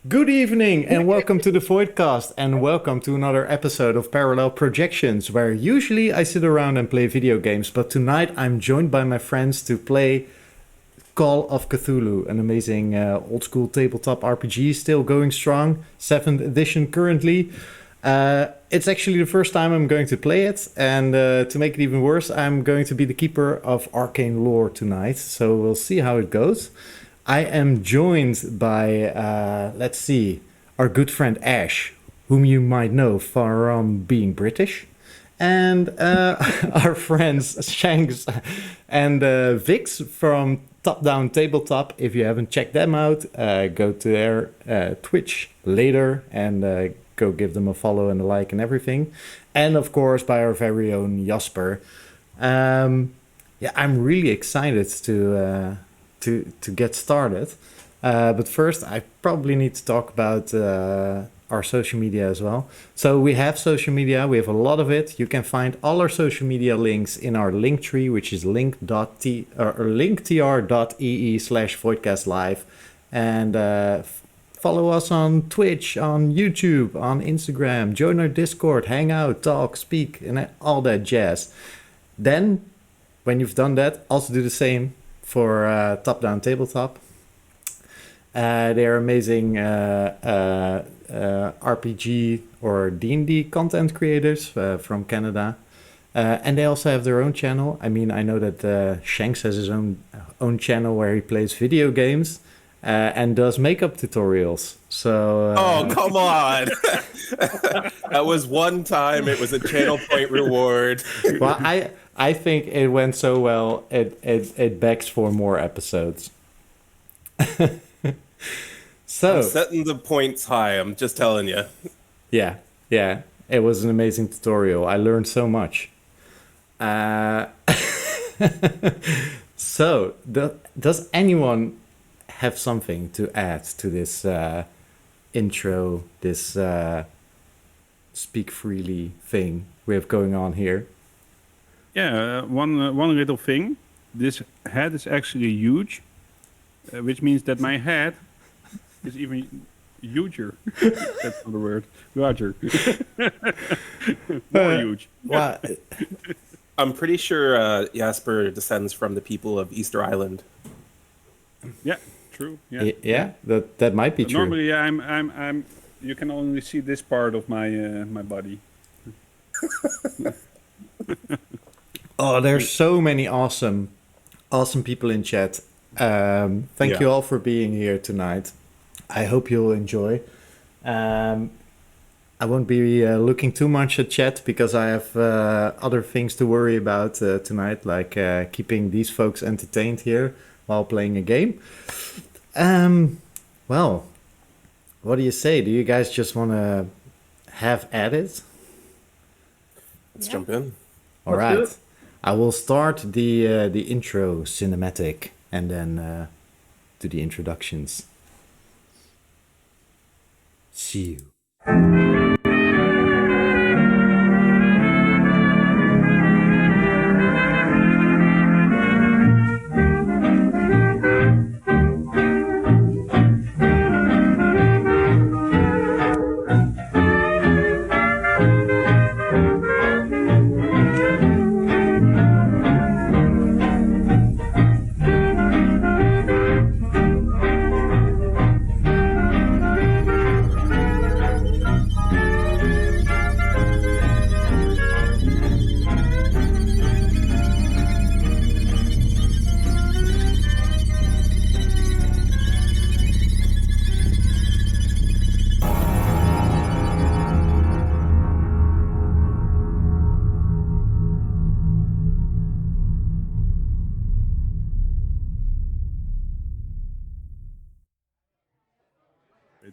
Good evening and welcome to the Voidcast and welcome to another episode of Parallel Projections, where usually I sit around and play video games, but tonight I'm joined by my friends to play Call of Cthulhu, an amazing old school tabletop RPG, still going strong, 7th edition currently. It's actually the first time I'm going to play it, and to make it even worse, I'm going to be the keeper of arcane lore tonight, so we'll see how it goes. I am joined by, our good friend Ash, whom you might know from being British, and our friends Shanks and Vix from Topdown Tabletop. If you haven't checked them out, go to their Twitch later and go give them a follow and a like and everything. And of course, by our very own Jasper. I'm really excited to get started. But first, I probably need to talk about our social media as well. So we have social media. We have a lot of it. You can find all our social media links in our link tree, which is linktr.ee/voidcastlive. And follow us on Twitch, on YouTube, on Instagram. Join our Discord, hang out, talk, speak, and all that jazz. Then, when you've done that, also do the same for Top-Down Tabletop. They're amazing RPG or D&D content creators from Canada. And they also have their own channel. I mean, I know that Shanks has his own channel where he plays video games and does makeup tutorials. So oh, come on. That was one time. It was a channel point reward. Well, I think it went so well, it begs for more episodes. So I'm setting the points high, I'm just telling you. Yeah, it was an amazing tutorial. I learned so much. So, does anyone have something to add to this intro, this speak freely thing we have going on here? Yeah, one little thing. This head is actually huge, which means that my head is even huger. That's not a word. Larger. More huge. Well, I'm pretty sure Jasper descends from the people of Easter Island. Yeah, true. Yeah, yeah, that might be true. Normally, I'm. You can only see this part of my my body. Oh, there's so many awesome people in chat. Thank you all for being here tonight. I hope you'll enjoy. I won't be looking too much at chat because I have other things to worry about tonight, like keeping these folks entertained here while playing a game. Well, what do you say? Do you guys just want to have at it? Let's jump in. All right. I will start the intro cinematic and then do the introductions. See you.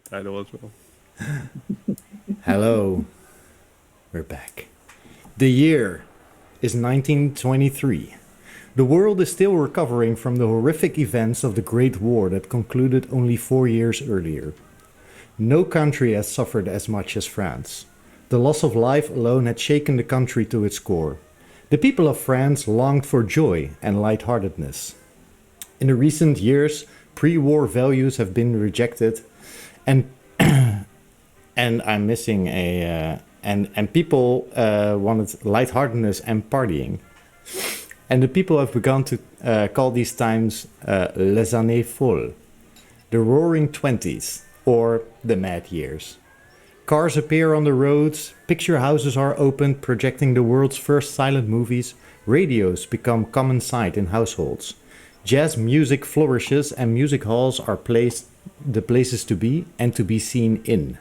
Title as well. Hello. We're back. The year is 1923. The world is still recovering from the horrific events of the Great War that concluded only 4 years earlier. No country has suffered as much as France. The loss of life alone had shaken the country to its core. The people of France longed for joy and lightheartedness. In the recent years, pre-war values have been rejected, and and I'm missing a and people wanted lightheartedness and partying, and the people have begun to call these times les années folles, the roaring 20s, or the mad years. Cars appear on the roads, picture houses are opened projecting the world's first silent movies, radios become common sight in households. Jazz music flourishes and music halls are the places to be and to be seen in.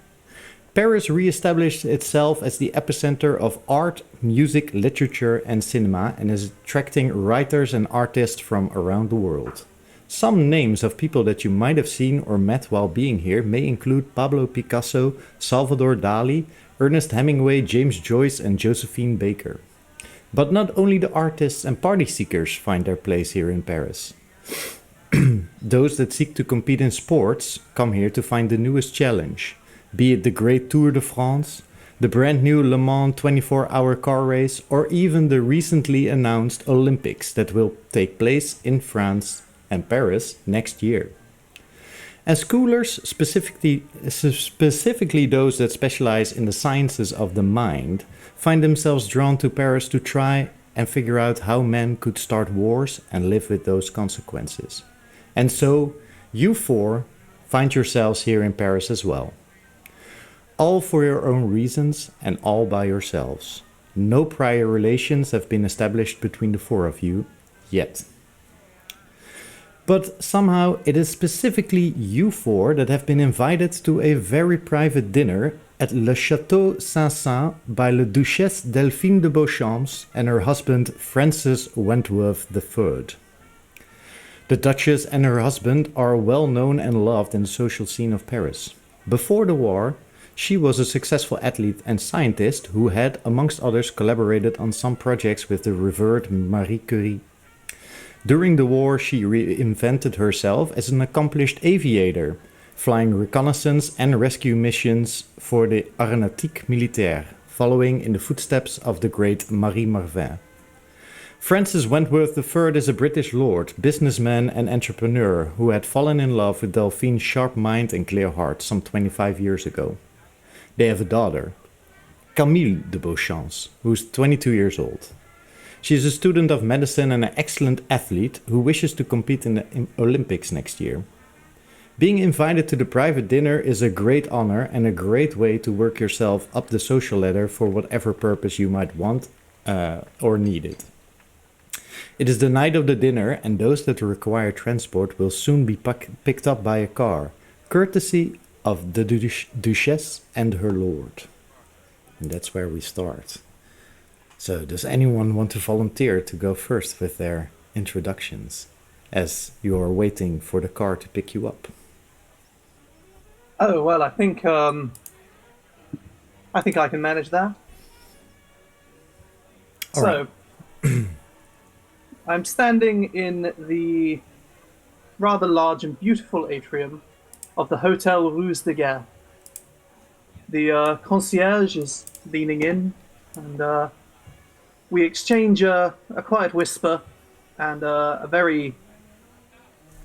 Paris re-established itself as the epicenter of art, music, literature and cinema and is attracting writers and artists from around the world. Some names of people that you might have seen or met while being here may include Pablo Picasso, Salvador Dali, Ernest Hemingway, James Joyce and Josephine Baker. But not only the artists and party seekers find their place here in Paris. Those that seek to compete in sports come here to find the newest challenge, be it the great Tour de France, the brand new Le Mans 24-hour car race, or even the recently announced Olympics that will take place in France and Paris next year. And schoolers, specifically those that specialize in the sciences of the mind, find themselves drawn to Paris to try and figure out how men could start wars and live with those consequences. And so, you four find yourselves here in Paris as well. All for your own reasons and all by yourselves. No prior relations have been established between the four of you yet. But somehow it is specifically you four that have been invited to a very private dinner at Le Château Saint-Saëns by la Duchesse Delphine de Beauchamp and her husband Francis Wentworth III. The Duchess and her husband are well known and loved in the social scene of Paris. Before the war, she was a successful athlete and scientist who had, amongst others, collaborated on some projects with the revered Marie Curie. During the war, she reinvented herself as an accomplished aviator, flying reconnaissance and rescue missions for the Aéronautique Militaire, following in the footsteps of the great Marie Marvin. Francis Wentworth III is a British lord, businessman and entrepreneur who had fallen in love with Delphine's sharp mind and clear heart some 25 years ago. They have a daughter, Camille de Beauchamp, who's 22 years old. She is a student of medicine and an excellent athlete who wishes to compete in the Olympics next year. Being invited to the private dinner is a great honor and a great way to work yourself up the social ladder for whatever purpose you might want or need it. It is the night of the dinner and those that require transport will soon be picked up by a car, courtesy of the Duchess and her lord. And that's where we start. So does anyone want to volunteer to go first with their introductions as you are waiting for the car to pick you up? Oh, well, I think I can manage that. All so, I'm standing in the rather large and beautiful atrium of the Hotel Ruse de Guerre. The concierge is leaning in, and we exchange a quiet whisper and a very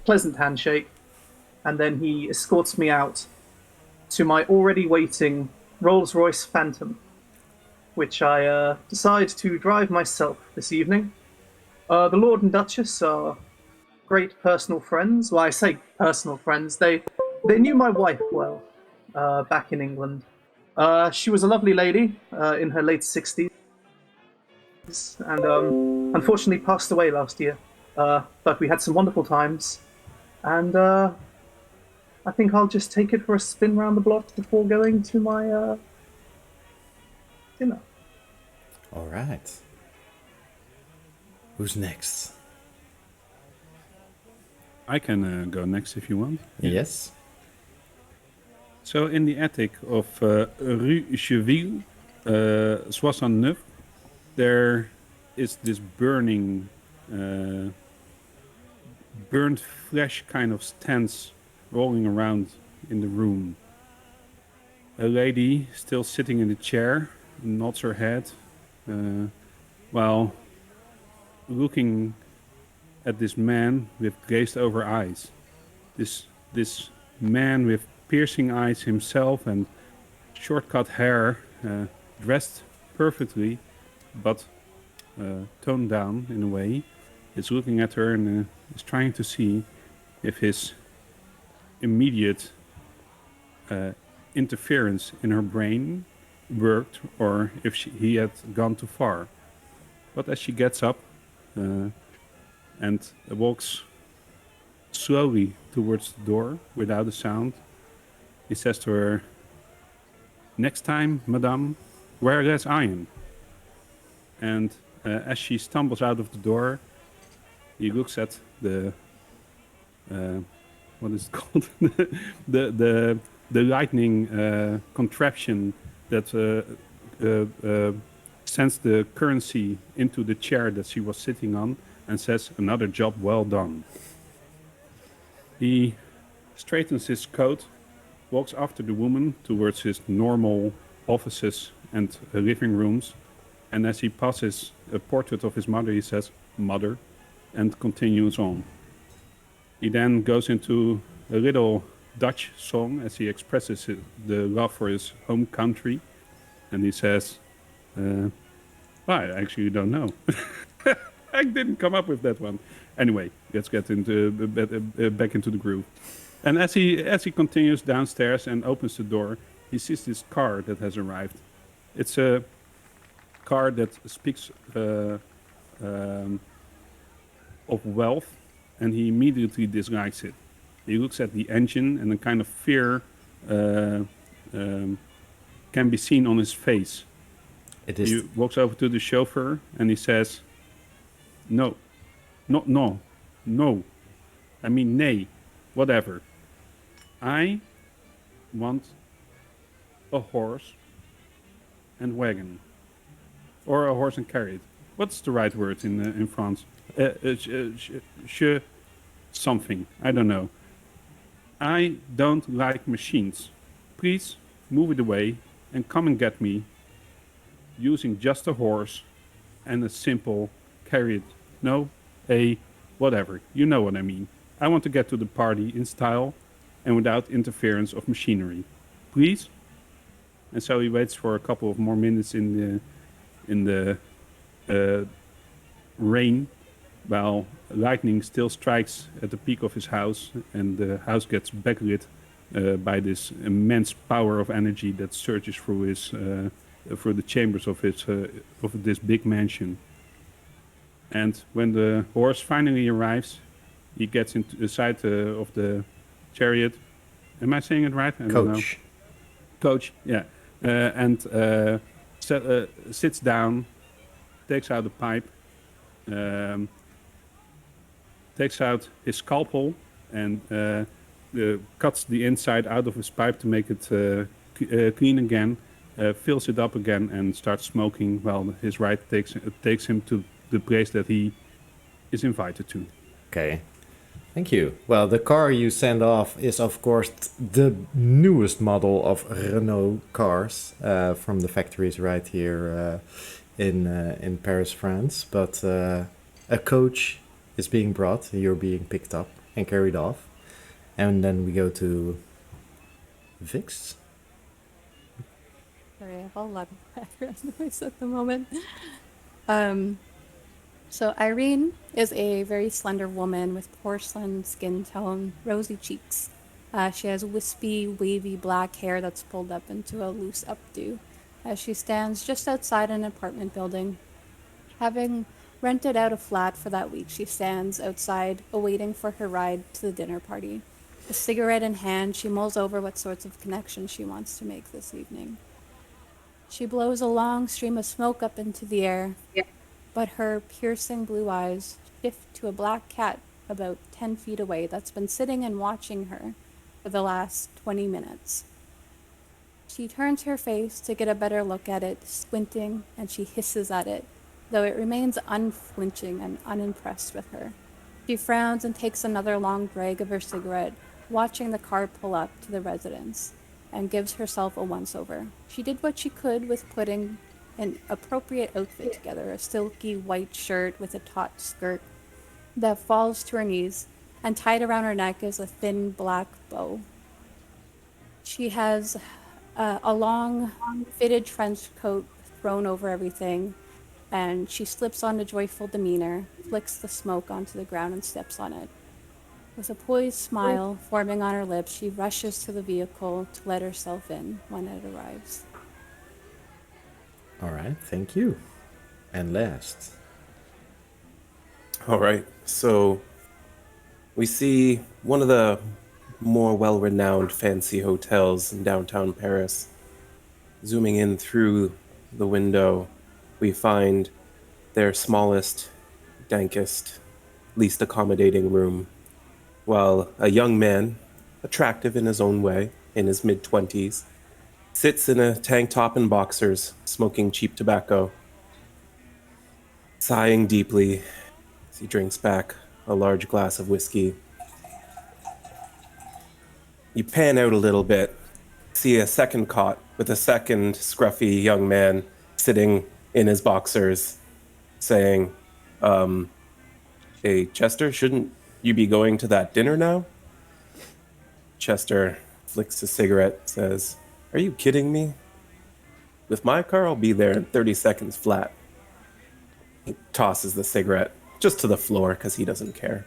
pleasant handshake, and then he escorts me out to my already waiting Rolls-Royce Phantom, which I decide to drive myself this evening. The Lord and Duchess are great personal friends. Well, I say personal friends. They knew my wife well back in England. She was a lovely lady in her late 60s and unfortunately passed away last year. But we had some wonderful times, and I think I'll just take it for a spin round the block before going to my dinner. All right. Who's next? I can go next if you want. Yes. So in the attic of Rue Cheville, 69, there is this burning, burnt flesh kind of stance rolling around in the room. A lady still sitting in the chair nods her head while looking at this man with glazed over eyes. This man with piercing eyes himself and short-cut hair, dressed perfectly, but toned down in a way, is looking at her and is trying to see if his immediate interference in her brain worked or if he had gone too far. But as she gets up and walks slowly towards the door without a sound, he says to her, "Next time, madame, wear less iron." And as she stumbles out of the door, he looks at the what is it called? the lightning contraption that sends the currency into the chair that she was sitting on, and says, "Another job well done." He straightens his coat, walks after the woman towards his normal offices and living rooms, and as he passes a portrait of his mother, he says, "Mother," and continues on. He then goes into a little Dutch song as he expresses the love for his home country, and he says, well, I actually don't know. I didn't come up with that one. Anyway, let's get into back into the groove. And as he continues downstairs and opens the door, he sees this car that has arrived. It's a car that speaks of wealth, and he immediately dislikes it. He looks at the engine, and a kind of fear can be seen on his face. He walks over to the chauffeur, and he says, "No, not no, no. I mean, nay, whatever. I want a horse and wagon, or a horse and carriage. What's the right word in France? Something. I don't know. I don't like machines. Please move it away and come and get me using just a horse and a simple carriage. No, a whatever. You know what I mean. I want to get to the party in style and without interference of machinery. Please." And so he waits for a couple of more minutes in the rain, while lightning still strikes at the peak of his house, and the house gets backlit by this immense power of energy that surges through the chambers of this big mansion. And when the horse finally arrives, he gets into the side of the chariot. Am I saying it right? I don't know. Coach, yeah. And sits down, takes out a pipe, takes out his scalpel, and cuts the inside out of his pipe to make it clean again, fills it up again, and starts smoking while his ride takes him to the place that he is invited to. Okay. Thank you. Well, the car you send off is, of course, the newest model of Renault cars from the factories right here in Paris, France. But a coach is being brought. You're being picked up and carried off. And then we go to Vix. Sorry, I have a lot of background noise at the moment. So Irene is a very slender woman with porcelain skin tone, rosy cheeks. She has wispy, wavy black hair that's pulled up into a loose updo as she stands just outside an apartment building. Having rented out a flat for that week, she stands outside awaiting for her ride to the dinner party. A cigarette in hand, she mulls over what sorts of connections she wants to make this evening. She blows a long stream of smoke up into the air. Yeah. But her piercing blue eyes shift to a black cat about 10 feet away that's been sitting and watching her for the last 20 minutes. She turns her face to get a better look at it, squinting, and she hisses at it, though it remains unflinching and unimpressed with her. She frowns and takes another long drag of her cigarette, watching the car pull up to the residence, and gives herself a once-over. She did what she could with putting an appropriate outfit together, a silky white shirt with a taut skirt that falls to her knees, and tied around her neck is a thin black bow. She has a long fitted trench coat thrown over everything, and she slips on a joyful demeanor, flicks the smoke onto the ground, and steps on it. With a poised smile forming on her lips, she rushes to the vehicle to let herself in when it arrives. All right, thank you. And last. All right, so we see one of the more well-renowned fancy hotels in downtown Paris. Zooming in through the window, we find their smallest, dankest, least accommodating room, while a young man, attractive in his own way, in his mid-20s, sits in a tank top and boxers, smoking cheap tobacco, sighing deeply as he drinks back a large glass of whiskey. You pan out a little bit, see a second cot with a second scruffy young man sitting in his boxers, saying, "Hey, Chester, shouldn't you be going to that dinner now?" Chester flicks a cigarette, says, "Are you kidding me? With my car, I'll be there in 30 seconds flat." He tosses the cigarette just to the floor because he doesn't care,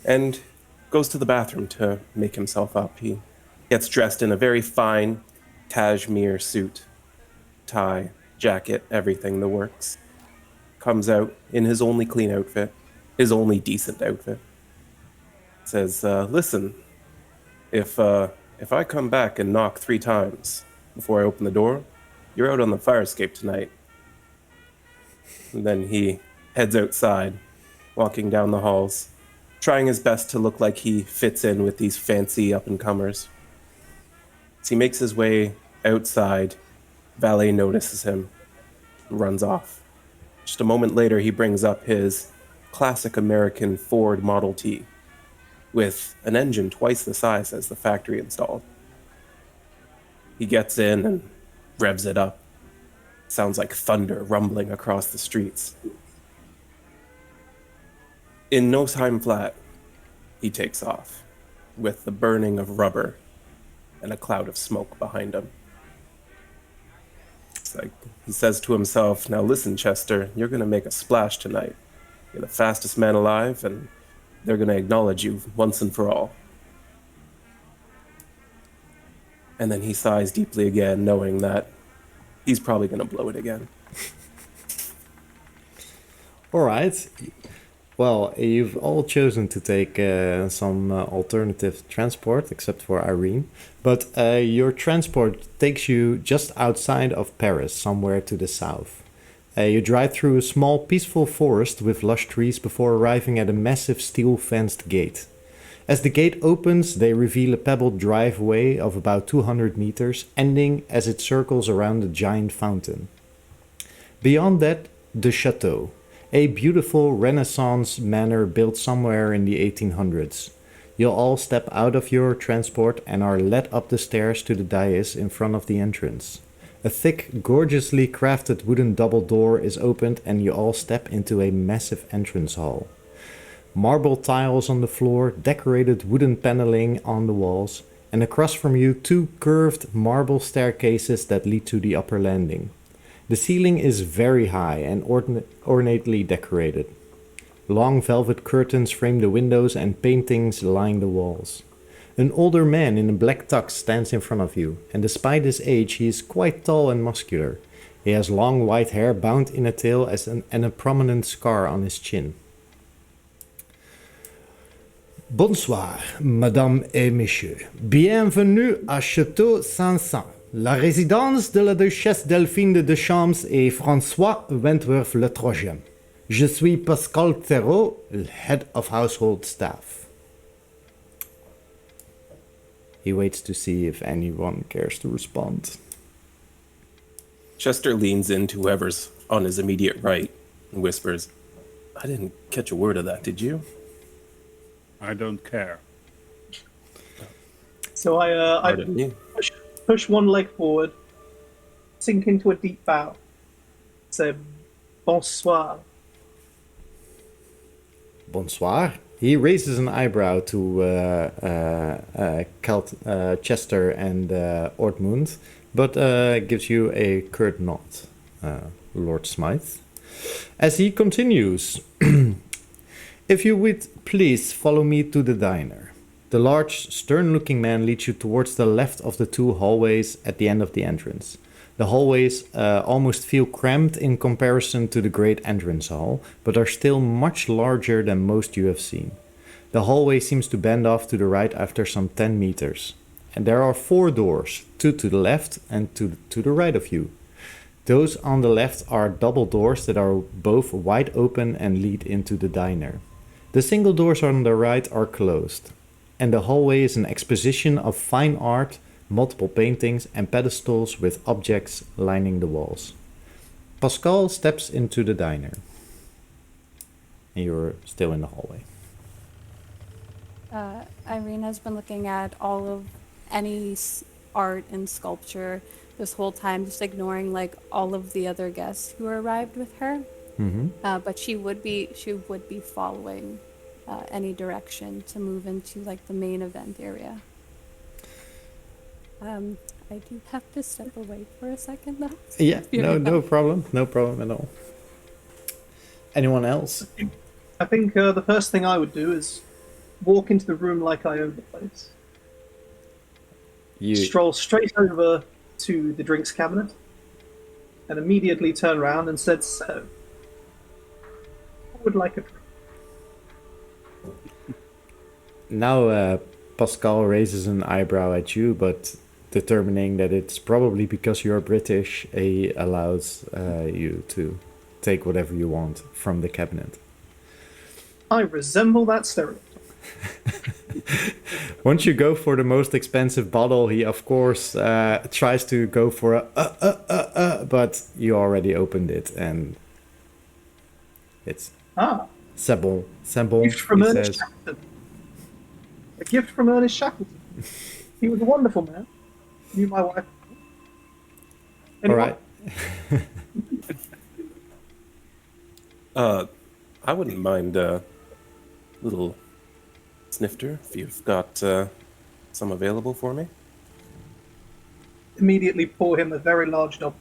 and goes to the bathroom to make himself up. He gets dressed in a very fine cashmere suit, tie, jacket, everything the works. Comes out in his only clean outfit, his only decent outfit. Says, "Listen, if I come back and knock 3 times before I open the door, you're out on the fire escape tonight." And then he heads outside, walking down the halls, trying his best to look like he fits in with these fancy up-and-comers. As he makes his way outside, valet notices him, runs off. Just a moment later, he brings up his classic American Ford Model T with an engine twice the size as the factory installed. He gets in and revs it up. Sounds like thunder rumbling across the streets. In no time flat, he takes off, with the burning of rubber and a cloud of smoke behind him. It's like he says to himself, "Now listen, Chester, you're going to make a splash tonight. You're the fastest man alive, and they're going to acknowledge you once and for all." And then he sighs deeply again, knowing that he's probably going to blow it again. All right. Well, you've all chosen to take some alternative transport, except for Irene. But your transport takes you just outside of Paris, somewhere to the south. You drive through a small, peaceful forest with lush trees before arriving at a massive steel-fenced gate. As the gate opens, they reveal a pebbled driveway of about 200 meters, ending as it circles around a giant fountain. Beyond that, the chateau. A beautiful Renaissance manor built somewhere in the 1800s. You'll all step out of your transport and are led up the stairs to the dais in front of the entrance. A thick, gorgeously crafted wooden double door is opened and you all step into a massive entrance hall. Marble tiles on the floor, decorated wooden paneling on the walls, and across from you 2 curved marble staircases that lead to the upper landing. The ceiling is very high and ornately decorated. Long velvet curtains frame the windows and paintings line the walls. An older man in a black tux stands in front of you, and despite his age he is quite tall and muscular. He has long white hair bound in a tail and a prominent scar on his chin. Bonsoir, Madame et Messieurs. Bienvenue à Château 500. La résidence de la Duchesse Delphine de Deschamps et François Wentworth le Troisième. Je suis Pascal Theroux, head of household staff. He waits to see if anyone cares to respond. Chester leans into whoever's on his immediate right and whispers, "I didn't catch a word of that, did you?" I don't care. So I Pardon me. push one leg forward, sink into a deep bow, say bonsoir. Bonsoir. He raises an eyebrow to Chester and Ortmund, but gives you a curt nod, Lord Smythe. As he continues, if you would please follow me to the diner. The large, stern-looking man leads you towards the left of the two hallways at the end of the entrance. The hallways almost feel cramped in comparison to the great entrance hall, but are still much larger than most you have seen. The hallway seems to bend off to the right after some 10 meters. And there are 4 doors, 2 to the left and 2 to the right of you. Those on the left are double doors that are both wide open and lead into the diner. The single doors on the right are closed, and the hallway is an exposition of fine art, multiple paintings and pedestals with objects lining the walls. Pascal steps into the diner. And you're still in the hallway. Irene has been looking at all of any art and sculpture this whole time, just ignoring like all of the other guests who arrived with her. But she would be following any direction to move into like the main event area. I do have to step away for a second though. Yeah, no problem at all. Anyone else? I think the first thing I would do is walk into the room like I own the place. Stroll straight over to the drinks cabinet and immediately turn around and said, "So, I would like a drink." Now Pascal raises an eyebrow at you, but determining that it's probably because you're British, he allows you to take whatever you want from the cabinet. I resemble that stereotype. Once you go for the most expensive bottle, he of course tries to go for but you already opened it and it's c'est bon, Gift from he Ernest says. Shackleton. A gift from Ernest Shackleton. He was a wonderful man. Knew my wife. All right. I wouldn't mind a little snifter if you've got some available for me. Immediately pour him a very large double.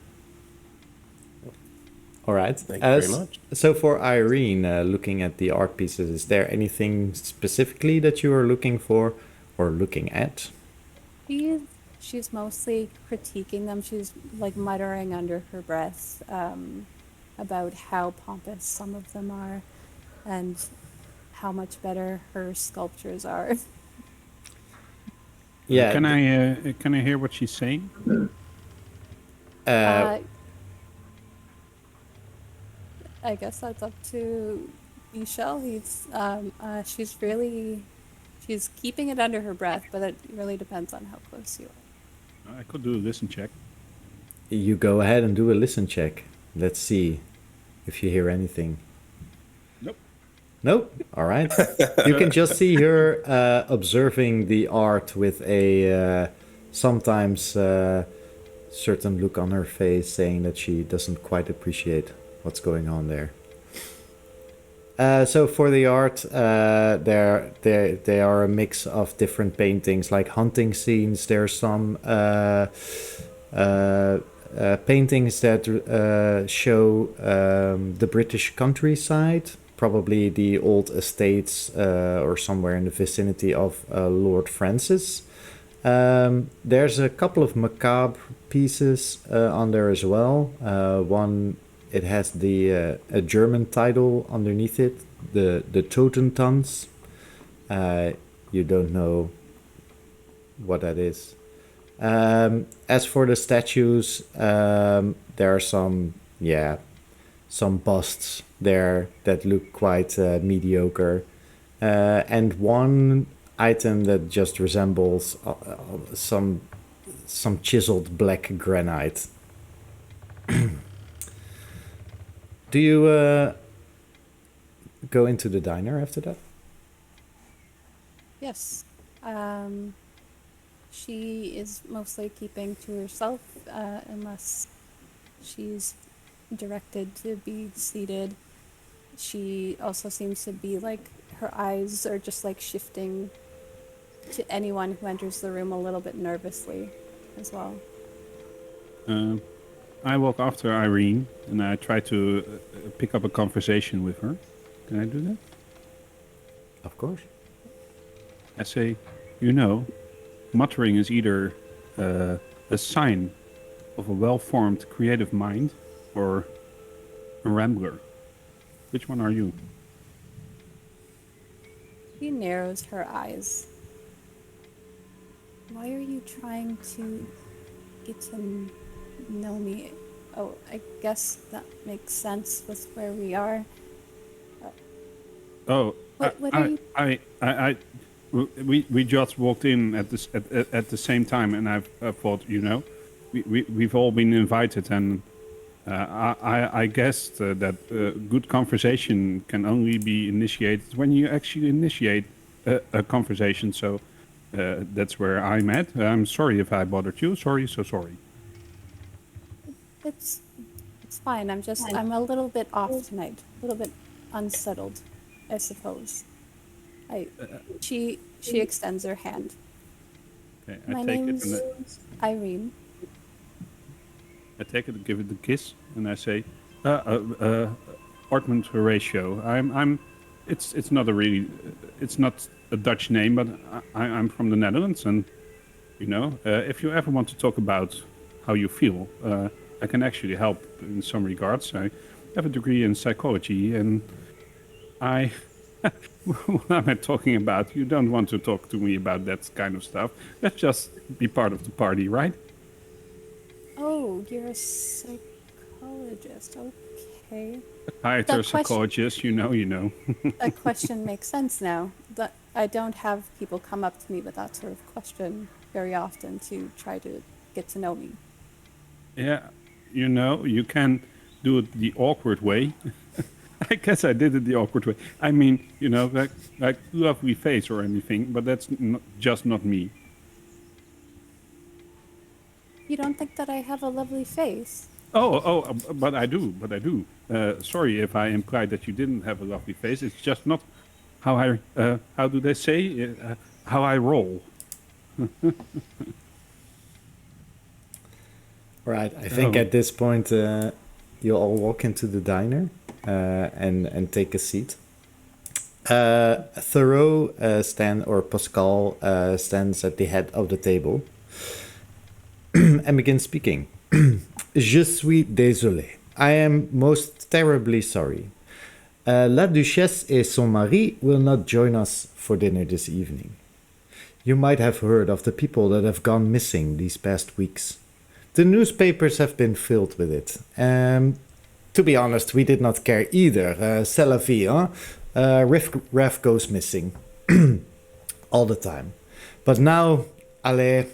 All right. Thank you very much. So for Irene, looking at the art pieces, is there anything specifically that you are looking for or looking at? She's mostly critiquing them. She's like muttering under her breath about how pompous some of them are and how much better her sculptures are. Yeah. Can I hear what she's saying? I guess that's up to Michel. She's keeping it under her breath, but it really depends on how close you are. I could do a listen check. You go ahead and do a listen check. Let's see if you hear anything. Nope. All right. You can just see her observing the art with a sometimes certain look on her face, saying that she doesn't quite appreciate what's going on there. So for the art, they are a mix of different paintings, like hunting scenes. There's some paintings that show the British countryside, probably the old estates or somewhere in the vicinity of Lord Francis. There's a couple of macabre pieces on there as well. One, it has a German title underneath it, the Totentanz. You don't know what that is. As for the statues, there are some busts there that look quite mediocre. And one item that just resembles some chiseled black granite. Do you go into the diner after that? Yes. She is mostly keeping to herself unless she's directed to be seated. She also seems to be like, her eyes are just like shifting to anyone who enters the room a little bit nervously as well. I walk after Irene and I try to pick up a conversation with her. Can I do that? Of course. I say, you know, muttering is either a sign of a well-formed creative mind or a rambler. Which one are you? She narrows her eyes. Why are you trying to get to know me? Oh, I guess that makes sense with where we are. Oh, What are you? we just walked in at the same time, and I thought, you know, we've all been invited, and I guessed that good conversation can only be initiated when you actually initiate a conversation. So that's where I'm at. I'm sorry if I bothered you. Sorry, so sorry. It's fine. I'm a little bit off tonight. A little bit unsettled, I suppose. She extends her hand. Okay, My name's Irene. I take it, give it a kiss, and I say, Ortmund Horatio. It's not it's not a Dutch name, but I'm from the Netherlands, and you know, if you ever want to talk about how you feel, I can actually help in some regards. I have a degree in psychology, and what am I talking about? You don't want to talk to me about that kind of stuff. Let's just be part of the party, right? Oh, you're a psychologist. Okay. Psychologist, you know. That question makes sense now. That I don't have people come up to me with that sort of question very often to try to get to know me. Yeah, you know, you can do it the awkward way. I guess I did it the awkward way. I mean, you know, like lovely face or anything, but that's just not me. You don't think that I have a lovely face? But I do. Sorry if I implied that you didn't have a lovely face. It's just not how how do they say, how I roll. Right. I think at this point, you all walk into the diner and take a seat. Thoreau Pascal stands at the head of the table and begins speaking. Je suis désolé. I am most terribly sorry. La Duchesse et son mari will not join us for dinner this evening. You might have heard of the people that have gone missing these past weeks. The newspapers have been filled with it. To be honest, we did not care either. C'est la vie, hein? Ref goes missing. All the time. But now, allez,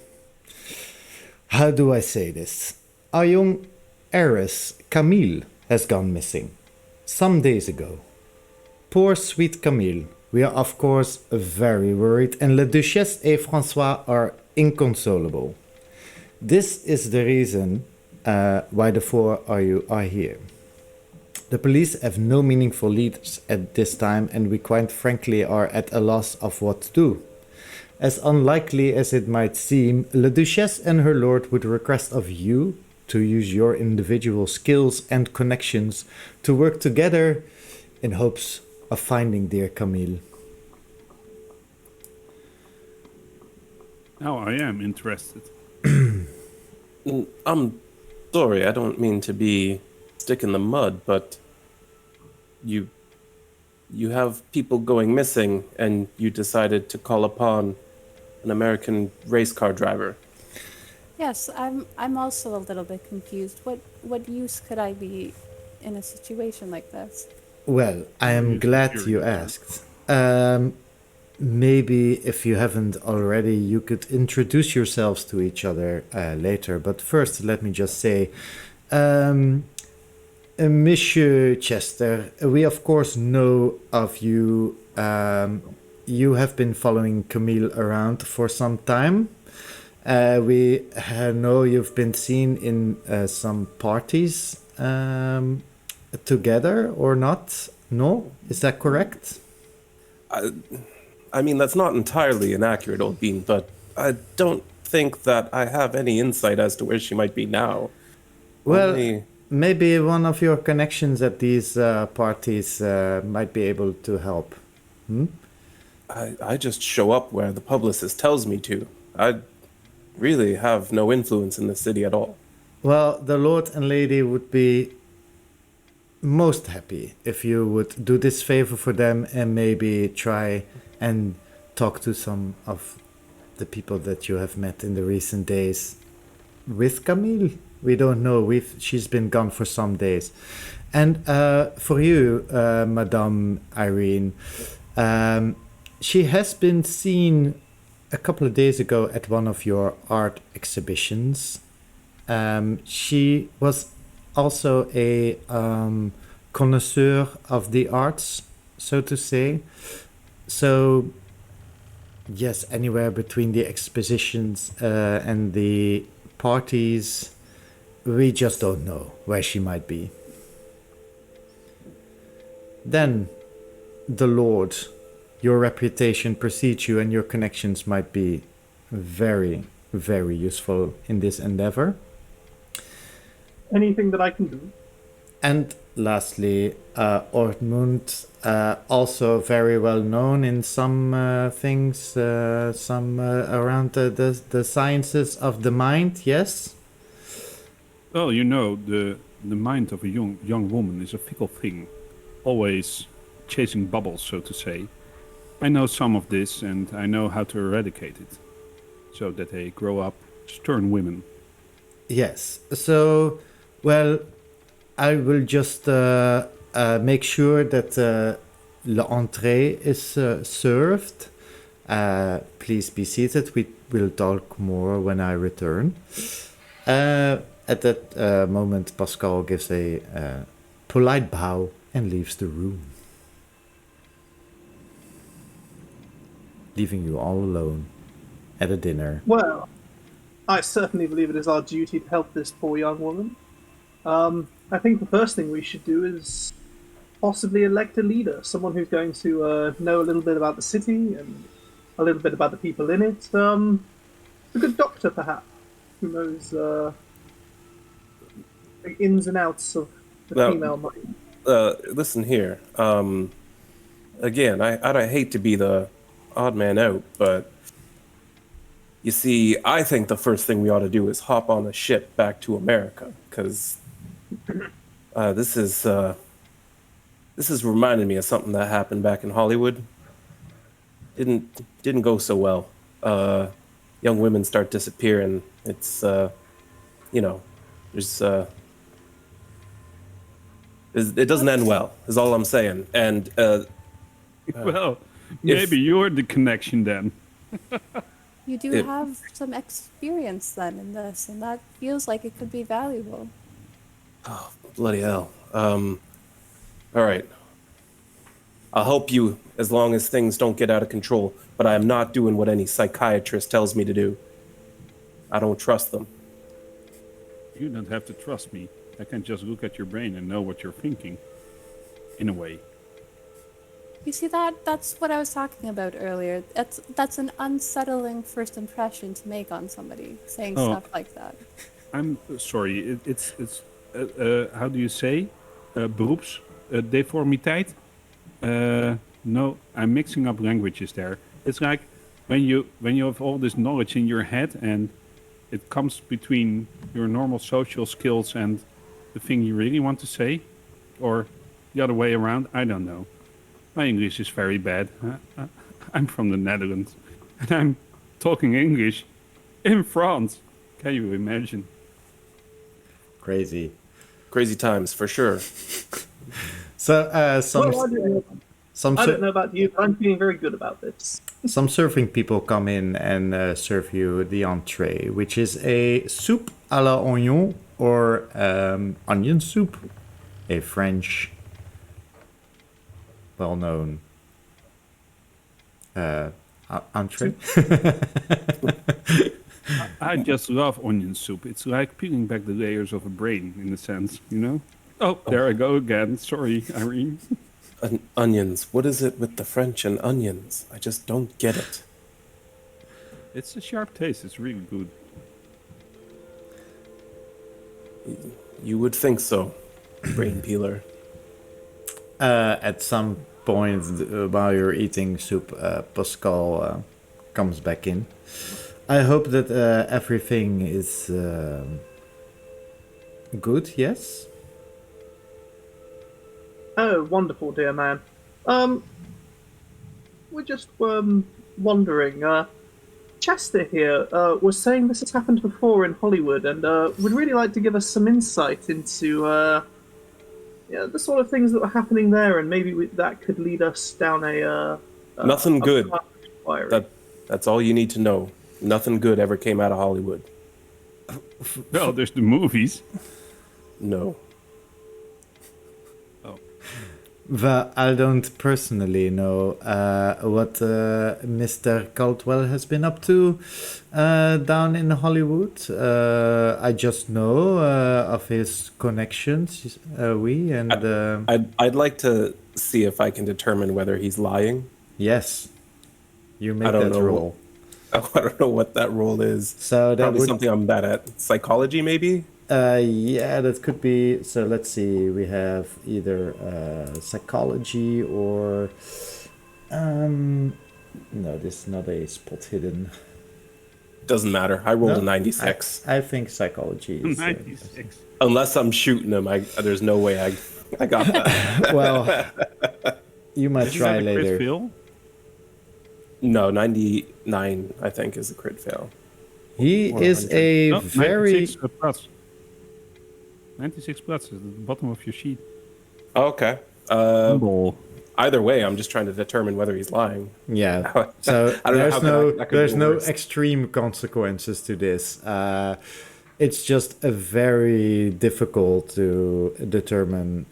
how do I say this? Our young heiress, Camille, has gone missing. Some days ago. Poor sweet Camille. We are of course very worried, and La Duchesse et François are inconsolable. This is the reason why the four of you are here. The police have no meaningful leads at this time, and we quite frankly are at a loss of what to do. As unlikely as it might seem, La Duchesse and her lord would request of you to use your individual skills and connections to work together in hopes of finding dear Camille. Now I am interested. I'm sorry, I don't mean to be stick in the mud, but you have people going missing, and you decided to call upon an American race car driver. Yes, I'm also a little bit confused. What use could I be in a situation like this? Well, I am glad you asked. Maybe if you haven't already, you could introduce yourselves to each other later. But first, let me just say, Monsieur Chester, we of course know of you. You have been following Camille around for some time. We know you've been seen in some parties together or not. No? Is that correct? I mean, that's not entirely inaccurate, old bean, but I don't think that I have any insight as to where she might be now. Well, Only maybe one of your connections at these parties might be able to help. I just show up where the publicist tells me to. I really have no influence in the city at all. Well, the Lord and Lady would be most happy if you would do this favor for them and maybe try and talk to some of the people that you have met in the recent days. With Camille, we don't know. She's been gone for some days. And for you, Madame Irene, she has been seen a couple of days ago at one of your art exhibitions. She was also a connoisseur of the arts, so to say. So, yes, anywhere between the expositions and the parties, we just don't know where she might be. Then, the Lord, your reputation precedes you and your connections might be very, very useful in this endeavor. Anything that I can do. And lastly, Ortmund, also very well known in some things, some around the sciences of the mind, yes? Well, you know, the mind of a young woman is a fickle thing, always chasing bubbles, so to say. I know some of this, and I know how to eradicate it, so that they grow up stern women. Yes. So, well, I will just make sure that l'entrée is served. Please be seated. We will talk more when I return. At that moment, Pascal gives a polite bow and leaves the room, leaving you all alone at a dinner. Well, I certainly believe it is our duty to help this poor young woman. I think the first thing we should do is possibly elect a leader, someone who's going to know a little bit about the city and a little bit about the people in it. A good doctor, perhaps, who knows the ins and outs of the Well, female mind. Listen here. Again, I hate to be the odd man out, but you see, I think the first thing we ought to do is hop on a ship back to America, because this is reminding me of something that happened back in Hollywood. Didn't go so well. Young women start disappearing. It's there's it doesn't end well, is all I'm saying. And Well, maybe you're the connection then. You do have some experience then in this, and that feels like it could be valuable. oh, bloody hell. All right. I'll help you as long as things don't get out of control, but I am not doing what any psychiatrist tells me to do. I don't trust them. You don't have to trust me. I can just look at your brain and know what you're thinking. In a way. You see that's what I was talking about earlier. That's an unsettling first impression to make on somebody, saying Oh. stuff like that. I'm sorry. It's how do you say? Beroepsdeformiteit? No, I'm mixing up languages there. It's like when you have all this knowledge in your head and it comes between your normal social skills and the thing you really want to say, or the other way around. I don't know. My English is very bad. I'm from the Netherlands, and I'm talking English in France. Can you imagine? Crazy. Crazy times, for sure. So, Well, I don't know about you, but I'm feeling very good about this. some serving people come in and serve you the entree, which is a soup à la oignon or onion soup, a French well-known entree. I just love onion soup. It's like peeling back the layers of a brain, in a sense, you know? Oh, there I go again. Sorry, Irene. Onions. What is it with the French and onions? I just don't get it. It's a sharp taste. It's really good. You would think so, brain peeler. At some point while you're eating soup, Pascal comes back in. I hope that everything is good, yes? Oh, wonderful, dear man. We're just wondering. Chester here was saying this has happened before in Hollywood, and would really like to give us some insight into the sort of things that were happening there, and maybe that could lead us down Nothing good. inquiry. That's all you need to know. Nothing good ever came out of Hollywood. Well, there's the movies. No. Well, I don't personally know what Mr. Caldwell has been up to down in Hollywood. I just know of his connections, I'd like to see if I can determine whether he's lying. yes, you make I don't that know. roll. I don't know what that role is. So that Probably would something I'm bad at. Psychology, maybe? yeah, that could be. So let's see. We have either psychology or no, this is not a spot hidden. Doesn't matter. I rolled No, a 96. I think psychology is 96. Unless I'm shooting him, there's no way I got that. well. You might Isn't try that a crit later. fail? No, 99, I think, is a crit fail. He Or is 100. a No, very 96 plus. 96 plus is at the bottom of your sheet. Okay. Ball. Either way, I'm just trying to determine whether he's lying. yeah. So I don't know there's how that could there's go no worse. extreme consequences to this. It's just a very difficult to determine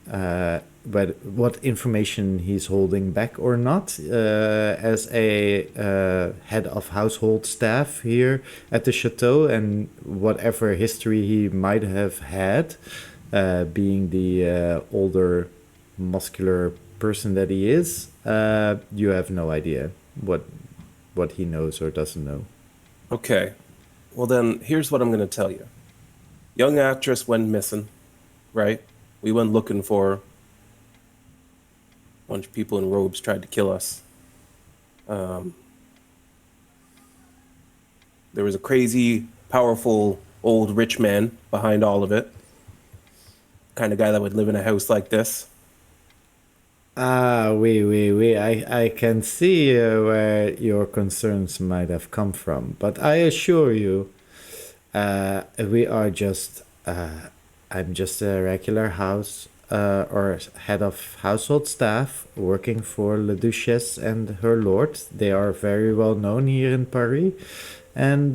what information he's holding back or not. As a head of household staff here at the chateau, and whatever history he might have had, being the older, muscular person that he is, you have no idea what he knows or doesn't know. Okay. Well, then, here's what I'm going to tell you. Young actress went missing, right? We went looking for her. A bunch of people in robes tried to kill us. There was a crazy, powerful, old rich man behind all of it. Kind of guy that would live in a house like this. Oui. I can see where your concerns might have come from, but I assure you, we are just, I'm just a regular house or head of household staff working for La Duchesse and her lord. They are very well known here in Paris, and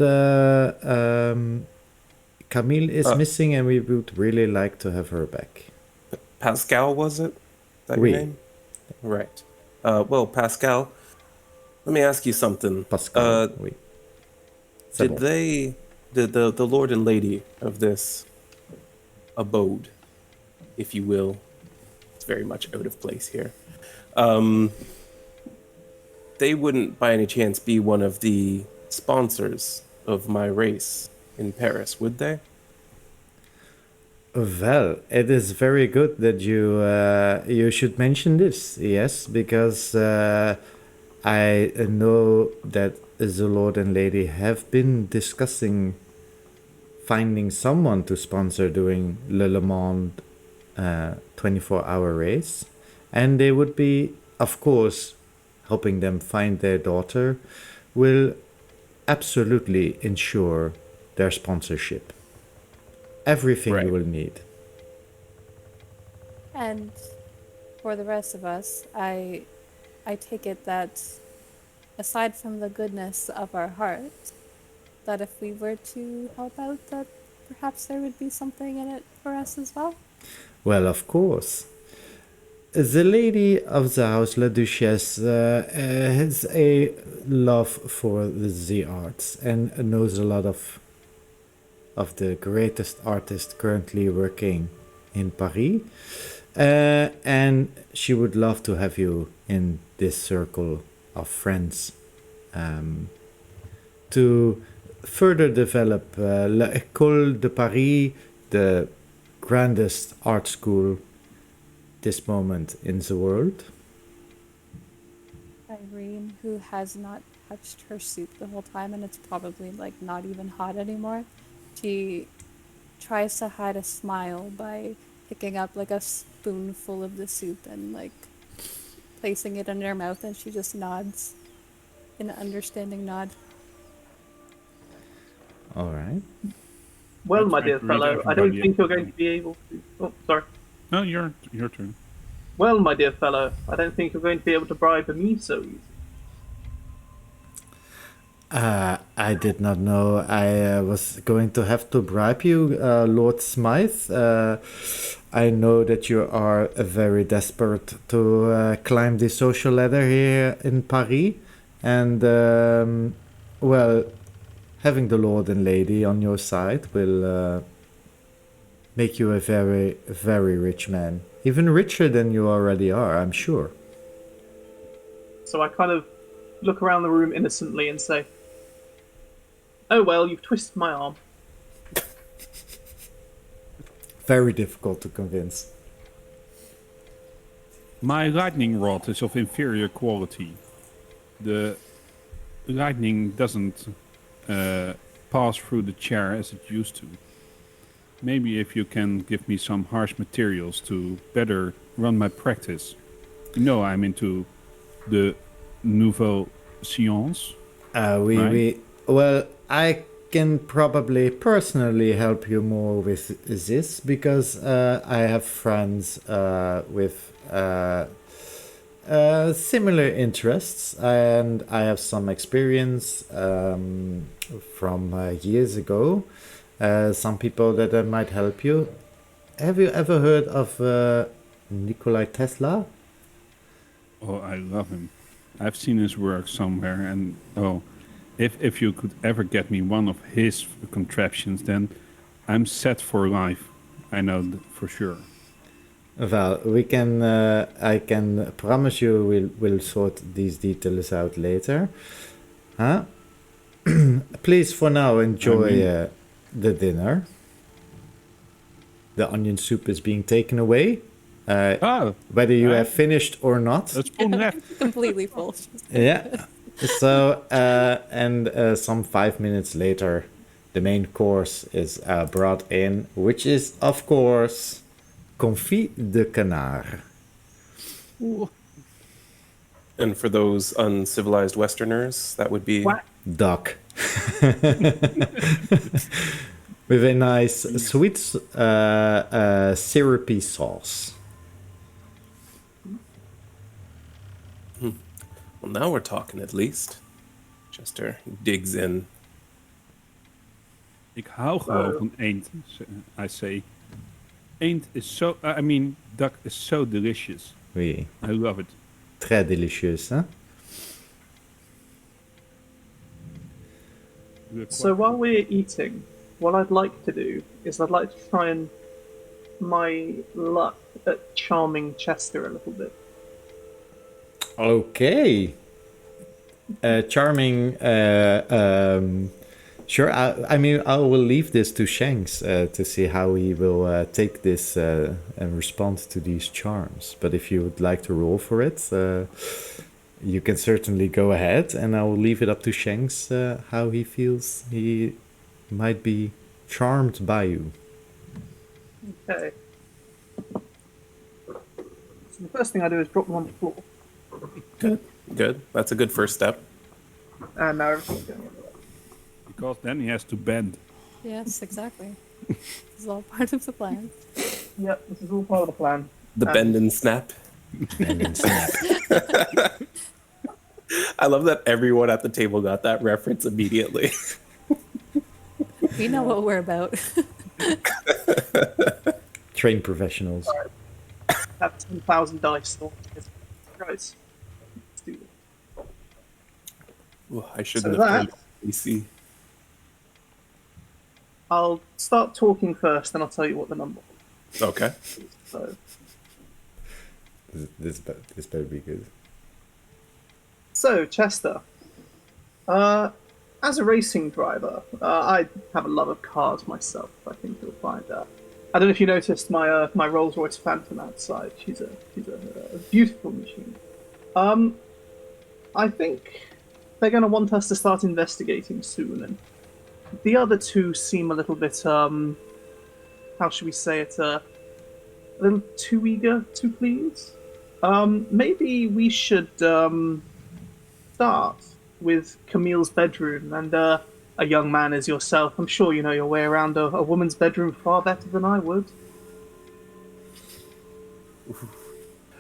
Camille is missing, and we would really like to have her back. Pascal, was it? That Oui. your name? Right. Well, Pascal, let me ask you something. Pascal, oui. C'est Did bon. they, the lord and lady of this abode, if you will, it's very much out of place here. They wouldn't by any chance be one of the sponsors of my race in Paris, would they? Well, it is very good that you should mention this, yes, because I know that the Lord and Lady have been discussing finding someone to sponsor doing Le Mans 24-hour race, and they would be, of course, helping them find their daughter will absolutely ensure their sponsorship. Everything Right. you will need. And for the rest of us, I take it that aside from the goodness of our hearts, that if we were to help out, that perhaps there would be something in it for us as well. Well, of course. The lady of the house, La Duchesse, has a love for the arts and knows a lot of the greatest artists currently working in Paris. And she would love to have you in this circle of friends to further develop l'École de Paris, the grandest art school this moment in the world. Irene, who has not touched her soup the whole time, and it's probably like not even hot anymore. She tries to hide a smile by picking up like a spoonful of the soup and like placing it in her mouth, and she just nods in an understanding nod. All right. Well, Let's my dear read fellow, I don't everybody think you're up. going to be able to. Oh, sorry. No, your turn. Well, my dear fellow, I don't think you're going to be able to bribe me so easy. I did not know I was going to have to bribe you, Lord Smythe. I know that you are very desperate to climb the social ladder here in Paris. And, well, having the Lord and Lady on your side will make you a very, very rich man. Even richer than you already are, I'm sure. So I kind of look around the room innocently and say, "Oh well, you've twisted my arm." Very difficult to convince. My lightning rod is of inferior quality. The lightning doesn't pass through the chair as it used to. Maybe if you can give me some harsh materials to better run my practice. You know I'm into the nouvelle science. Well, I can probably personally help you more with this because I have friends with similar interests, and I have some experience from years ago. Some people that might help you. Have you ever heard of Nikola Tesla? Oh, I love him. I've seen his work somewhere, and if you could ever get me one of his contraptions, then I'm set for life. I know for sure. Well, we can. I can promise you, we'll sort these details out later. Huh? Please, for now, enjoy the dinner. The onion soup is being taken away. Whether you have finished or not. That's spoon left. Completely full. Yeah. So, and some 5 minutes later, the main course is brought in, which is, of course, confit de canard. Ooh. And for those uncivilized Westerners, that would be What? Duck. With a nice sweet syrupy sauce. Well, now we're talking at least. Chester digs in. Ik hou gewoon van eend, I say. Eend is so, duck is so delicious. Oui. I love it. Très délicieux, hein? So while we're eating, what I'd like to do is I'd like to try and my luck at charming Chester a little bit. Okay. Charming. Sure. I mean, I will leave this to Shanks to see how he will take this and respond to these charms. But if you would like to roll for it, you can certainly go ahead, and I will leave it up to Shanks how he feels he might be charmed by you. Okay. So the first thing I do is drop them on the floor, Good. That's a good first step. and now everything's going on. Because then he has to bend. Yes, exactly. This is all part of the plan. Yep, this is all part of the plan. The bend and snap. And then snap. I love that everyone at the table got that reference immediately. We know what we're about. Trained professionals. Have 10,000 dice. So guys, let's do this. Ooh, I shouldn't So have that- turned PC. I'll start talking first, and I'll tell you what the number is. Okay. So, This better be good. so Chester, as a racing driver, I have a love of cars myself. I think you'll find out. I don't know if you noticed my Rolls Royce Phantom outside. She's a beautiful machine. Um, I think they're going to want us to start investigating soon, and the other two seem a little bit how should we say it? A little too eager to please. Maybe we should start with Camille's bedroom and a young man as yourself. I'm sure you know your way around a woman's bedroom far better than I would.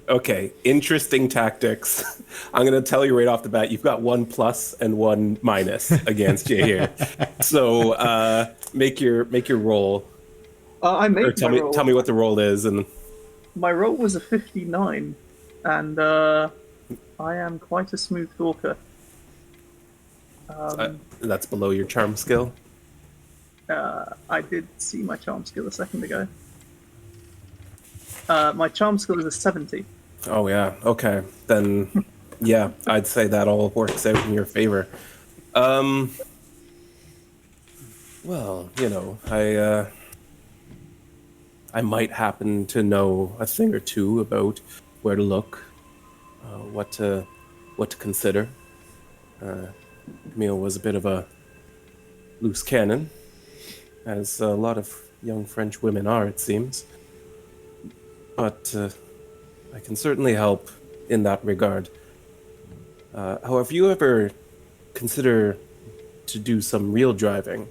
Okay, interesting tactics. I'm gonna tell you right off the bat, you've got 1 plus and 1 minus against you here. So make your roll. I Or made tell my me roll. tell me what the roll is, and My roll was a 59, and I am quite a smooth talker. that's below your charm skill. I did see my charm skill a second ago. My charm skill is a 70. Oh yeah. Okay. Then yeah, I'd say that all works out in your favor. Well, you know, I might happen to know a thing or two about where to look, what to consider. Camille was a bit of a loose cannon, as a lot of young French women are, it seems. But I can certainly help in that regard. However, if you ever consider to do some real driving,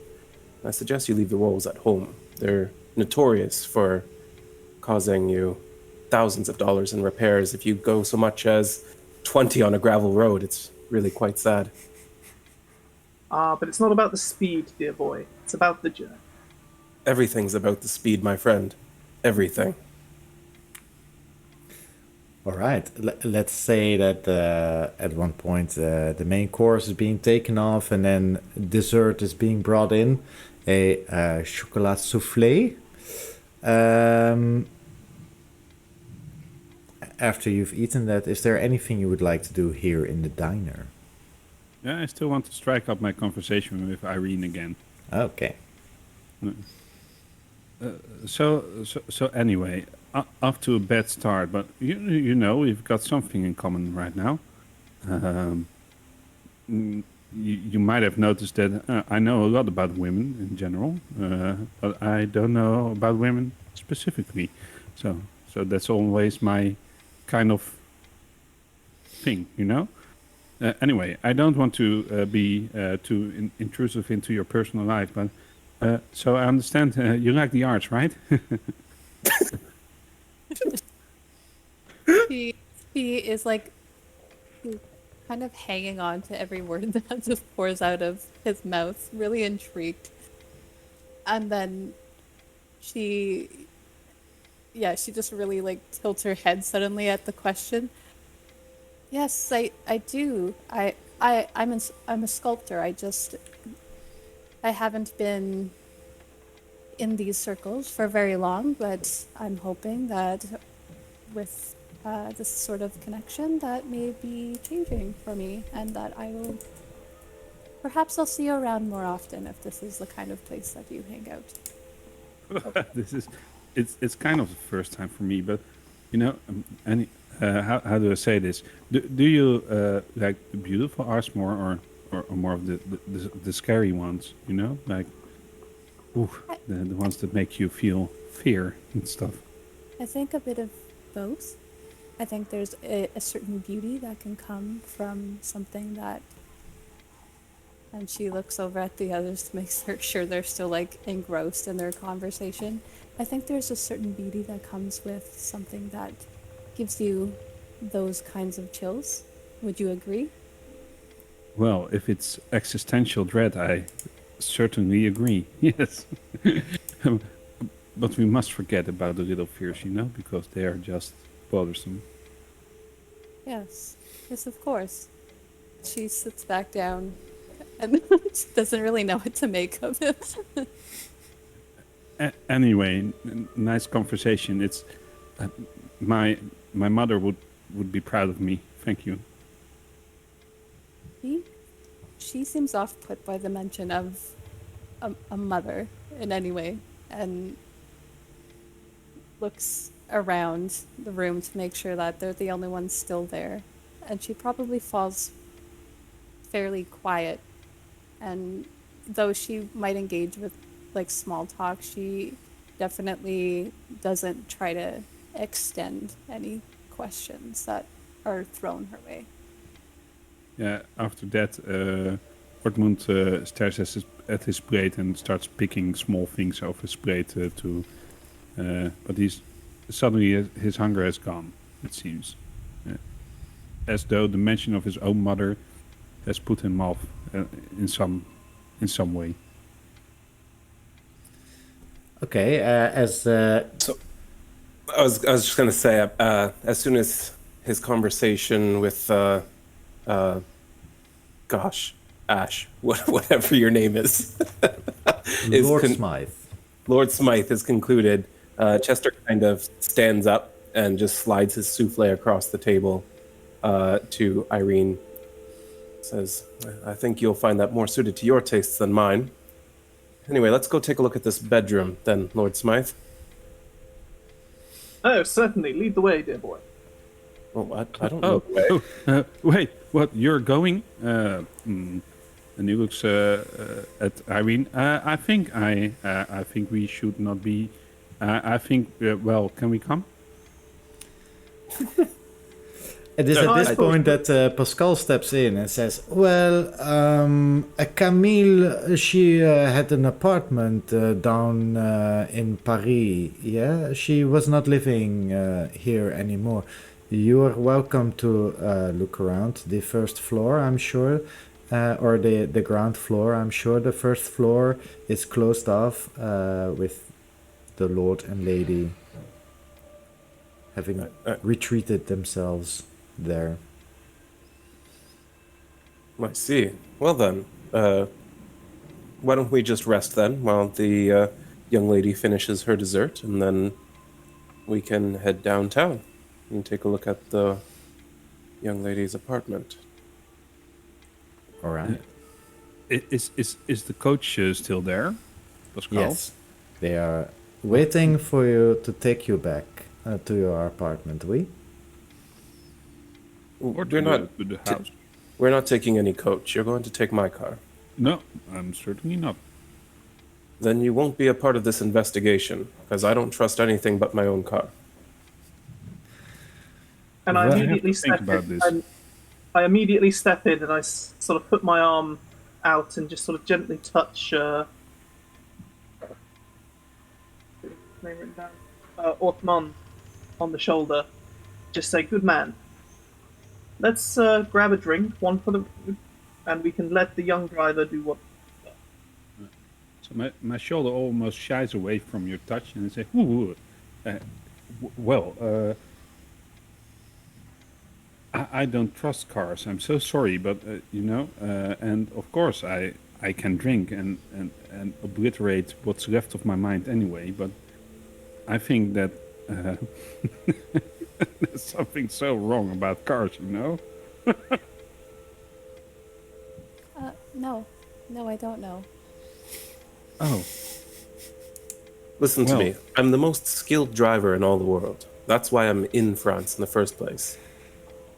I suggest you leave the rolls at home. They're notorious for causing you thousands of dollars in repairs. If you go so much as 20 on a gravel road, it's really quite sad. But it's not about the speed, dear boy. It's about the journey. Everything's about the speed, my friend. Everything. All right. Let's say that at one point the main course is being taken off, and then dessert is being brought in, a chocolat soufflé. After you've eaten that, is there anything you would like to do here in the diner? Yeah, I still want to strike up my conversation with Irene again. Okay. So anyway, off to a bad start, but you know we've got something in common right now. You might have noticed that I know a lot about women in general, but I don't know about women specifically. So that's always my kind of thing, you know. Anyway, I don't want to be too intrusive into your personal life, but so I understand you like the arts, right? He is like kind of hanging on to every word that just pours out of his mouth, really intrigued. And then she just really like tilts her head suddenly at the question. Yes, I do. I'm a sculptor. I haven't been in these circles for very long, but I'm hoping that with this sort of connection that may be changing for me, and that perhaps I'll see you around more often if this is the kind of place that you hang out. It's kind of the first time for me, but you know, how do I say this? Do you like the beautiful arts more, or more of the scary ones? You know, like the ones that make you feel fear and stuff. I think a bit of both. I think there's a certain beauty that can come from something that. And she looks over at the others to make sure they're still like engrossed in their conversation. I think there's a certain beauty that comes with something that gives you those kinds of chills. Would you agree? Well, if it's existential dread, I certainly agree. Yes. But we must forget about the little fears, you know, because they are just bothersome. Yes. Yes, of course. She sits back down and doesn't really know what to make of it. Anyway, nice conversation. It's my mother would be proud of me. Thank you. She seems off put by the mention of a mother in any way, and looks around the room to make sure that they're the only ones still there. And she probably falls fairly quiet. And though she might engage with like small talk, she definitely doesn't try to extend any questions that are thrown her way. Yeah, after that, Ortmund stares at his plate and starts picking small things off his plate but suddenly his hunger has gone, it seems. As though the mention of his own mother has put him off in some way. Okay, So I was just gonna say, as soon as his conversation with Ash, whatever your name is, Lord Smythe. Lord Smythe is concluded, Chester kind of stands up and just slides his souffle across the table to Irene. Says, I think you'll find that more suited to your tastes than mine. Anyway, let's go take a look at this bedroom then, Lord Smythe. Oh, certainly. Lead the way, dear boy. Well, I don't know the way. Wait, what? You're going? And he looks at Irene. I think we should not be. I think. Well, can we come? It is No, at I this suppose- point that Pascal steps in and says, well, Camille, she had an apartment down in Paris, yeah? She was not living here anymore. You're welcome to look around the first floor, I'm sure, or the ground floor, I'm sure. The first floor is closed off with the Lord and Lady having retreated themselves there. I see. Well then, why don't we just rest then while the young lady finishes her dessert, and then we can head downtown and take a look at the young lady's apartment. All right. Is the coach still there, Pascal? Yes, they are waiting for you to take you back to your apartment. Or to We're not. to the house? We're not taking any coach. You're going to take my car. No, I'm certainly not. Then you won't be a part of this investigation, because I don't trust anything but my own car. And I Well, I have immediately to think step about in. this. And I immediately step in and I sort of put my arm out and just sort of gently touch. Name written down. Ortmund on the shoulder. Just say, "Good man. Let's grab a drink, one for the road, and we can let the young driver do what." So my shoulder almost shies away from your touch, and I say, "Ooh, well, I don't trust cars. I'm so sorry, but and of course I can drink and obliterate what's left of my mind anyway. But I think that there's something so wrong about cars, No, I don't know. Oh, Listen to Well- me. I'm the most skilled driver in all the world. That's why I'm in France in the first place.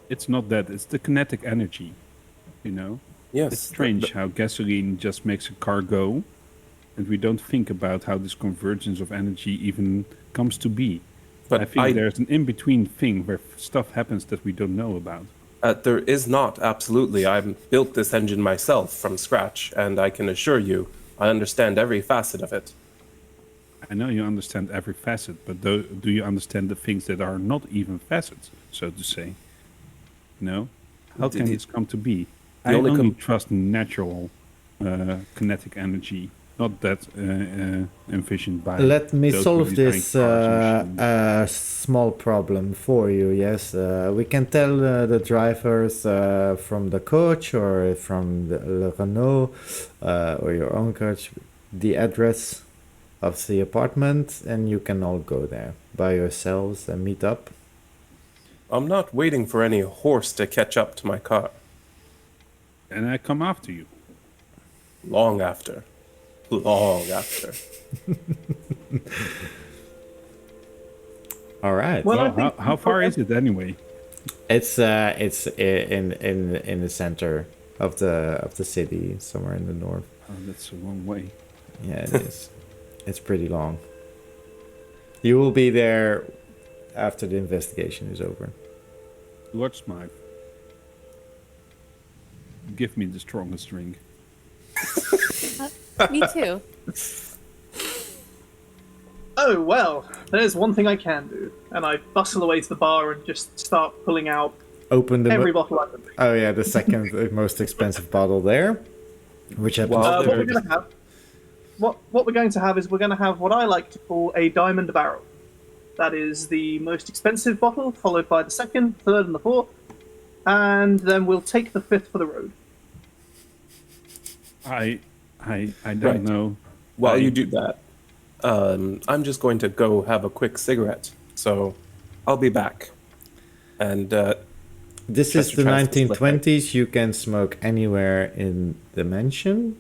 it's not that. It's the kinetic energy, Yes. It's strange how gasoline just makes a car go, and we don't think about how this convergence of energy even comes to be. But I think there's an in-between thing where stuff happens that we don't know about. There is not, absolutely. I've built this engine myself from scratch, and I can assure you, I understand every facet of it. I know you understand every facet, but do you understand the things that are not even facets, so to say? How can this come to be? I only only trust natural kinetic energy, not that envisioned by. Let me those solve who design this cars and machines. small problem for you. Yes, we can tell the drivers from the coach or from the Renault or your own coach the address of the apartment, and you can all go there by yourselves and meet up. I'm not waiting for any horse to catch up to my car. And I come after you. Long after. Long after. All right. Well, I Well, think how far is it anyway? It's in the center of the city, somewhere in the north. Oh, that's a long way. Yeah, it is. It's pretty long. You will be there after the investigation is over. Lord Smythe, give me the strongest drink. Me too. Oh, well, there's one thing I can do. And I bustle away to the bar and just start pulling out Open the every bottle I can think. Oh yeah, the second most expensive bottle there, which happens. Well, What we're going to have... What we're going to have is we're going to have what I like to call a diamond barrel. That is the most expensive bottle, followed by the second, third, and the fourth. And then we'll take the fifth for the road. I don't Right. know. While you do that, I'm just going to go have a quick cigarette. So I'll be back. And This is Chester the tries to slip 1920s. You can smoke anywhere in the mansion.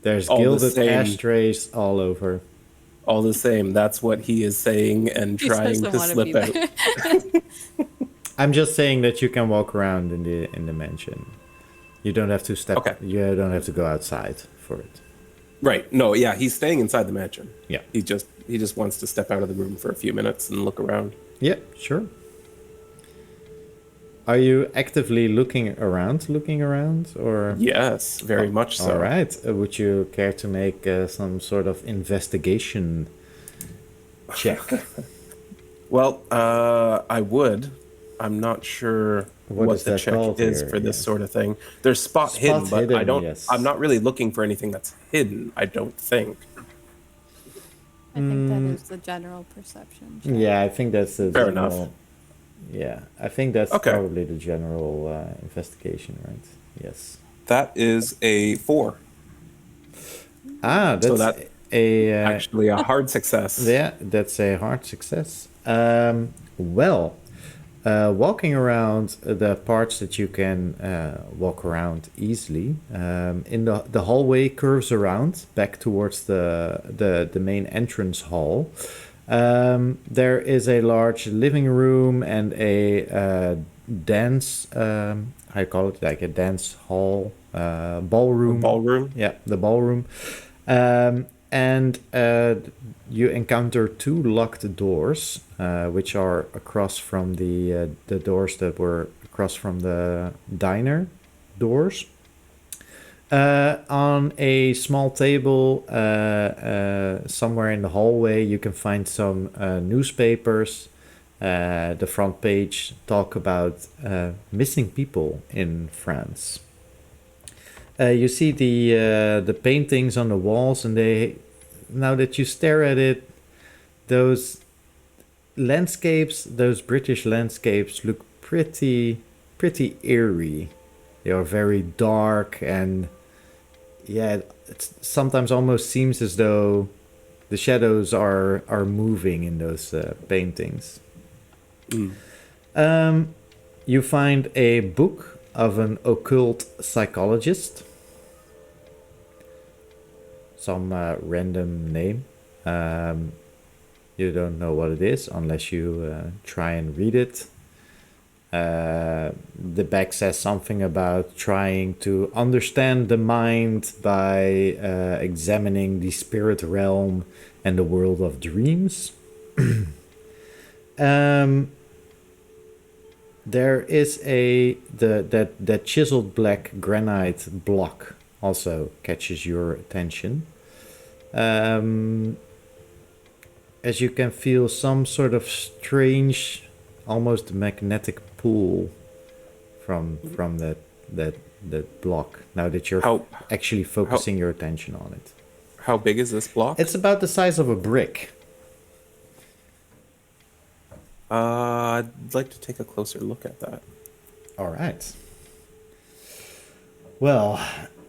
There's All the gilded same. ashtrays all over. all the same, that's what he is saying and He trying doesn't to wanna slip be out. there. I'm just saying that you can walk around in the mansion. You don't have to step. Okay. You don't have to go outside for it. Right. No, yeah, he's staying inside the mansion. Yeah. He just wants to step out of the room for a few minutes and look around. Yeah, sure. Are you actively looking around, or? Yes, very much so. All right. Would you care to make some sort of investigation check? Well, I would. I'm not sure What what is the that check called is here? for this Yeah. sort of thing. There's spot hidden, but I hidden, don't. yes. I'm not really looking for anything that's hidden. I don't think. I think that is the general perception. check. Yeah, I think that's the Fair general. enough. Yeah, I think that's Okay. probably the general investigation, right? Yes. That is a 4. Ah, that's So that- a Actually, a hard success. yeah, that's a hard success. Well, walking around the parts that you can walk around easily, in the hallway curves around back towards the main entrance hall. There is a large living room and a dance. I call it like a dance hall, ballroom. Ballroom. Yeah, the ballroom. And you encounter 2 locked doors, which are across from the doors that were across from the diner doors. On a small table somewhere in the hallway, you can find some newspapers. The front page talk about missing people in France. You see the paintings on the walls, and now that you stare at it, those landscapes, those British landscapes, look pretty eerie. They are very dark, and yeah, it sometimes almost seems as though the shadows are moving in those paintings. You find a book of an occult psychologist. Some random name. You don't know what it is unless you try and read it. The back says something about trying to understand the mind by examining the spirit realm and the world of dreams. There is that chiseled black granite block also catches your attention. As you can feel some sort of strange, almost magnetic pull from that block. Now that you're How- actually focusing your attention on it, How big is this block? it's about the size of a brick. I'd like to take a closer look at that. All right. Well,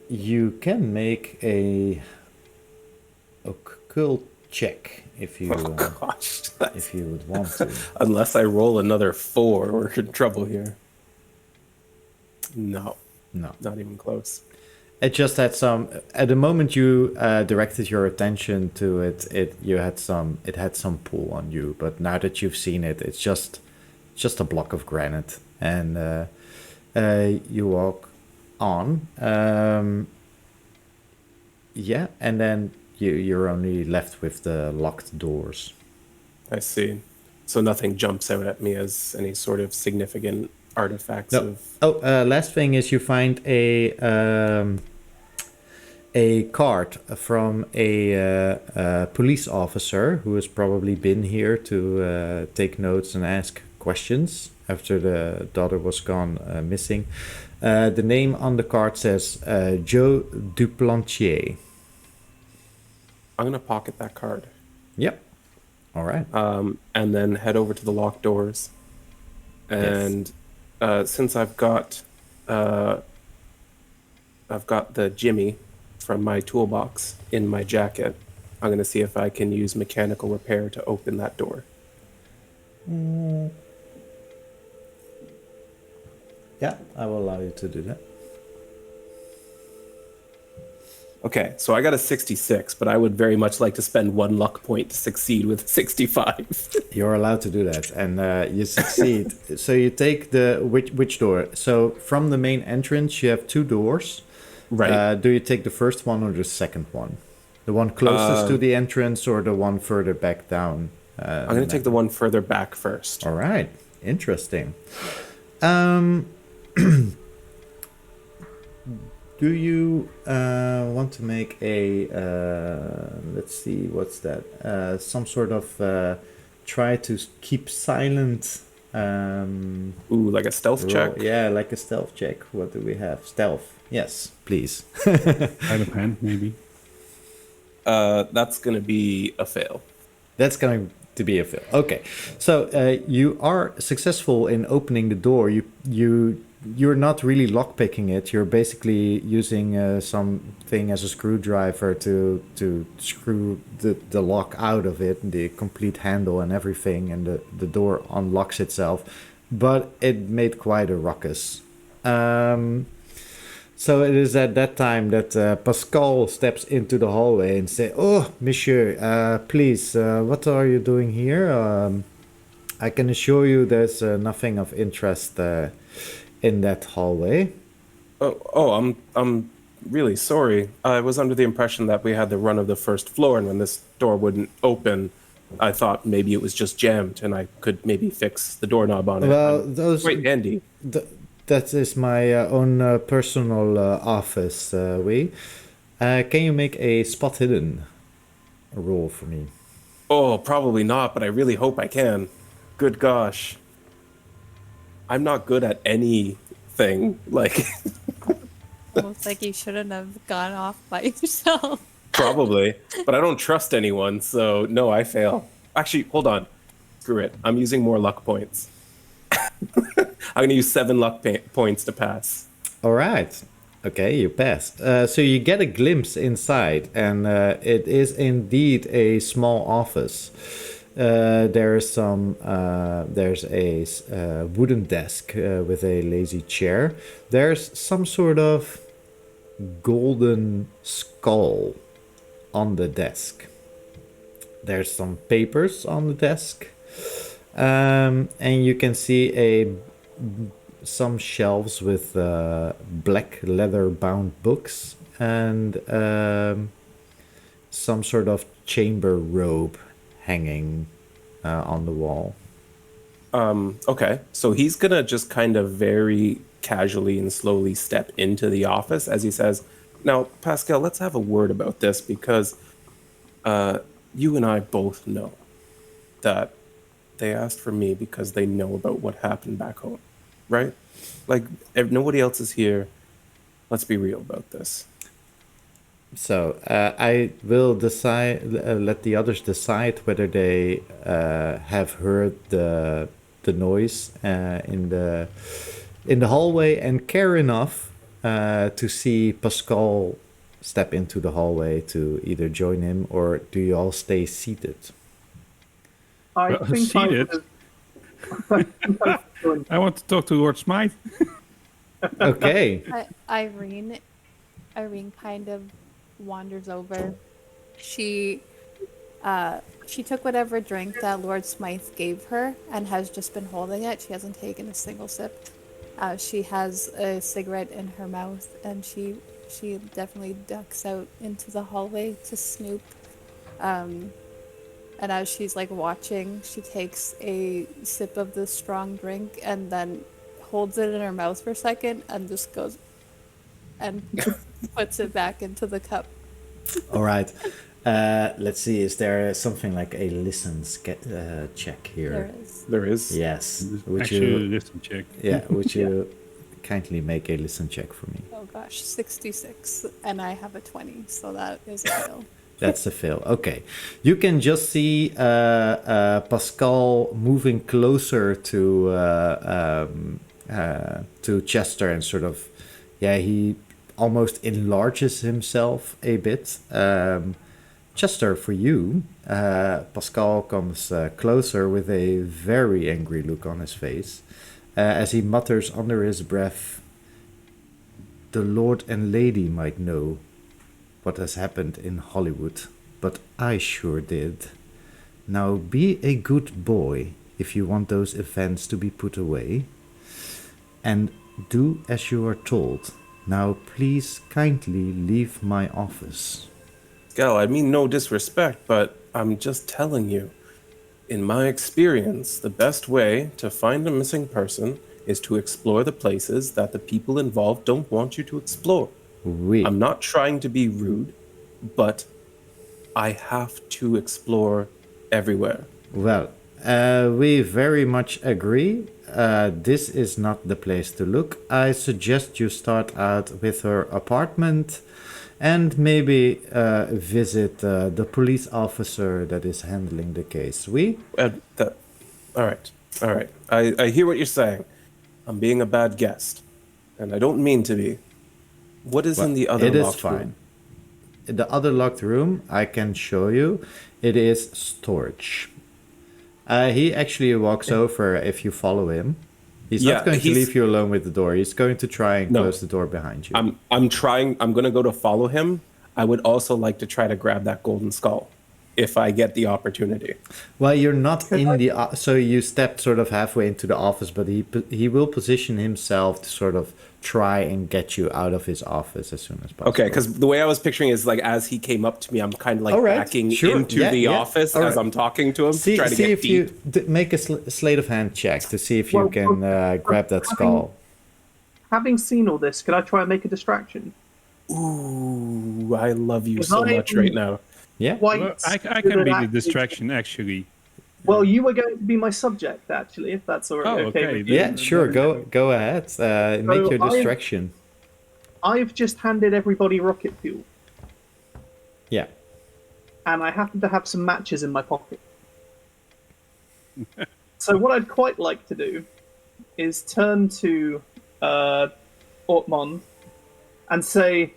you can make a occult check if you Gosh, that's- if you would want to. unless I roll another 4, we're in trouble here. No, No. not even close. It just had some. At the moment you directed your attention to it, it had some pull on you. But now that you've seen it, it's just a block of granite, and you walk on. Yeah, and then you're only left with the locked doors. I see. So nothing jumps out at me as any sort of significant artifacts No. of. Oh, last thing is you find a card from a police officer who has probably been here to take notes and ask questions after the daughter was gone missing. The name on the card says Joe Duplantier. I'm gonna pocket that card. Yep. All right. And then head over to the locked doors. And since I've got the Jimmy from my toolbox in my jacket, I'm gonna see if I can use mechanical repair to open that door. Yeah, I will allow you to do that. Okay, so I got a 66, but I would very much like to spend 1 luck point to succeed with 65. You're allowed to do that, and you succeed. So you take the which door? So from the main entrance, you have 2 doors. Right. Do you take the first one or the second one? The one closest to the entrance, or the one further back down? I'm going to take the one further back first. All right, interesting. Do you want to make a, let's see, what's that? Some sort of try to keep silent. Ooh, like a stealth check? Yeah, like a stealth check. What do we have? Stealth. Yes, please. Out of hand, maybe. That's going to be a fail. That's going to be a fail. Okay, so you are successful in opening the door. You're not really lockpicking it. You're basically using something as a screwdriver to screw the lock out of it, the complete handle and everything, and the door unlocks itself. But it made quite a ruckus. So it is at that time that Pascal steps into the hallway and say, "Oh, monsieur, please, what are you doing here? I can assure you there's nothing of interest in that hallway." I'm really sorry. I was under the impression that we had the run of the first floor, and when this door wouldn't open, I thought maybe it was just jammed, and I could maybe fix the doorknob on it. Well, Wait, Andy. That is my own personal office. Can you make a spot hidden roll for me? Oh, probably not, but I really hope I can. Good gosh. I'm not good at anything. Like, Almost like you shouldn't have gone off by yourself. probably, but I don't trust anyone, so no, I fail. Actually, hold on. Screw it. I'm using more luck points. I'm going to use 7 luck points to pass. All right. Okay, you passed. So you get a glimpse inside, and it is indeed a small office. There's a wooden desk with a lazy chair. There's some sort of golden skull on the desk. There's some papers on the desk. And you can see some shelves with black leather-bound books and some sort of chamber robe hanging on the wall. Okay, so he's gonna just kind of very casually and slowly step into the office as he says, "Now, Pascal, let's have a word about this because you and I both know that they asked for me because they know about what happened back home, right? Like, if nobody else is here, let's be real about this." So I will decide. Let the others decide whether they have heard the noise in the hallway and care enough to see Pascal step into the hallway to either join him, or do you all stay seated? I think Seated? I want to talk to Lord Smite. Okay. Irene, Irene kind of wanders over. She took whatever drink that Lord Smythe gave her and has just been holding it. She hasn't taken a single sip. She has a cigarette in her mouth, and she definitely ducks out into the hallway to snoop. And as she's like watching, she takes a sip of the strong drink and then holds it in her mouth for a second and just goes and puts it back into the cup. All right. Let's see. Is there something like a check here? There is. There is. Yes. Would Actually, you? listen check. Yeah. Would you kindly make a listen check for me? Oh gosh, 66, and I have a 20, so that is a fail. That's a fail. Okay. You can just see Pascal moving closer to Chester and sort of, yeah, he almost enlarges himself a bit. Chester, for you, Pascal comes closer with a very angry look on his face as he mutters under his breath, "The Lord and Lady might know what has happened in Hollywood, but I sure did. Now be a good boy if you want those events to be put away, and do as you are told. Now please kindly leave my office." Gal, I mean no disrespect, but I'm just telling you. In my experience, the best way to find a missing person is to explore the places that the people involved don't want you to explore. Oui. I'm not trying to be rude, but I have to explore everywhere. Well, we very much agree. This is not the place to look. I suggest you start out with her apartment and maybe visit the police officer that is handling the case. All right. I hear what you're saying. I'm being a bad guest, and I don't mean to be. What is in the other It is locked fine. room? The other locked room, I can show you. It is storage. He actually walks over if you follow him. He's not going to leave you alone with the door. He's going to try and close the door behind you. I'm trying. I'm going to go to follow him. I would also like to try to grab that golden skull if I get the opportunity. Well, you're not in the... so you stepped sort of halfway into the office, but he will position himself to sort of try and get you out of his office as soon as possible. Okay, because the way I was picturing is like as he came up to me, I'm kind of like backing into the office as I'm talking to him, trying to get deep. You make a sleight of hand check to see if you can grab that skull. Having seen all this, could I try and make a distraction? Ooh, I love you so much right now. Yeah. Well, I can be the distraction, actually. Well, you were going to be my subject, actually, if that's all right. Okay. With you. Yeah, sure. Go ahead. Make your distraction. I've just handed everybody rocket fuel, Yeah. and I happen to have some matches in my pocket. So what I'd quite like to do is turn to Ortmond and say,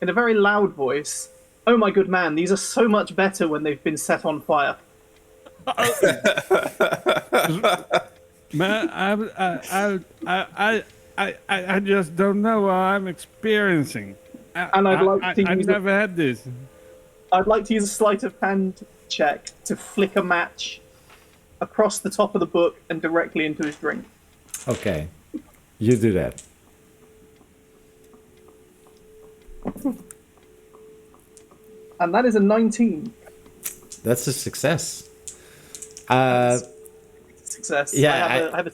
in a very loud voice, "Oh my good man, these are so much better when they've been set on fire." Man, I just don't know what I'm experiencing. And I'd like to I've use never had this. I'd like to use a sleight of hand check to flick a match across the top of the book and directly into his drink. Okay. You do that. And that is a 19. That's a success. Success. Yeah, I have a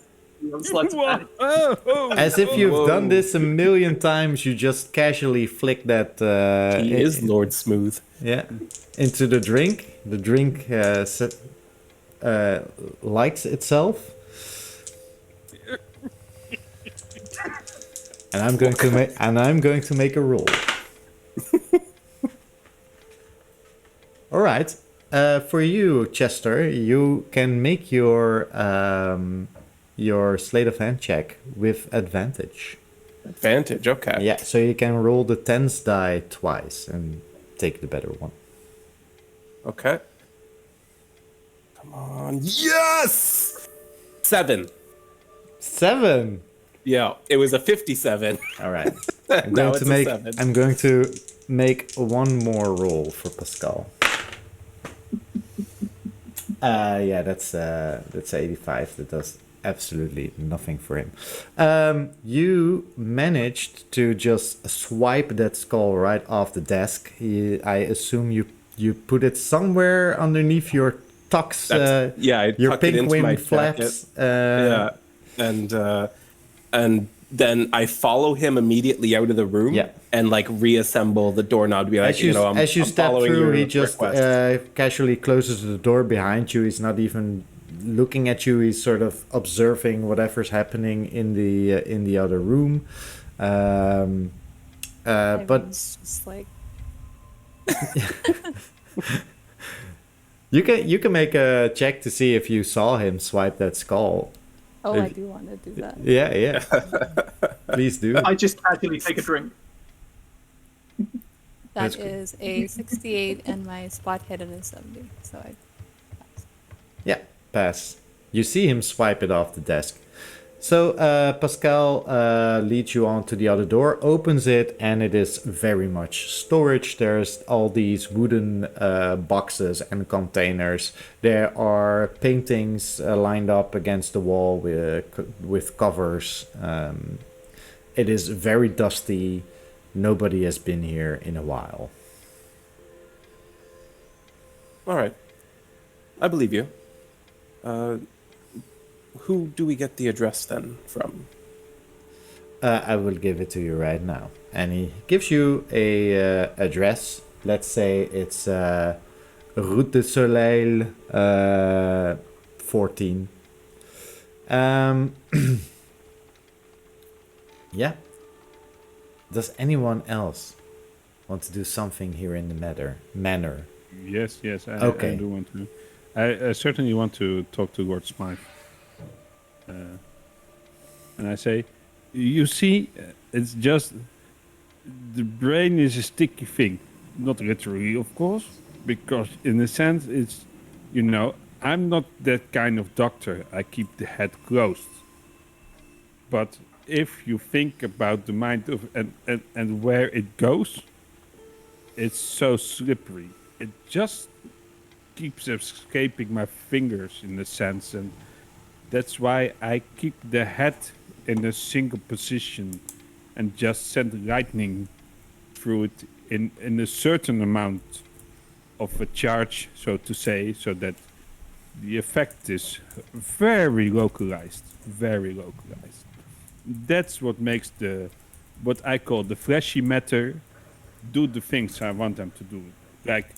on sleight of hand. As if you've done this a million times, you just casually flick that. He is Lord Smooth. Yeah, into the drink. The drink lights itself, and I'm going to make a roll. All right. For you, Chester, you can make your sleight of hand check with advantage. Advantage, okay. Yeah, so you can roll the tens die twice and take the better one. Okay. Come on. Yes! 7. 7. Yeah, it was a 57. All right. Now it's a 7. I'm going to make one more roll for Pascal. Yeah, that's 85. That does absolutely nothing for him. You managed to just swipe that skull right off the desk. I assume you put it somewhere underneath your tux. I your tuck it pink into my wing flaps. Yeah, and then I follow him immediately out of the room. Yeah. And like reassemble the doorknob to be like, As you I'm step following through, your he just request. casually closes the door behind you. He's not even looking at you. He's sort of observing whatever's happening in the other room. But Everyone's just like, you can make a check to see if you saw him swipe that skull. oh, If- I do want to do that. Yeah. Please do. I just casually take a drink. That's That good. is a 68, and my spot hidden is 70. So I Yeah, pass. You see him swipe it off the desk. So Pascal leads you on to the other door, opens it, and it is very much storage. There's all these wooden boxes and containers. There are paintings lined up against the wall with covers. It is very dusty. Nobody has been here in a while. All right. I believe you. Who do we get the address then from? I will give it to you right now. And he gives you a address. Let's say it's Route de Soleil 14. Yeah. Does anyone else want to do something here in the manor? Yes, Okay. I do want to. I certainly want to talk to Lord Smythe. And I say, you see, it's just the brain is a sticky thing, not literally, of course, because in a sense, it's, I'm not that kind of doctor. I keep the head closed. But if you think about the mind of and where it goes, it's so slippery. It just keeps escaping my fingers in a sense, and that's why I keep the head in a single position and just send lightning through it in a certain amount of a charge, so to say, so that the effect is very localized. That's what makes what I call the fleshy matter do the things I want them to do. Like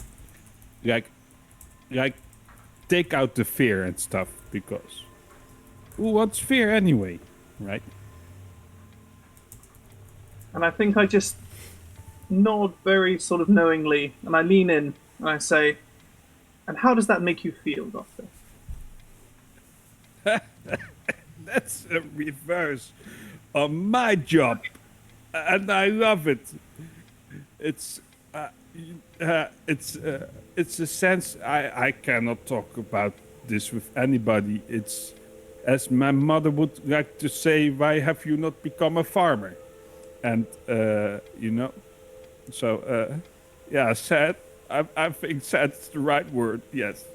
take out the fear and stuff, because who wants fear anyway, right? And I think I just nod very sort of knowingly, and I lean in and I say, "And how does that make you feel, Doctor?" That's a reverse on my job, and I love it. It's a sense I cannot talk about this with anybody. It's, as my mother would like to say, why have you not become a farmer? And so yeah, sad. I think sad's the right word. Yes.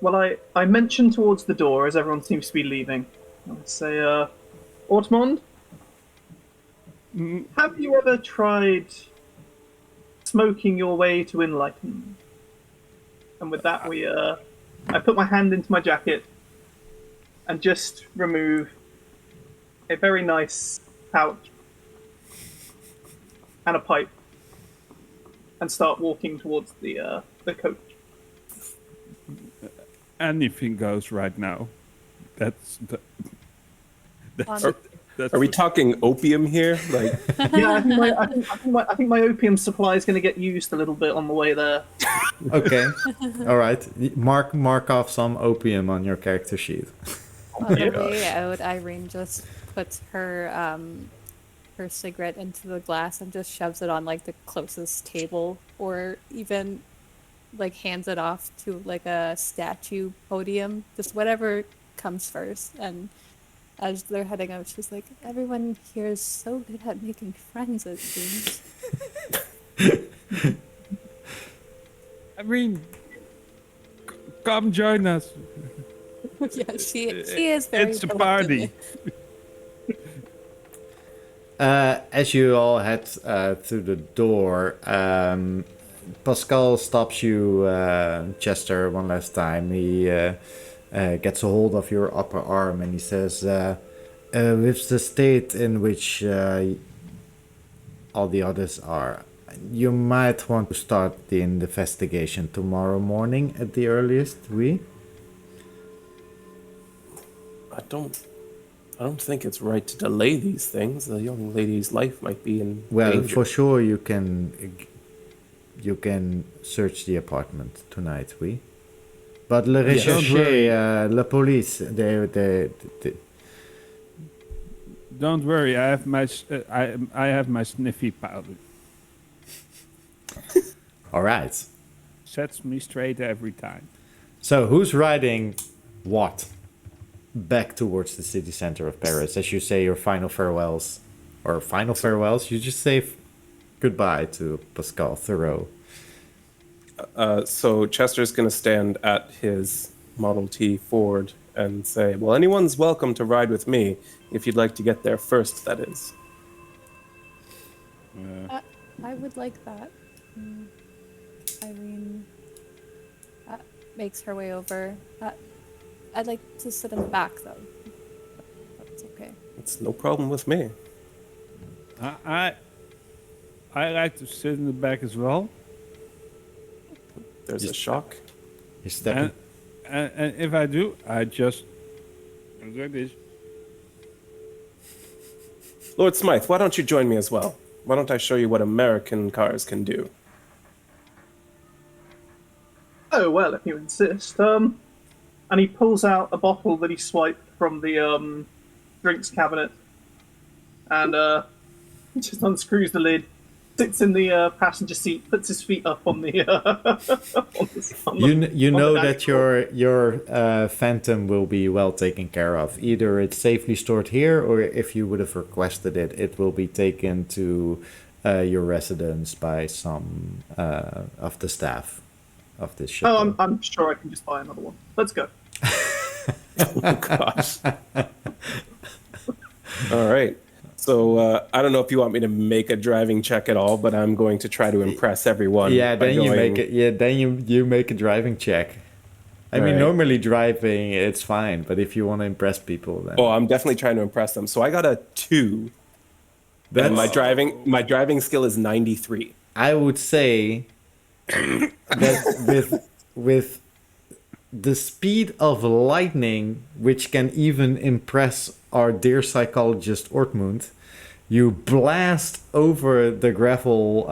Well, I mention towards the door as everyone seems to be leaving. I say, Ortmond, have you ever tried smoking your way to enlightenment? And with that, I put my hand into my jacket and just remove a very nice pouch and a pipe and start walking towards the coach. Anything goes right now. That's On- Are we talking opium here? Like, Yeah, I think my opium supply is going to get used a little bit on the way there. Okay. All right. Mark off some opium on your character sheet. On the way out, Irene just puts her her cigarette into the glass and just shoves it on like the closest table, or even like hands it off to like a statue podium, just whatever comes first, and as they're heading out, she's like, "Everyone here is so good at making friends, it seems." I mean, come join us. Yeah, she is very. It's a party. As you all head through the door, Pascal stops you, Chester, one last time. He gets a hold of your upper arm and he says, with the state in which all the others are, you might want to start the investigation tomorrow morning at the earliest, I don't think it's right to delay these things. The young lady's life might be in danger. For sure you can search the apartment tonight, But le recherche, la police, they Don't worry, I have my sniffy powder. All right. Sets me straight every time. So who's riding what back towards the city center of Paris as you say your final farewells? Or final farewells? You just say goodbye to Pascal Thoreau. So Chester's going to stand at his Model T Ford and say, well, anyone's welcome to ride with me if you'd like to get there first, that is. I would like that. Irene makes her way over. I'd like to sit in the back, though. That's okay. It's no problem with me. I like to sit in the back as well. There's a shock. You're stepping. And if I do, I just look like this. Lord Smythe, why don't you join me as well? Why don't I show you what American cars can do? Oh, well, if you insist. And he pulls out a bottle that he swiped from the drinks cabinet and just unscrews the lid, sits in the passenger seat, puts his feet up on the. You know that your Phantom will be well taken care of. Either it's safely stored here, or if you would have requested it, it will be taken to your residence by some of the staff of this ship. Oh, I'm sure I can just buy another one. Let's go. Oh, gosh. All right. So I don't know if you want me to make a driving check at all, but I'm going to try to impress everyone. Yeah, by then you going- make it. Yeah, then you make a driving check. I mean, Right. normally driving it's fine, but if you want to impress people, then Oh, I'm definitely trying to impress them. So I got a 2, and my driving skill is 93. I would say that with the speed of lightning, which can even impress our dear psychologist Ortmund, you blast over the gravel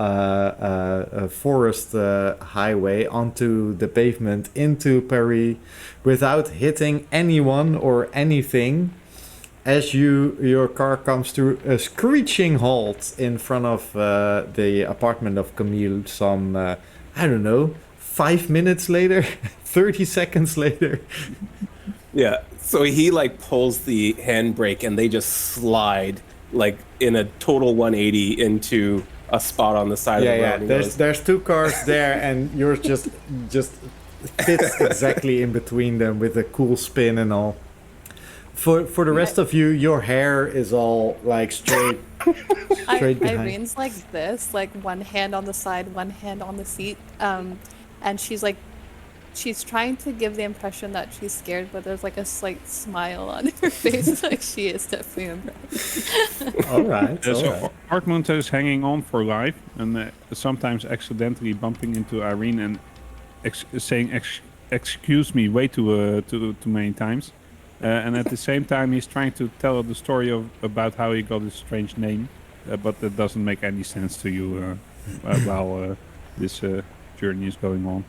forest highway onto the pavement into Paris without hitting anyone or anything. As your car comes to a screeching halt in front of the apartment of Camille, some I don't know, 5 minutes later, 30 seconds later. Yeah. So he like pulls the handbrake, and they just slide like in a total 180 into a spot on the side of the road. Yeah. And he There's goes, there's two cars there, and yours just fits exactly in between them with a cool spin and all. For the rest of you, your hair is all like straight behind. Irene's like this, like one hand on the side, one hand on the seat, and she's trying to give the impression that she's scared, but there's like a slight smile on her face, like she is definitely embarrassed. All right. So Artmund is hanging on for life, and sometimes accidentally bumping into Irene and saying "excuse me" way too many times. And at the same time, he's trying to tell the story about how he got his strange name, but that doesn't make any sense to you while this journey is going on.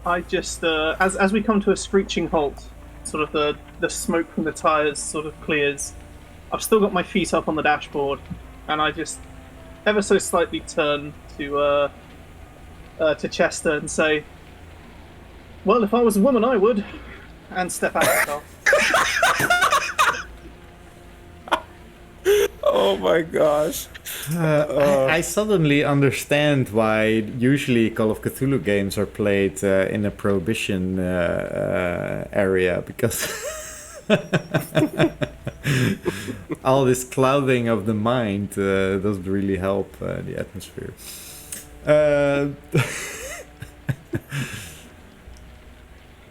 I just, as we come to a screeching halt, sort of the smoke from the tires sort of clears. I've still got my feet up on the dashboard, and I just ever so slightly turn to Chester and say, "Well, if I was a woman, I would," and step out of the car. Oh my gosh. I suddenly understand why usually Call of Cthulhu games are played in a prohibition area, because all this clouding of the mind doesn't really help the atmosphere.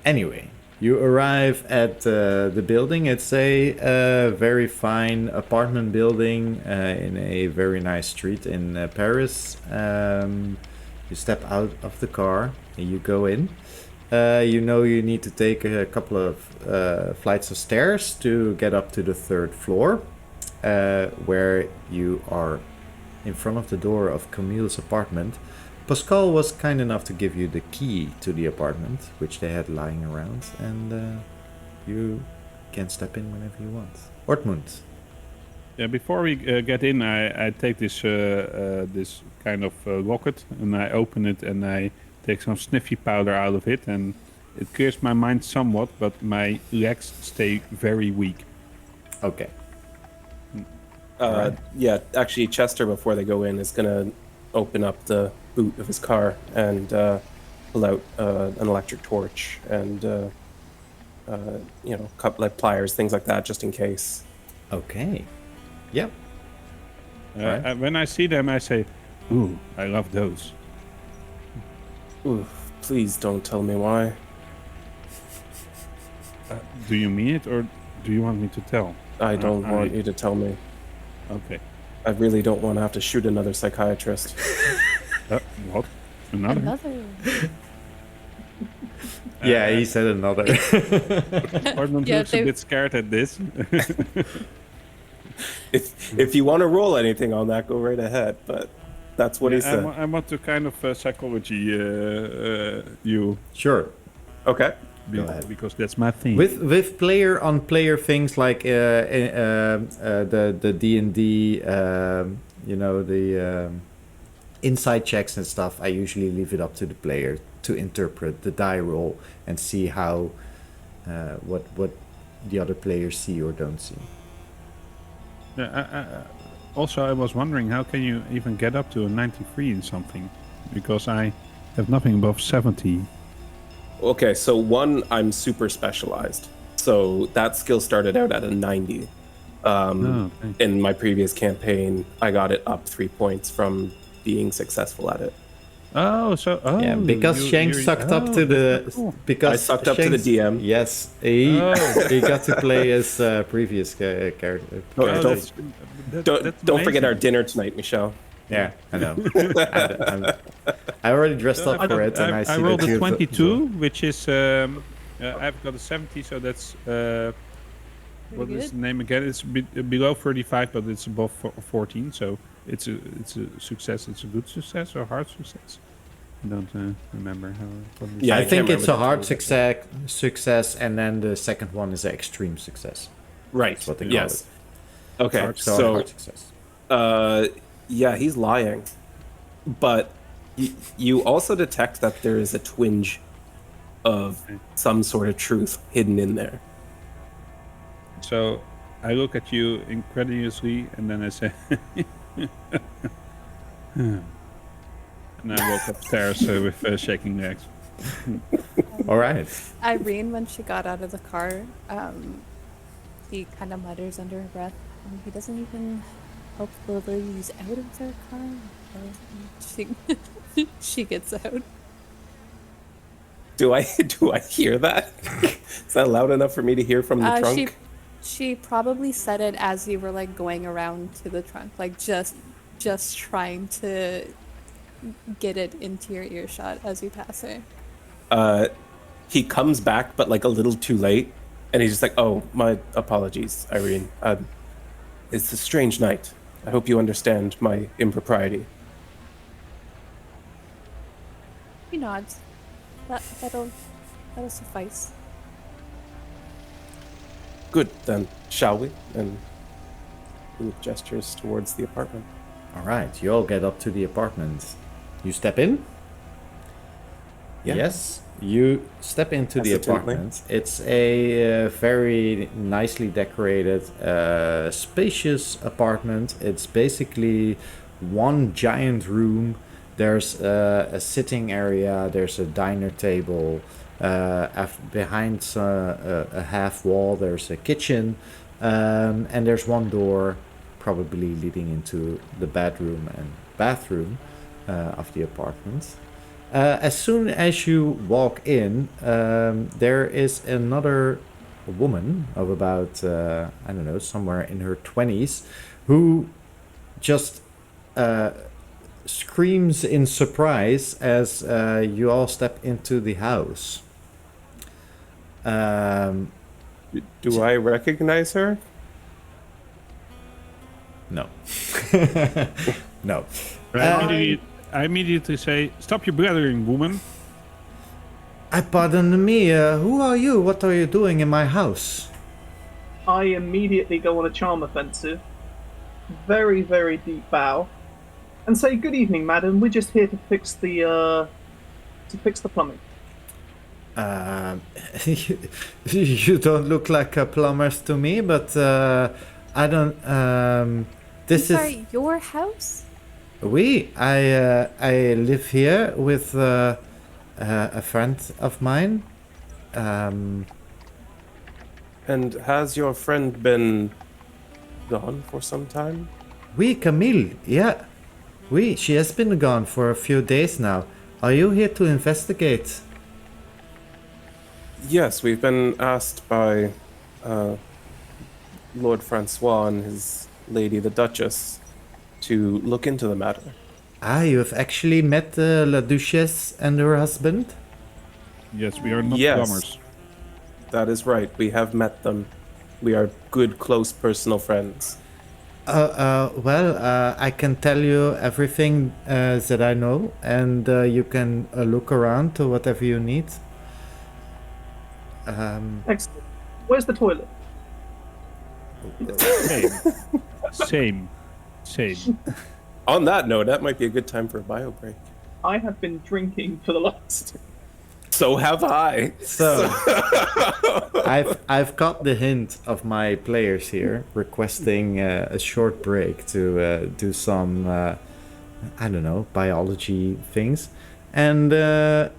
Anyway, you arrive at the building. It's a very fine apartment building in a very nice street in Paris. You step out of the car and you go in. You know you need to take a couple of flights of stairs to get up to the third floor, where you are in front of the door of Camille's apartment. Pascal was kind enough to give you the key to the apartment, which they had lying around, and you can step in whenever you want. Ortmund. Yeah, before we get in, I take this this kind of locket and I open it and I take some sniffy powder out of it, and it clears my mind somewhat, but my legs stay very weak. Okay. Yeah, actually, Chester, before they go in, is gonna open up the boot of his car and pull out an electric torch and you know, couple like pliers, things like that, just in case. Okay. Yep. Right. When I see them, I say, "Ooh, I love those." Ooh, please don't tell me why. Do you mean it, or do you want me to tell? I don't want you to tell me. Okay. I really don't want to have to shoot another psychiatrist. What? Another? Another. Yeah, he said another. Arnold Yeah, looks a bit scared at this. If you want to roll anything on that, go right ahead. But that's what he said. I want to kind of psychology you. Sure. Okay. Go ahead. Because that's my thing. With player on player things like the D&D, you know, the inside checks and stuff, I usually leave it up to the player to interpret the die roll and see how what the other players see or don't see. Also, I was wondering, how can you even get up to a 93 in something? Because I have nothing above 70. Okay, so one, I'm super specialized. So that skill started out at a 90. Okay. In my previous campaign, I got it up 3 points from being successful at it. Oh, so Yeah, because Shank sucked up to the cool. because I sucked up to the Shank's- DM. Yes, he got to play his previous character. Don't forget our dinner tonight, Michel. Yeah, I know. I already dressed up for it, and I see rolled that a you 22, which is I've got a 70, so that's what Pretty is good. the name again? It's below 35, but it's above 14, so it's a success. It's a good success or hard success. I don't remember how. What it is. Yeah, I I think can't it's a remember hard the success, and then the second one is an extreme success. Right. That's what they call Yes. it. Okay. Hard, So, hard success. yeah, he's lying, but you also detect that there is a twinge of some sort of truth hidden in there. So I look at you incredulously, and then I say, and I walk upstairs with shaking legs. All right. Irene, when she got out of the car, she kind of mutters under her breath, he doesn't even help the ladies out of their car. She gets out. Do I hear that? Is that loud enough for me to hear from the trunk? She probably said it as you were like going around to the trunk, like just trying to get it into your earshot as you pass her. He comes back, but like a little too late, and he's just like, "Oh, my apologies, Irene. It's a strange night. I hope you understand my impropriety." He nods. That'll suffice. Good, then, shall we? And he gestures towards the apartment. All right. You all get up to the apartment. You step in. Yeah. Yes, you step into the Hesitantly. apartment. It's a very nicely decorated, spacious apartment. It's basically one giant room. There's a sitting area, there's a diner table. Behind a half wall, there's a kitchen, and there's one door, probably leading into the bedroom and bathroom of the apartment. As soon as you walk in, there is another woman of about, I don't know, somewhere in her 20s, who just screams in surprise as you all step into the house. Do I recognize her? No. No. I immediately say, "Stop your blathering, woman." Pardon me, who are you? What are you doing in my house? I immediately go on a charm offensive, very, very deep bow, and say, "Good evening, madam. We're just here to fix the plumbing." You don't look like a plumber to me, but I don't. This Sorry, your house? I live here with a friend of mine. And has your friend been gone for some time? Camille, yeah. She has been gone for a few days now. Are you here to investigate? Yes, we've been asked by Lord Francois and his lady, the Duchess, to look into the matter. You have actually met La Duchesse and her husband? Yes, we are not Yes. plumbers. That is right. We have met them. We are good, close, personal friends. I can tell you everything that I know, and you can look around to whatever you need. Excellent. Where's the toilet? Same. On that note, that might be a good time for a bio break. I have been drinking for the last. So have I. So, I've got the hint of my players here requesting a short break to do some, I don't know, biology things, and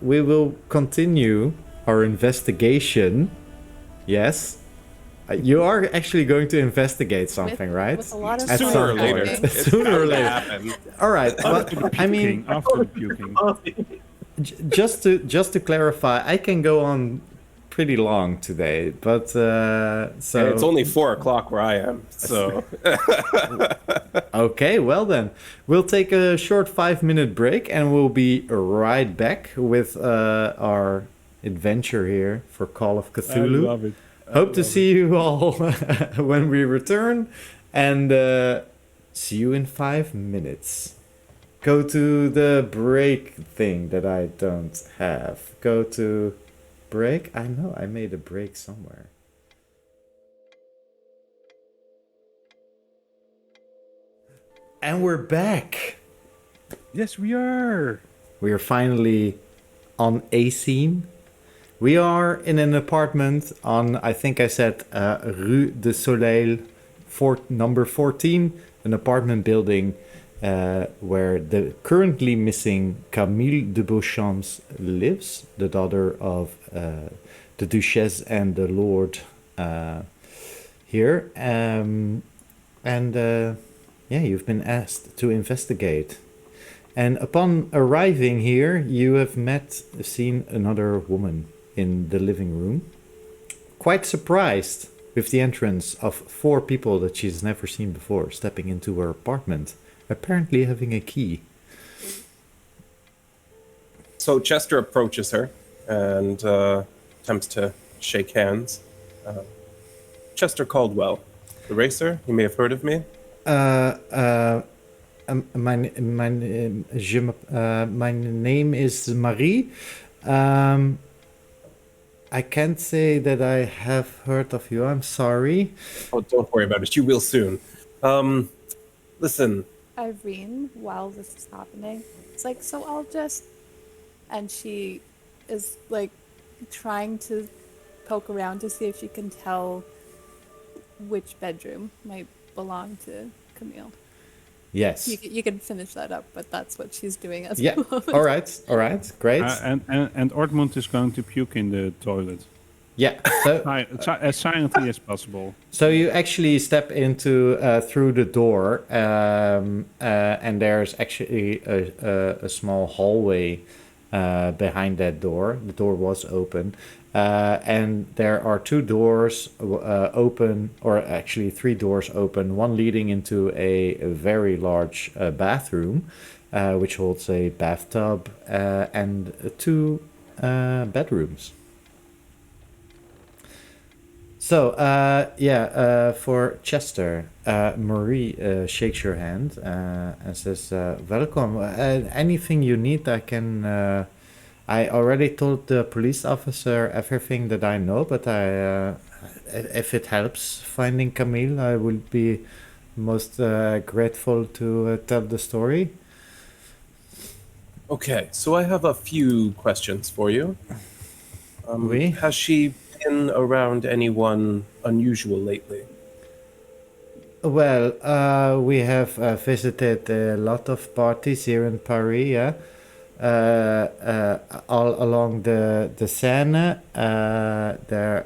we will continue our investigation. Yes. You are actually going to investigate something, right? With a lot of At Sooner some or later. point. It's Sooner or bound to later. happen. All right. Well, I mean, After the puking. just to clarify, I can go on pretty long today, but so And it's only 4 o'clock where I am, so... okay. Well then, we'll take a short 5-minute break, and we'll be right back with our adventure here for Call of Cthulhu. I love it. Hope to see you all when we return, and see you in 5 minutes. Go to the break thing that I don't have. Go to break. I know I made a break somewhere. And we're back. Yes, we are. We are finally on a scene. We are in an apartment on, I think I said, Rue de Soleil, number 14, an apartment building where the currently missing Camille de Beauchamp lives, the daughter of the Duchess and the Lord here. You've been asked to investigate. And upon arriving here, you have seen another woman in the living room. Quite surprised with the entrance of 4 people that she's never seen before stepping into her apartment, apparently having a key. So Chester approaches her and attempts to shake hands. Chester Caldwell, the racer, you may have heard of me. My name is Marie. I can't say that I have heard of you. I'm sorry. Oh, don't worry about it. You will soon. Listen. Irene, while this is happening, it's like, so I'll just... And she is like trying to poke around to see if she can tell which bedroom might belong to Camille. Yes. You can finish that up, but that's what she's doing at Yeah. the moment. All right. Great. And Ortmund is going to puke in the toilet. Yeah. So, As silently as possible. so you actually step into through the door, and there's actually a small hallway behind that door. The door was open, and there are two doors open, or actually three doors open. One leading into a very large bathroom, which holds a bathtub and two bedrooms. So, for Chester, Marie shakes your hand and says, welcome. Anything you need, I can... I already told the police officer everything that I know, but if it helps finding Camille, I will be most grateful to tell the story. Okay, so I have a few questions for you. Oui? Has she been around anyone unusual lately? Well, we have visited a lot of parties here in Paris, yeah. All along the Seine, there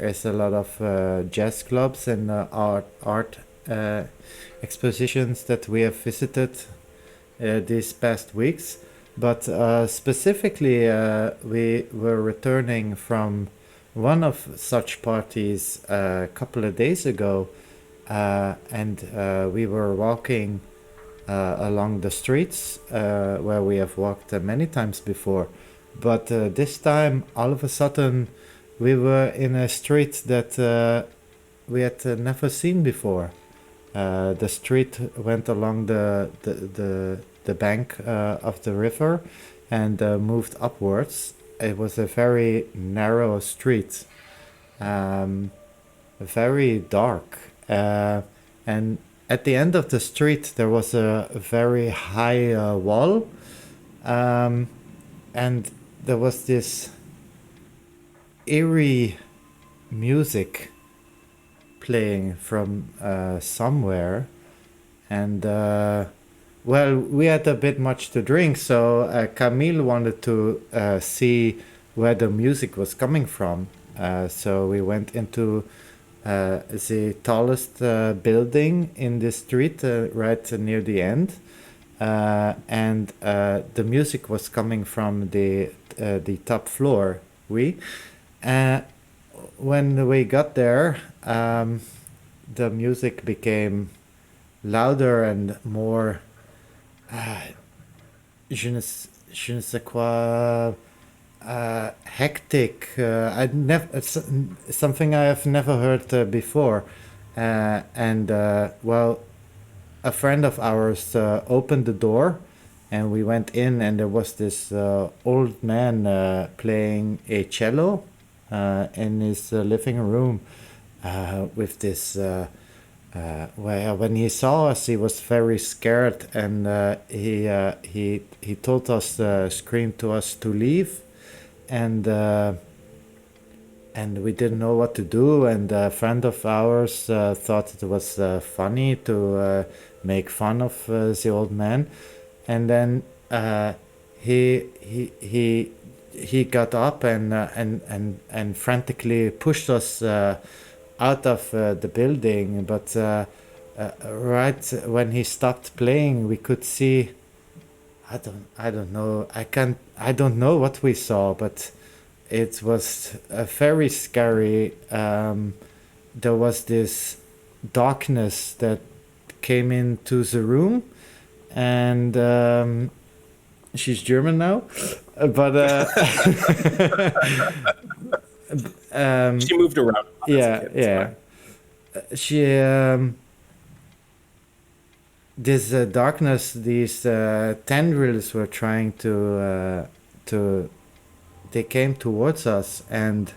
is a lot of jazz clubs and art expositions that we have visited these past weeks. But specifically, we were returning from one of such parties a couple of days ago, and we were walking along the streets where we have walked many times before. But this time, all of a sudden, we were in a street that we had never seen before. The street went along the bank of the river and moved upwards. It was a very narrow street, very dark, and at the end of the street there was a very high wall, and there was this eerie music playing from somewhere, and well, we had a bit much to drink, so Camille wanted to see where the music was coming from. So we went into the tallest building in the street, right near the end, and the music was coming from the top floor. When we got there, the music became louder and more je ne sais quoi, hectic. It's something I have never heard before. And well, a friend of ours opened the door, and we went in, and there was this old man playing a cello in his living room with this. Well, when he saw us, he was very scared, and he told us, screamed to us to leave, and we didn't know what to do. And a friend of ours thought it was funny to make fun of the old man, and then he got up and frantically pushed us out of the building, but right when he stopped playing, we could see. I don't know. I don't know what we saw, but it was very scary. There was this darkness that came into the room, and she's German now, but She moved around. yeah. She this darkness, these tendrils were trying to they came towards us, and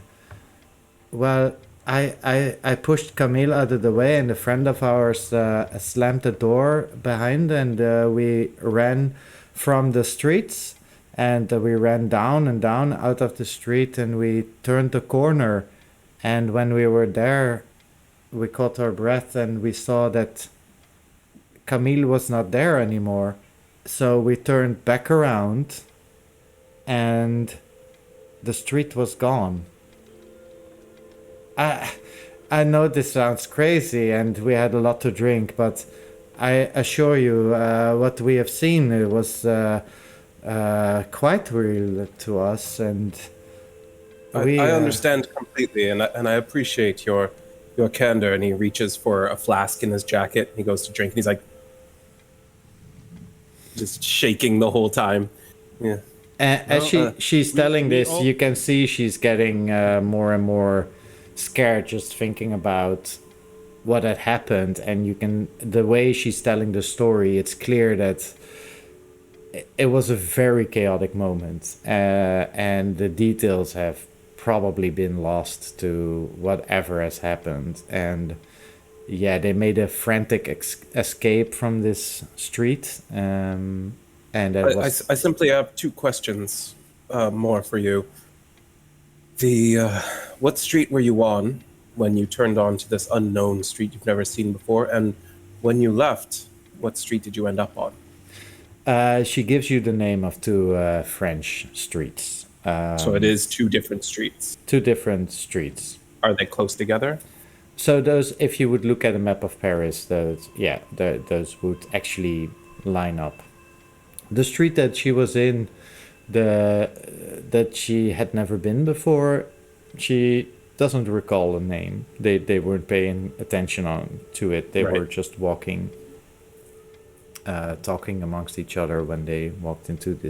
well, I pushed Camille out of the way, and a friend of ours slammed the door behind, and we ran from the streets, And we ran down and down out of the street, and we turned the corner. And when we were there, we caught our breath and we saw that Camille was not there anymore. So we turned back around and the street was gone. I know this sounds crazy and we had a lot to drink, but I assure you, what we have seen, it was quite real to us, and I understand completely, and I appreciate your candor. And he reaches for a flask in his jacket. And he goes to drink, and he's like, just shaking the whole time. Yeah. As she's telling this, you can see she's getting more and more scared just thinking about what had happened, and the way she's telling the story, it's clear that it was a very chaotic moment, and the details have probably been lost to whatever has happened. And yeah, they made a frantic escape from this street, and that was... I simply have 2 questions more for you. What street were you on when you turned onto this unknown street you've never seen before? And when you left, what street did you end up on? She gives you the name of 2 French streets. So it is 2 different streets. 2 different streets. Are they close together? So those, if you would look at a map of Paris, those would actually line up. The street that she was in, that she had never been before, she doesn't recall a name. They weren't paying attention to it. They were just walking, talking amongst each other when they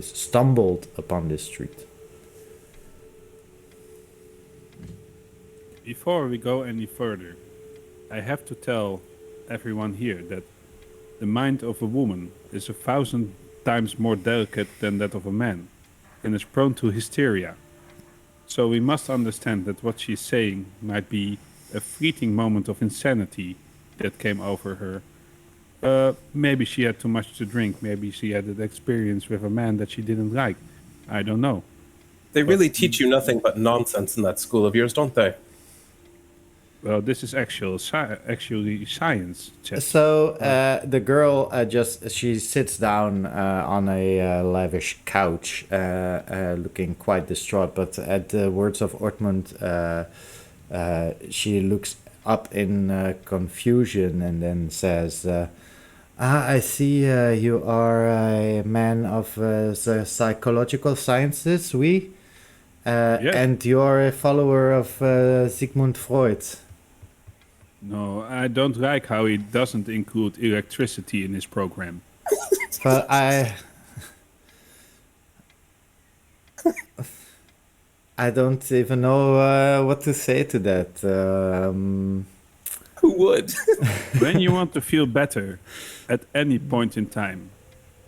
stumbled upon this street. Before we go any further, I have to tell everyone here that the mind of a woman is 1,000 times more delicate than that of a man, and is prone to hysteria. So we must understand that what she's saying might be a fleeting moment of insanity that came over her. Maybe she had too much to drink. Maybe she had an experience with a man that she didn't like. I don't know. They really teach you nothing but nonsense in that school of yours, don't they? Well, this is actually science. Chester. So the girl she sits down on a lavish couch, looking quite distraught. But at the words of Ortmund, she looks up in confusion and then says, I see you are a man of the psychological sciences, oui? Yes. And you are a follower of Sigmund Freud. No, I don't like how he doesn't include electricity in his program. But I don't even know what to say to that. Who would? When you want to feel better at any point in time,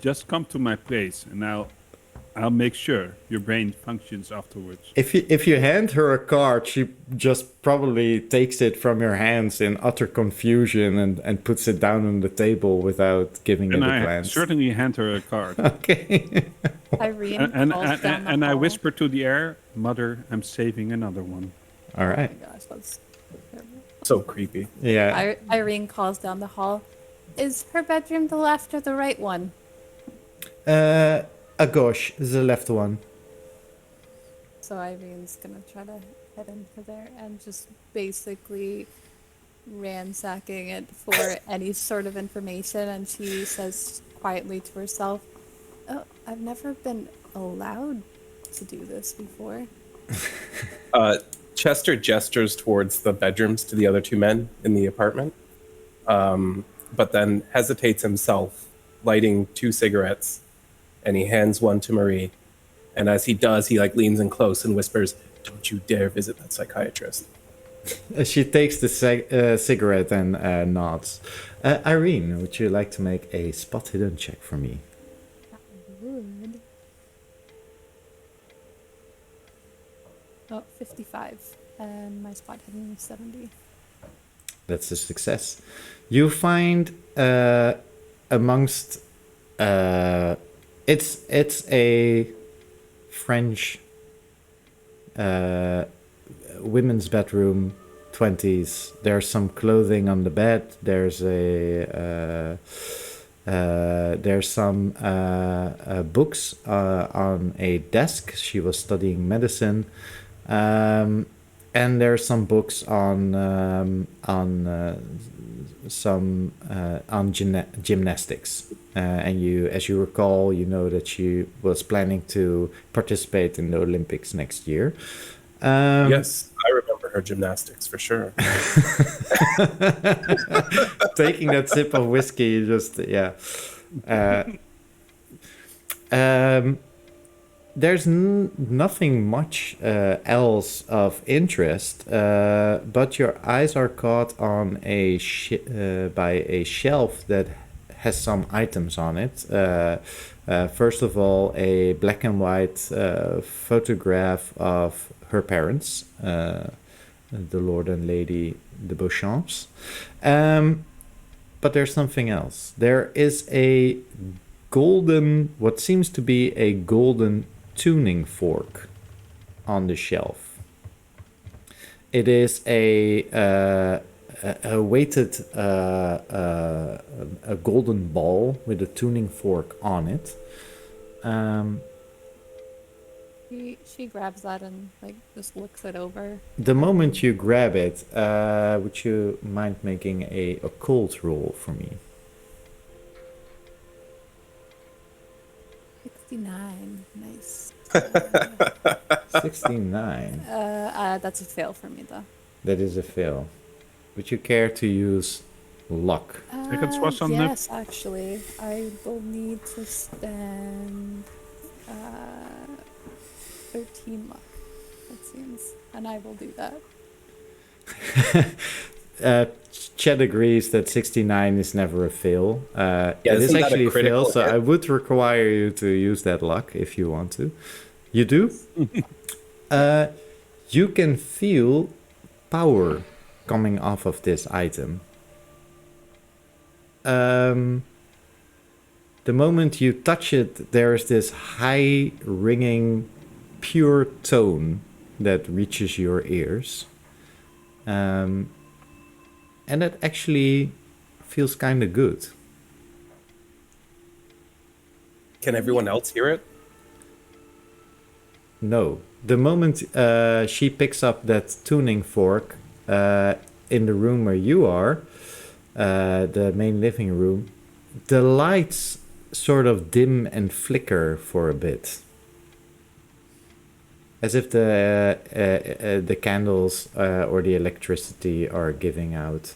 just come to my place and I'll make sure your brain functions afterwards. If you hand her a card, she just probably takes it from your hands in utter confusion and puts it down on the table without giving it a glance. I certainly hand her a card. Okay. Irene falls down the and I hall. whisper to the air, Mother, I'm saving another one. All right. Oh my gosh, that's terrible. So creepy. Yeah. Irene calls down the hall. Is her bedroom the left or the right one? A gauche, the left one. So Irene's gonna try to head into there and just basically ransacking it for any sort of information. And she says quietly to herself, "Oh, I've never been allowed to do this before." Chester gestures towards the bedrooms to the other 2 men in the apartment, but then hesitates himself, lighting 2 cigarettes, and he hands one to Marie. And as he does, he leans in close and whispers, "Don't you dare visit that psychiatrist." She takes the cigarette and nods. Irene, would you like to make a spot hidden check for me? Would. Oh, 55. And my spot hidden is 70. That's a success. You find amongst it's a French women's bedroom, 20s. There's some clothing on the bed. There's some books on a desk. She was studying medicine, and there's some books on gymnastics. And as you recall, you know that she was planning to participate in the Olympics next year. Yes, I remember her gymnastics for sure. Taking that sip of whiskey, just yeah. There's nothing much else of interest, but your eyes are caught on by a shelf that has some items on it. First of all, a black and white photograph of her parents, the Lord and Lady de Beauchamps. But there's something else. There is a what seems to be a golden tuning fork on the shelf. It is a weighted a golden ball with a tuning fork on it. She grabs that and like just looks it over. The moment you grab it, would you mind making a occult roll for me? 69. Nice. 69. That's a fail for me though. That is a fail. Would you care to use luck? Second swash on yes, actually. I will need to spend 13 luck, it seems. And I will do that. Chet agrees that 69 is never a fail. It is isn't that actually a fail, critical so hit? I would require you to use that luck if you want to. You do? You can feel power coming off of this item. The moment you touch it, there's this high ringing pure tone that reaches your ears. And it actually feels kind of good. Can everyone else hear it? No. The moment she picks up that tuning fork in the room where you are, the main living room, the lights sort of dim and flicker for a bit. As if the candles or the electricity are giving out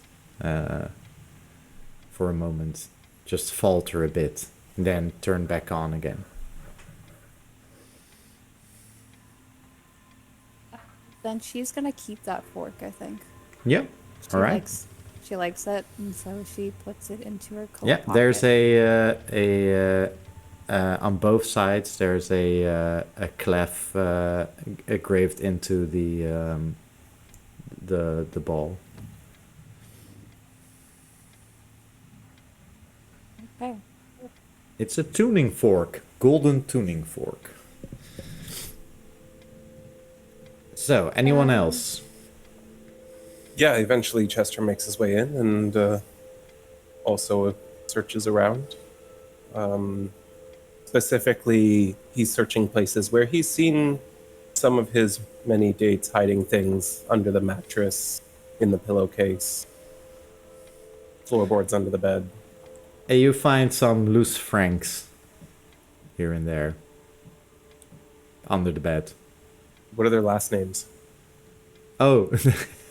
for a moment. Just falter a bit, then turn back on again. Then she's gonna keep that fork, I think. Yep. She All right. She likes it, and so she puts it into her coat Yeah, pocket. there's on both sides there's a clef engraved into the ball. Okay. It's a tuning fork, golden tuning fork. So, anyone else? Yeah, eventually Chester makes his way in and also searches around. Specifically, he's searching places where he's seen some of his many dates hiding things under the mattress, in the pillowcase, floorboards under the bed. And you find some loose francs here and there under the bed. What are their last names? Oh.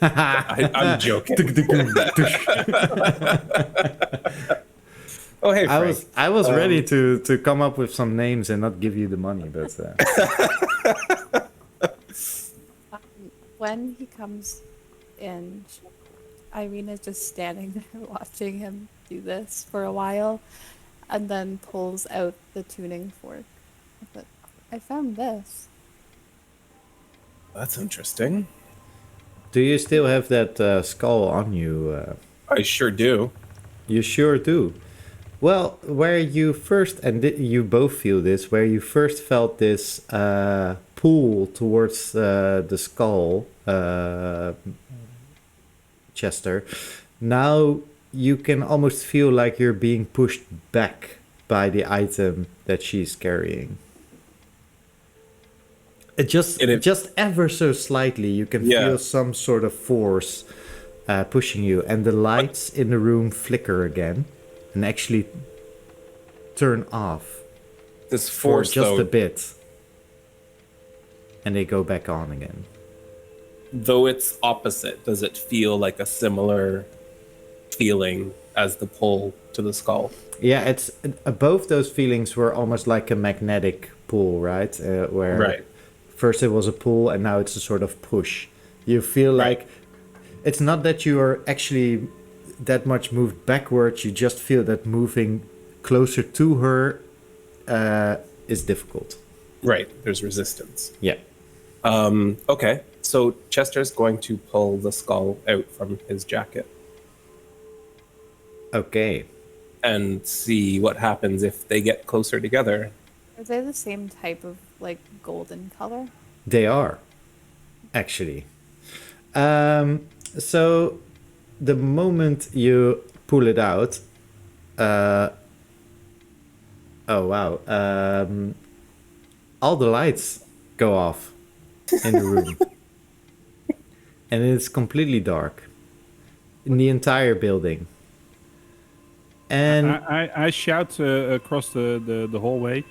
I'm joking. Oh, hey, Frank. I was ready to come up with some names and not give you the money, but When he comes in, Irene is just standing there watching him do this for a while, and then pulls out the tuning fork. But I found this. That's interesting. do you still have that skull on you? I sure do. You sure do. Well, where you first, and you both feel this, where you first felt this pull towards the skull, Chester, now you can almost feel like you're being pushed back by the item that she's carrying. Just ever so slightly, you can feel some sort of force pushing you, and the lights in the room flicker again and actually turn off. This force, for just though, a bit, and they go back on again. though it's opposite, does it feel like a similar feeling as the pull to the skull? Yeah, it's both those feelings were almost like a magnetic pull, right? Where first it was a pull, and now it's a sort of push. You feel like it's not that you are actually that much moved backwards. You just feel that moving closer to her is difficult. Right, there's resistance. Yeah. Okay, so Chester's going to pull the skull out from his jacket Okay. and see what happens if they get closer together. Are they the same type of like golden color? They are, actually. So the moment you pull it out, oh wow, all the lights go off in the room, and it's completely dark in the entire building. And I shout across the hallway.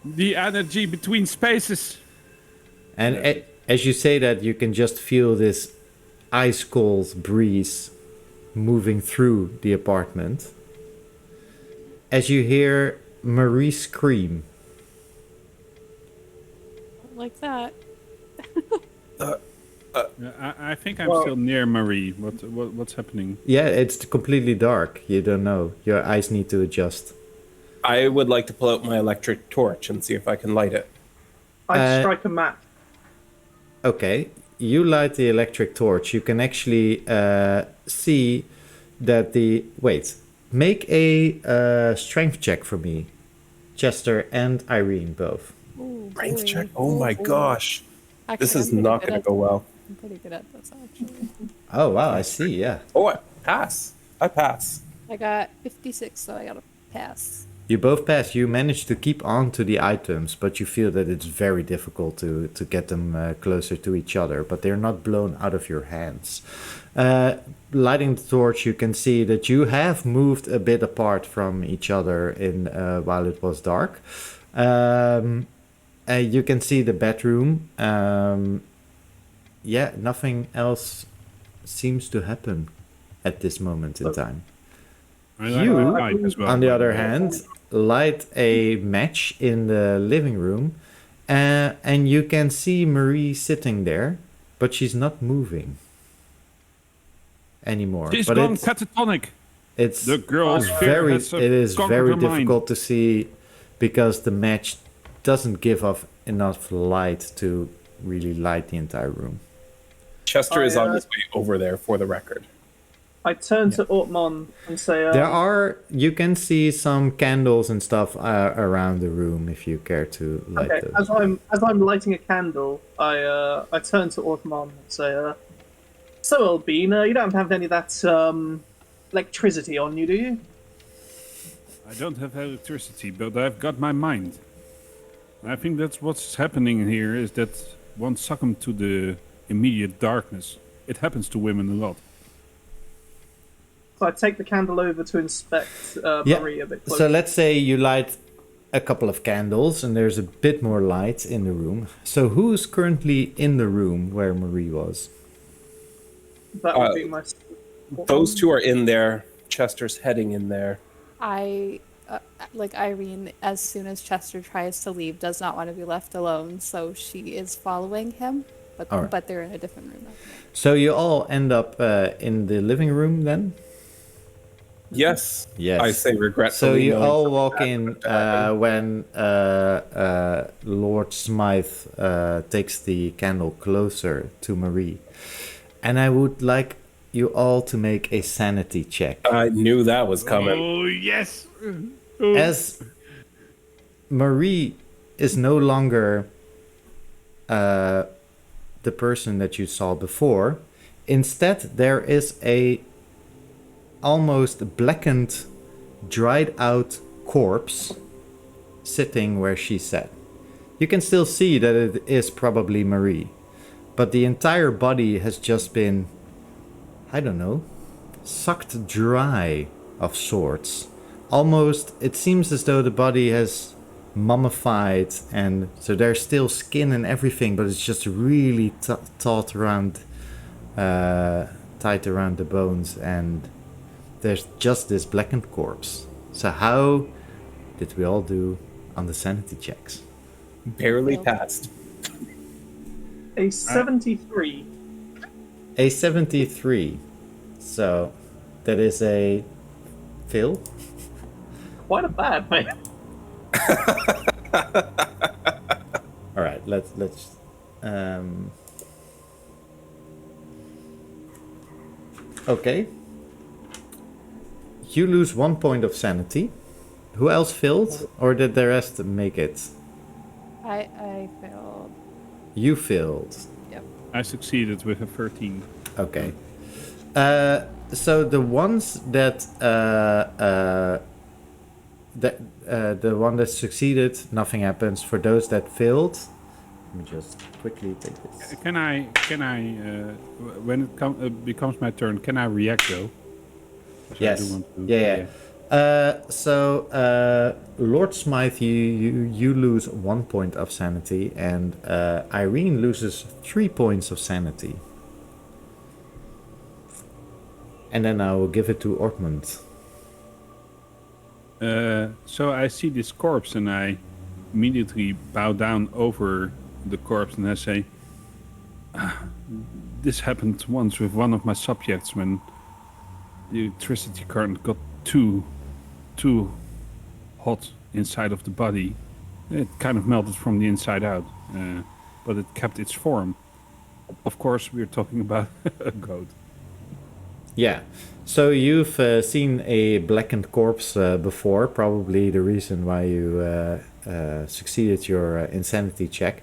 The energy between spaces. And as you say that, you can just feel this ice cold breeze moving through the apartment. As you hear Marie scream. Like that. I think I'm still near Marie. What's happening? Yeah, it's completely dark. You don't know. Your eyes need to adjust. I would like to pull out my electric torch and see if I can light it. I'd strike a match. Okay, you light the electric torch. You can actually see that the... Wait, make a strength check for me. Chester and Irene both. Ooh, Strength boy. check? Oh my gosh. Actually, This is I'm pretty not good going at- to go well. I'm pretty good at this, actually. Oh, wow, I see, yeah. Oh, I pass. I pass. I got 56, so I got a pass. You both pass. You manage to keep on to the items, but you feel that it's very difficult to get them closer to each other, but they're not blown out of your hands. Lighting the torch, you can see that you have moved a bit apart from each other in while it was dark. You can see the bedroom. Yeah, nothing else seems to happen at this moment in time. I like You, my pipe as well. On the other hand, light a match in the living room, and you can see Marie sitting there, but she's not moving anymore. She's but gone catatonic. it's The girl's fear has it is conquered very her mind. difficult to see because the match doesn't give off enough light to really light the entire room. Chester is on I, his way over there for the record. I turn to Ortmon and say, You can see some candles and stuff around the room if you care to light okay, those. as I'm lighting a candle, I turn to Ortmon and say, so Albine, you don't have any of that electricity on you, do you? I don't have electricity, but I've got my mind. I think that's what's happening here, is that one succumb to the immediate darkness. It happens to women a lot. So I take the candle over to inspect Marie a bit closer. So let's say you light a couple of candles and there's a bit more light in the room. So who's currently in the room where Marie was? That would be my... Those two are in there. Chester's heading in there. I, like Irene, as soon as Chester tries to leave, does not want to be left alone, so she is following him, but All right. but they're in a different room. So you all end up in the living room then? Yes. Yes. I say regretfully. So you knowing all for a walk fact in that when Lord Smythe takes the candle closer to Marie. And I would like you all to make a sanity check. I knew that was coming. Oh, yes! Oh. As Marie is no longer the person that you saw before, instead there is a almost blackened, dried out corpse sitting where she sat. You can still see that it is probably Marie, but the entire body has just been, I don't know, sucked dry of sorts. Almost, it seems as though the body has mummified, and so there's still skin and everything, but it's just really tight around the bones, and there's just this blackened corpse. So how did we all do on the sanity checks? Barely passed. A 73. A 73. So that is a fail. Quite a bad, mate. All right, let's okay. You lose 1 point of sanity. Who else failed, or did the rest make it? I failed. You failed. Yep. I succeeded with a 13. Okay. So the ones that the one that succeeded, nothing happens. For those that failed, let me just quickly take this. Can I, when it becomes my turn, can I react though? So I do Yes. want to- Yeah. So Lord Smythe, you lose 1 point of sanity, and Irene loses 3 points of sanity. And then I will give it to Ortmund. So I see this corpse and I immediately bow down over the corpse and I say, this happened once with one of my subjects when the electricity current got too hot inside of the body. It kind of melted from the inside out, but it kept its form. Of course, we're talking about a goat. Yeah. So you've seen a blackened corpse before, probably the reason why you succeeded your insanity check.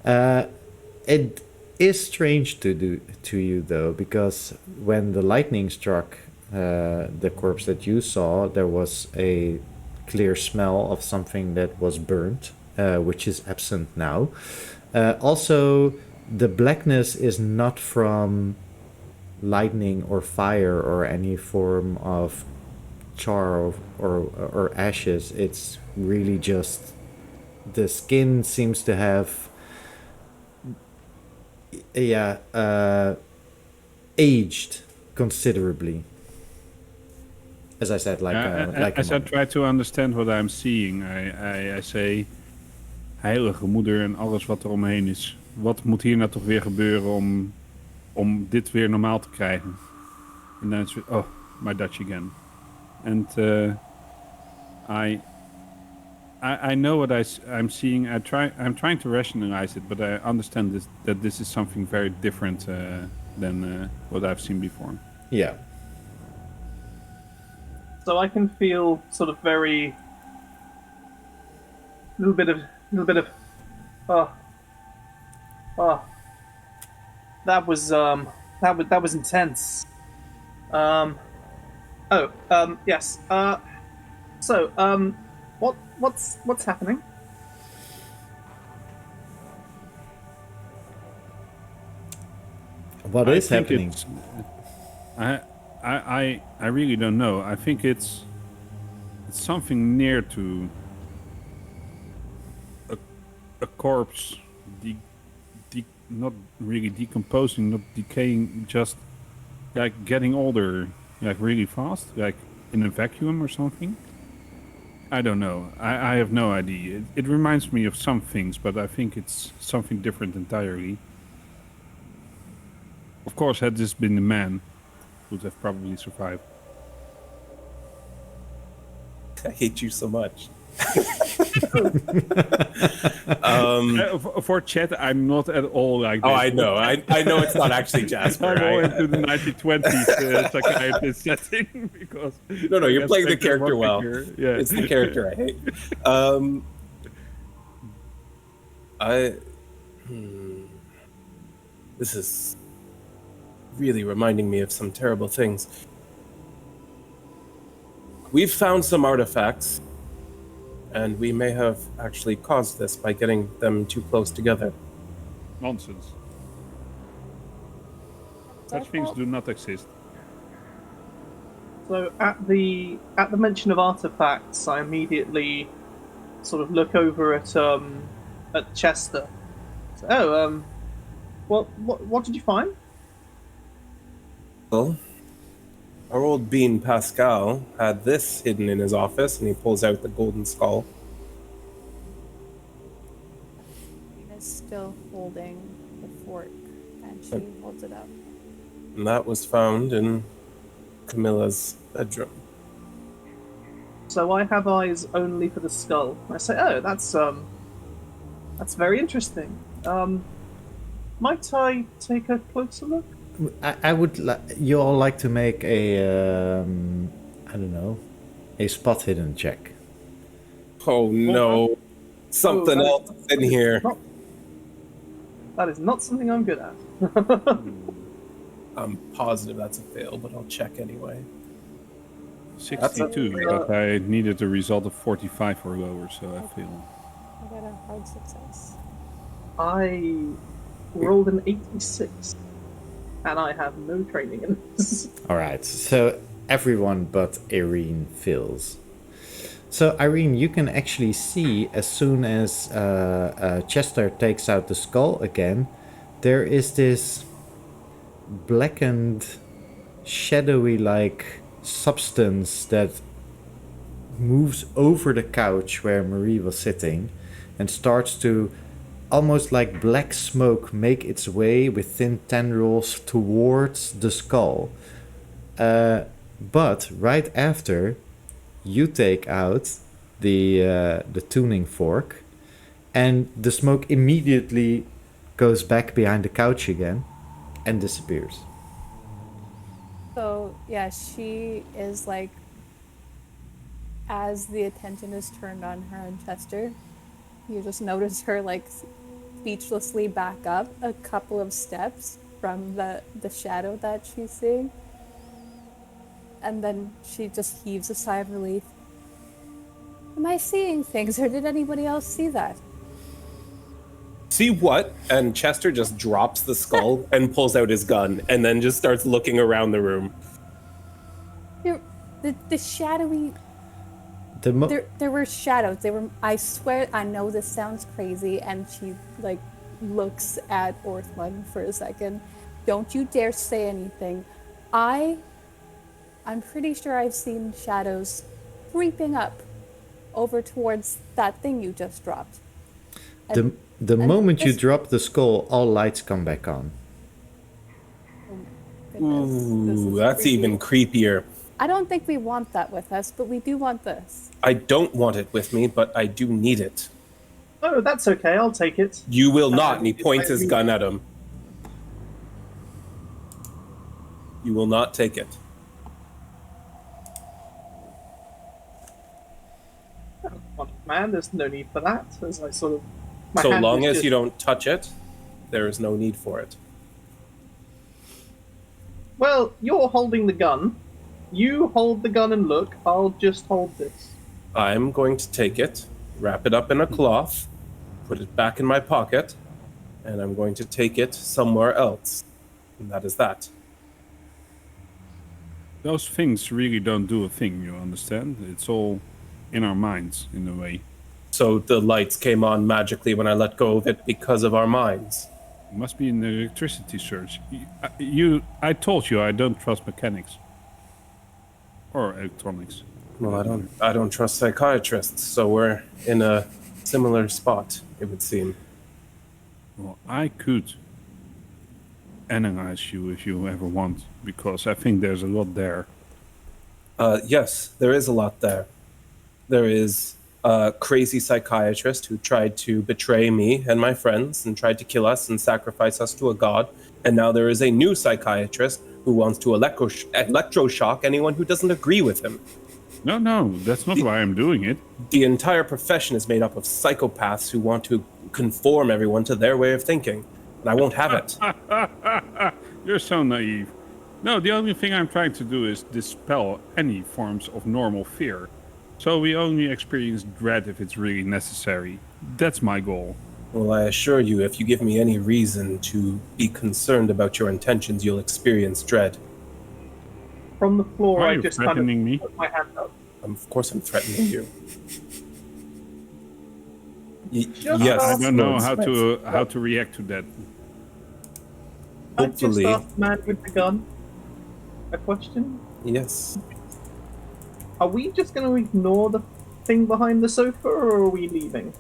It is strange to you though, because when the lightning struck the corpse that you saw, there was a clear smell of something that was burnt, which is absent now. Also, the blackness is not from lightning or fire or any form of char or ashes. It's really just the skin seems to have aged considerably. As I said, As I try to understand what I'm seeing, I say, heilige moeder en alles wat er omheen is. Wat moet hier nou toch weer gebeuren om dit weer normaal te krijgen? And then it's, oh, my Dutch again. And I know what I'm seeing. I'm trying to rationalize it, but I understand that this is something very different than what I've seen before. Yeah. So I can feel sort of very little bit of that was intense. Yes. So what's happening? What is think happening? I really don't know. I think it's something near to a corpse, not really decomposing, not decaying, just like getting older, like really fast, like in a vacuum or something. I don't know. I have no idea. It reminds me of some things, but I think it's something different entirely. Of course, had this been a man, would have probably survived. I hate you so much. For chat, I'm not at all like this. Oh, I know. I know it's not actually Jasper. I'm all into the 1920s psychiatrist setting because. No, you're playing the Spectre character one well. figure, Yeah. It's the character I hate. This is really reminding me of some terrible things. We've found some artifacts, and we may have actually caused this by getting them too close together. Nonsense. It's our Such things fault. do not exist. So at the mention of artifacts, I immediately sort of look over at Chester. So, what did you find? Well, our old bean Pascal had this hidden in his office, and he pulls out the golden skull. Is still holding the fork, and she holds it up. And that was found in Camilla's bedroom. So I have eyes only for the skull. I say, oh, that's very interesting. Might I take a closer look? I would you all like to make a I don't know, a spot hidden check. Oh no, something that- else is in here. That is not something I'm good at. I'm positive that's a fail, but I'll check anyway. 62, but I needed a result of 45 or lower, so I failed. I got a hard success. I rolled an 86, and I have no training in this. All right, so everyone but Irene fails. So Irene, you can actually see as soon as Chester takes out the skull again, there is this blackened, shadowy like substance that moves over the couch where Marie was sitting and starts to almost like black smoke make its way with thin tendrils towards the skull. But right after, you take out the tuning fork, and the smoke immediately goes back behind the couch again and disappears. So yeah, she is like, as the attention is turned on her and Chester, you just notice her like speechlessly back up a couple of steps from the shadow that she's seeing, and then she just heaves a sigh of relief. Am I seeing things, or did anybody else see that? See what? And Chester just drops the skull and pulls out his gun, and then just starts looking around the room. The shadowy. There were shadows. They were. I swear. I know this sounds crazy, and she like looks at Orthman for a second. Don't you dare say anything. I'm pretty sure I've seen shadows creeping up over towards that thing you just dropped. The moment you this- drop the skull, all lights come back on. Goodness, this Ooh, is that's creepy. even creepier. I don't think we want that with us, but we do want this. I don't want it with me, but I do need it. Oh, that's okay. I'll take it. You will not, and he points his gun at him. You will not take it. Man, there's no need for that. As I sort of, my So hand long is as just- you don't touch it, there is no need for it. Well, you're holding the gun. You hold the gun and look. I'll just hold this. I'm going to take it, wrap it up in a cloth, put it back in my pocket, and I'm going to take it somewhere else. And that is that. Those things really don't do a thing, you understand? It's all in our minds, in a way. So the lights came on magically when I let go of it because of our minds. It must be an electricity surge. I told you I don't trust mechanics. Or electronics. Well, I don't trust psychiatrists, so we're in a similar spot, it would seem. Well, I could analyze you if you ever want, because I think there's a lot there. Yes, there is a lot there. There is a crazy psychiatrist who tried to betray me and my friends and tried to kill us and sacrifice us to a god. And now there is a new psychiatrist who wants to electroshock anyone who doesn't agree with him. No, that's not why I'm doing it. The entire profession is made up of psychopaths who want to conform everyone to their way of thinking. And I won't have it. You're so naive. No, the only thing I'm trying to do is dispel any forms of normal fear. So we only experience dread if it's really necessary. That's my goal. Well, I assure you, if you give me any reason to be concerned about your intentions, you'll experience dread. From the floor, Are I you just kind of threatening me? put my hand up. Of course I'm threatening you. Just Yes. I don't know Lord how to react to that. I just Hopefully. asked the man with the gun a question. Yes. Are we just going to ignore the thing behind the sofa, or are we leaving?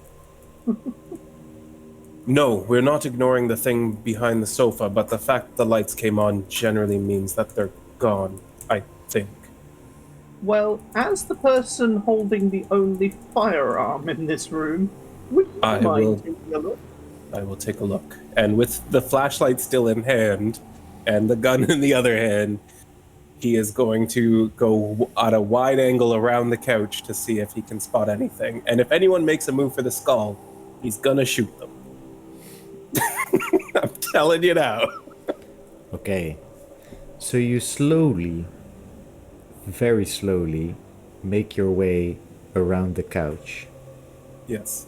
No, we're not ignoring the thing behind the sofa, but the fact the lights came on generally means that they're gone, I think. Well, as the person holding the only firearm in this room, would you I mind will- taking a look? I will take a look. And with the flashlight still in hand and the gun in the other hand, he is going to go at a wide angle around the couch to see if he can spot anything. And if anyone makes a move for the skull, he's gonna shoot them. I'm telling you now. Okay. So you slowly, very slowly, make your way around the couch. Yes.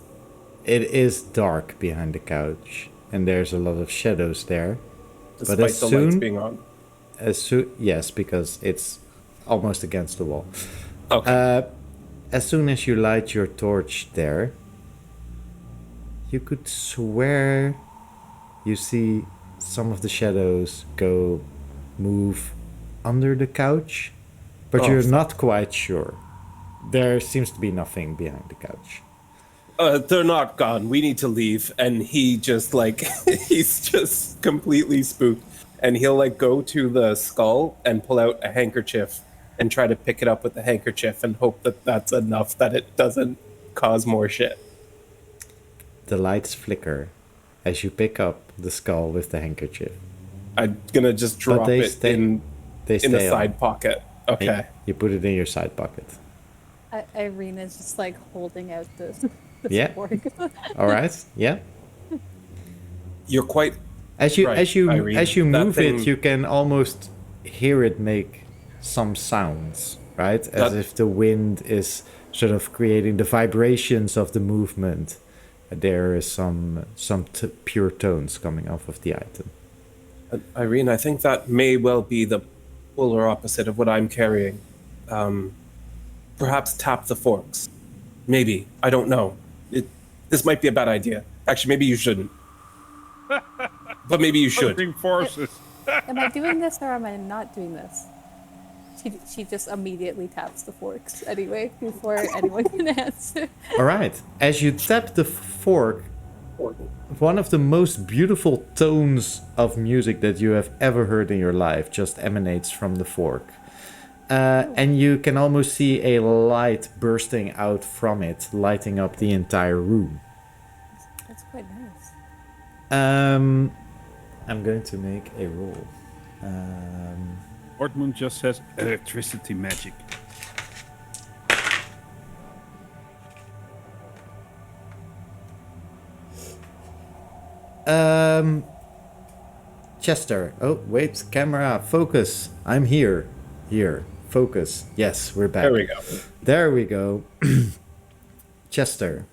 It is dark behind the couch, and there's a lot of shadows there. Despite as the lights soon- being on. Yes, because it's almost against the wall. Okay. As soon as you light your torch there, you could swear you see some of the shadows move under the couch, but Oh, you're fuck. not quite sure. There seems to be nothing behind the couch. They're not gone. We need to leave. And he just he's just completely spooked. And he'll go to the skull and pull out a handkerchief and try to pick it up with the handkerchief and hope that that's enough that it doesn't cause more shit. The lights flicker as you pick up the skull with the handkerchief. I'm gonna just But drop they it stay- in They the stay side on. pocket. Okay. You put it in your side pocket. Irene is just like holding out the Yeah. fork. All right. Yeah. You're quite As you Right, as you Irene, as you that move thing- it, you can almost hear it make some sounds, right? As That- if the wind is sort of creating the vibrations of the movement. There is some pure tones coming off of the item. Irene, I think that may well be the polar opposite of what I'm carrying. Perhaps tap the forks. Maybe. I don't know. This might be a bad idea. Actually, maybe you shouldn't. But maybe you should. Opposing forces. Am I doing this or am I not doing this? She just immediately taps the forks anyway before anyone can answer. All right. As you tap the fork, one of the most beautiful tones of music that you have ever heard in your life just emanates from the fork. And you can almost see a light bursting out from it, lighting up the entire room. That's quite nice. I'm going to make a roll. Ortmund just says electricity magic. Chester. Oh, wait, camera, focus. I'm here. Here, focus. Yes, we're back. There we go. There we go. Chester.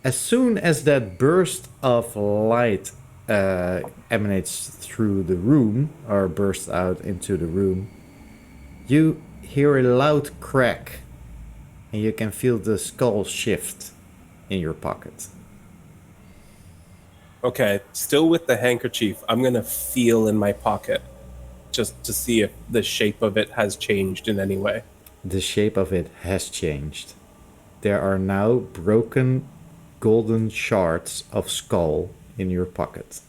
As soon as that burst of light emanates through the room, or bursts out into the room, you hear a loud crack, and you can feel the skull shift in your pocket. Okay, still with the handkerchief, I'm gonna feel in my pocket just to see if the shape of it has changed in any way. The shape of it has changed. There are now broken golden shards of skull in your pocket.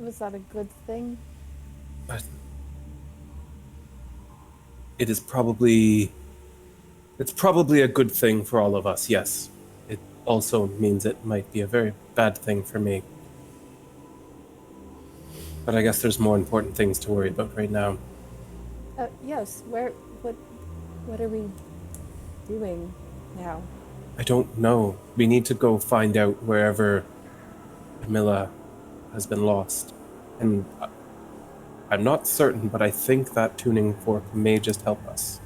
Was that a good thing? But it is probably It's probably a good thing for all of us, yes. It also means it might be a very bad thing for me. But I guess there's more important things to worry about right now. Yes. What are we doing now? I don't know. We need to go find out wherever Camilla has been lost. And I'm not certain, but I think that tuning fork may just help us.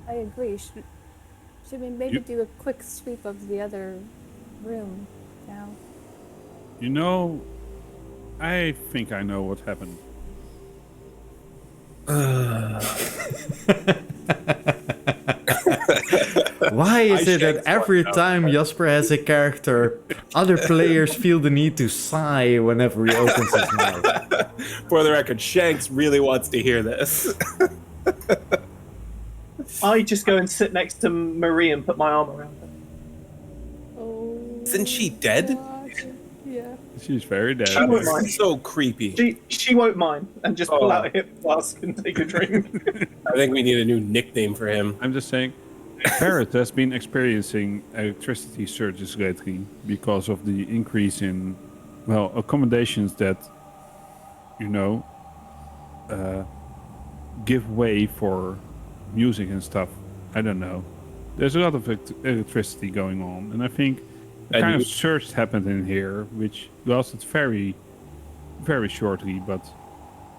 I agree. Should we maybe do a quick sweep of the other room now? You know, I think I know what happened. Why is it that Shanks every one time Jasper has a character, other players feel the need to sigh whenever he opens his mouth? For the record, Shanks really wants to hear this. I just go and sit next to Marie and put my arm around her. Oh. Isn't she dead? God. Yeah. She's very dead. She won't mind. So creepy. She won't mind and just pull Oh. out a hip flask and take a drink. I think we need a new nickname for him. I'm just saying, Paris has been experiencing electricity surges lately because of the increase in, well, accommodations that, give way for music and stuff. I don't know. There's a lot of electricity going on, and I think a And kind you- of surge happened in here, which lasted very, very shortly, but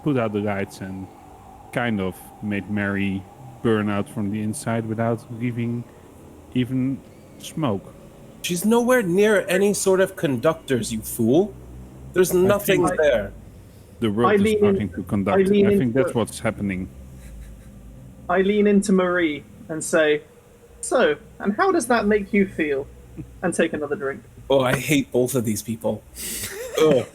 put out the lights and kind of made Mary burn out from the inside without leaving even smoke. She's nowhere near any sort of conductors, you fool. There's nothing think- there. The world I is lean in- starting to conduct. I lean I think into that's it. what's happening. I lean into Marie and say, "So, and how does that make you feel?" And take another drink. Oh, I hate both of these people. Ugh.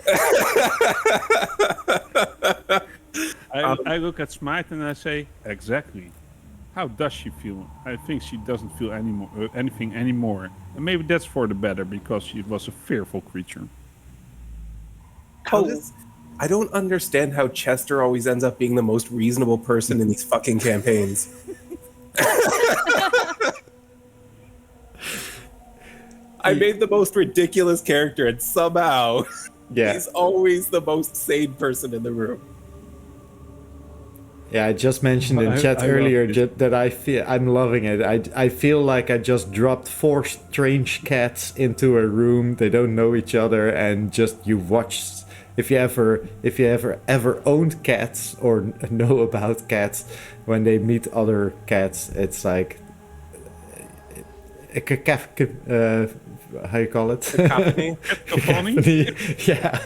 I look at Smite and I say, exactly. How does she feel? I think she doesn't feel anything anymore. And maybe that's for the better, because she was a fearful creature. I don't understand how Chester always ends up being the most reasonable person in these fucking campaigns. I made the most ridiculous character, and somehow Yeah. he's always the most sane person in the room. Yeah, I just mentioned in I- chat I love earlier it. that I'm loving it. I feel like I just dropped 4 strange cats into a room. They don't know each other, and just you watch. If you ever owned cats or know about cats, when they meet other cats, it's like how you call it? Cacophony? Cacophony? Yeah,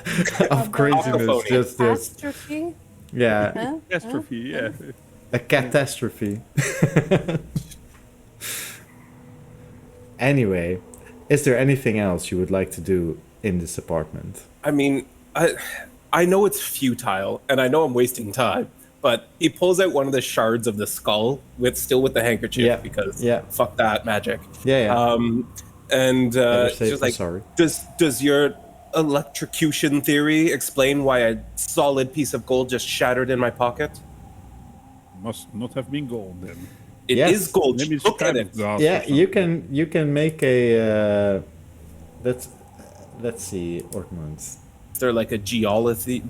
of craziness. Cacophony. Just Catastrophe? yeah, Huh? Catastrophe, yeah. a catastrophe. Anyway, is there anything else you would like to do in this apartment? I mean, I know it's futile, and I know I'm wasting time, but he pulls out one of the shards of the skull with the handkerchief, Yeah, because yeah. fuck that magic. Yeah. And Better she's safe just than like, sorry. does your electrocution theory explain why a solid piece of gold just shattered in my pocket? Must not have been gold then. It is Yes. gold. Maybe it's Look at kind it. of glass. Yeah, or you something. can make a. Let's see, Ortmund. Is there like a geology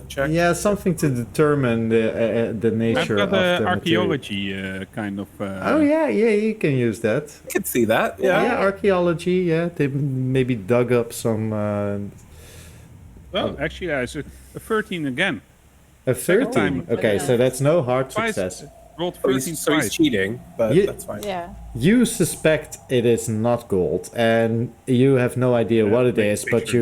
check? Yeah, something to determine the I've nature got of the material. archaeology kind of. Oh yeah, you can use that. I could see that. Yeah, Yeah. archaeology. Yeah, they maybe dug up some. Well, actually, I said a 13 again. A 13. time. Okay, so that's no hard Twice. success. Rolled So 13 he's twice. cheating, but You- that's fine. Yeah. You suspect it is not gold, and you have no idea what it make a is, but picture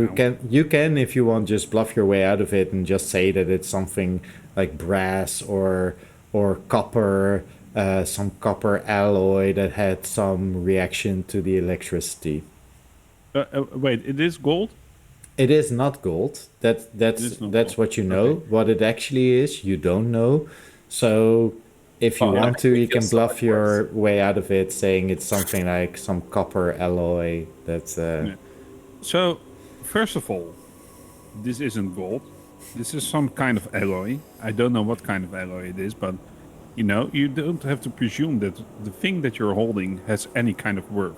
you now. can if you want just bluff your way out of it and just say that it's something like brass or copper, some copper alloy that had some reaction to the electricity. Wait, it is gold? It is not gold. It is not That's gold. what you know. Okay. What it actually is, you don't know. So if you Oh, that want makes to, me you feel can so bluff much your worse. way out of it, saying it's something like some copper alloy. That's Yeah. So, first of all, this isn't gold. This is some kind of alloy. I don't know what kind of alloy it is, but You know, you don't have to presume that the thing that you're holding has any kind of worth.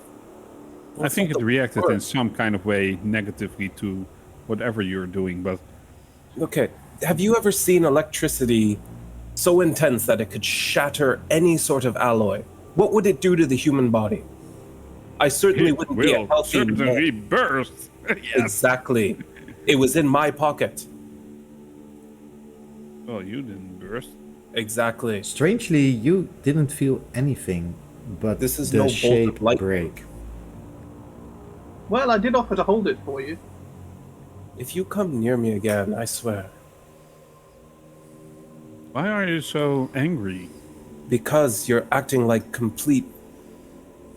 Well, I think it's it not the reacted in worth. some kind of way negatively to whatever you're doing, but Okay, have you ever seen electricity so intense that it could shatter any sort of alloy? What would it do to the human body? I certainly it wouldn't be a will healthy certainly man. burst. Yes. Exactly. It was in my pocket. Well, you didn't burst. Exactly. Strangely, you didn't feel anything, but This is the no bolt of shape lightning. break. Well, I did offer to hold it for you. If you come near me again, I swear. Why are you so angry? Because you're acting like complete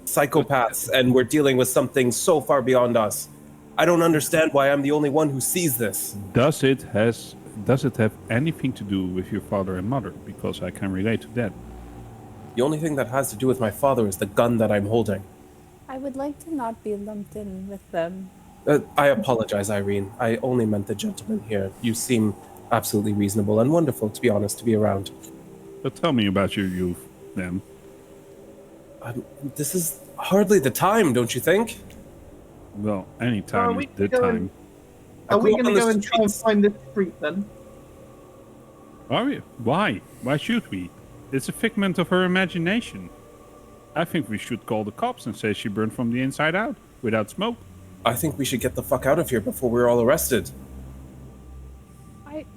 psychopaths and we're dealing with something so far beyond us. I don't understand why I'm the only one who sees this. Does it have anything to do with your father and mother? Because I can relate to that. The only thing that has to do with my father is the gun that I'm holding. I would like to not be lumped in with them. I apologize, Irene. I only meant the gentleman here. You seem absolutely reasonable and wonderful, to be honest, to be around. But tell me about your youth, then. This is hardly the time, don't you think? Well, any Are time we is the going- time. Are we grew up going to on go the and try and streets. find this street then? Are we? Why? Why should we? It's a figment of her imagination. I think we should call the cops and say she burned from the inside out, without smoke. I think we should get the fuck out of here before we're all arrested.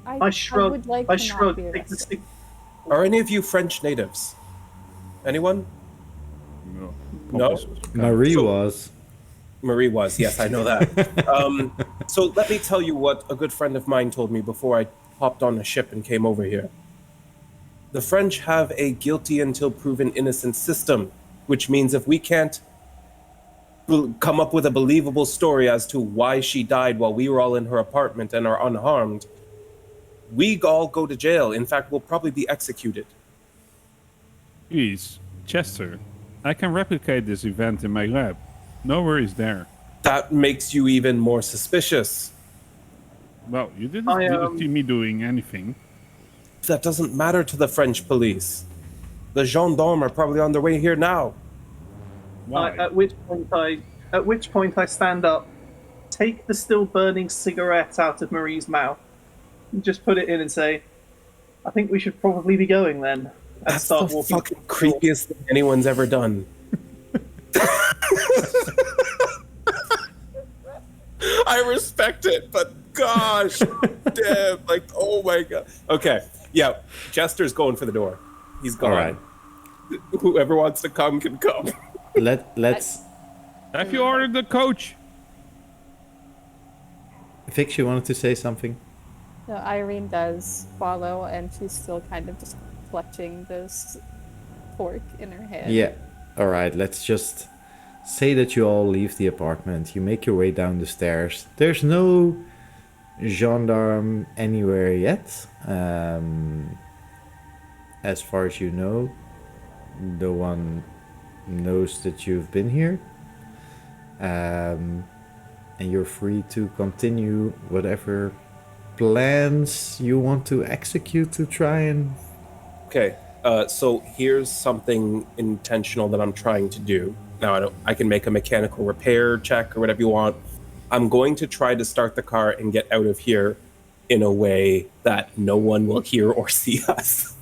I shrug. would like I to shrug. not be Take the arrested. stick. Are any of you French natives? Anyone? No. No? Compass was kind of- Marie So- was. Marie was, yes, I know that. So let me tell you what a good friend of mine told me before I hopped on a ship and came over here. The French have a guilty until proven innocent system, which means if we can't come up with a believable story as to why she died while we were all in her apartment and are unharmed, we all go to jail. In fact, we'll probably be executed. Please, Chester, I can replicate this event in my lab. No worries there. That makes you even more suspicious. Well, you didn't see me doing anything. That doesn't matter to the French police. The gendarmes are probably on their way here now. Why? At which point I stand up, take the still burning cigarette out of Marie's mouth, and just put it in and say, "I think we should probably be going then." And That's start the walking. fucking creepiest thing anyone's ever done. I respect it, but gosh, damn, like, oh my god. Okay, yeah, Jester's going for the door. He's gone. All right. Whoever wants to come can come. Let's. Have you ordered the coach? Vix, you wanted to say something? So Irene does follow, and she's still kind of just clutching this fork in her hand. Yeah. All right. Let's just say that you all leave the apartment. You make your way down the stairs. There's no gendarme anywhere yet. As far as you know, no one knows that you've been here. And you're free to continue whatever plans you want to execute to try and... Okay, so here's something intentional that I'm trying to do. Now, I can make a mechanical repair check or whatever you want. I'm going to try to start the car and get out of here in a way that no one will hear or see us.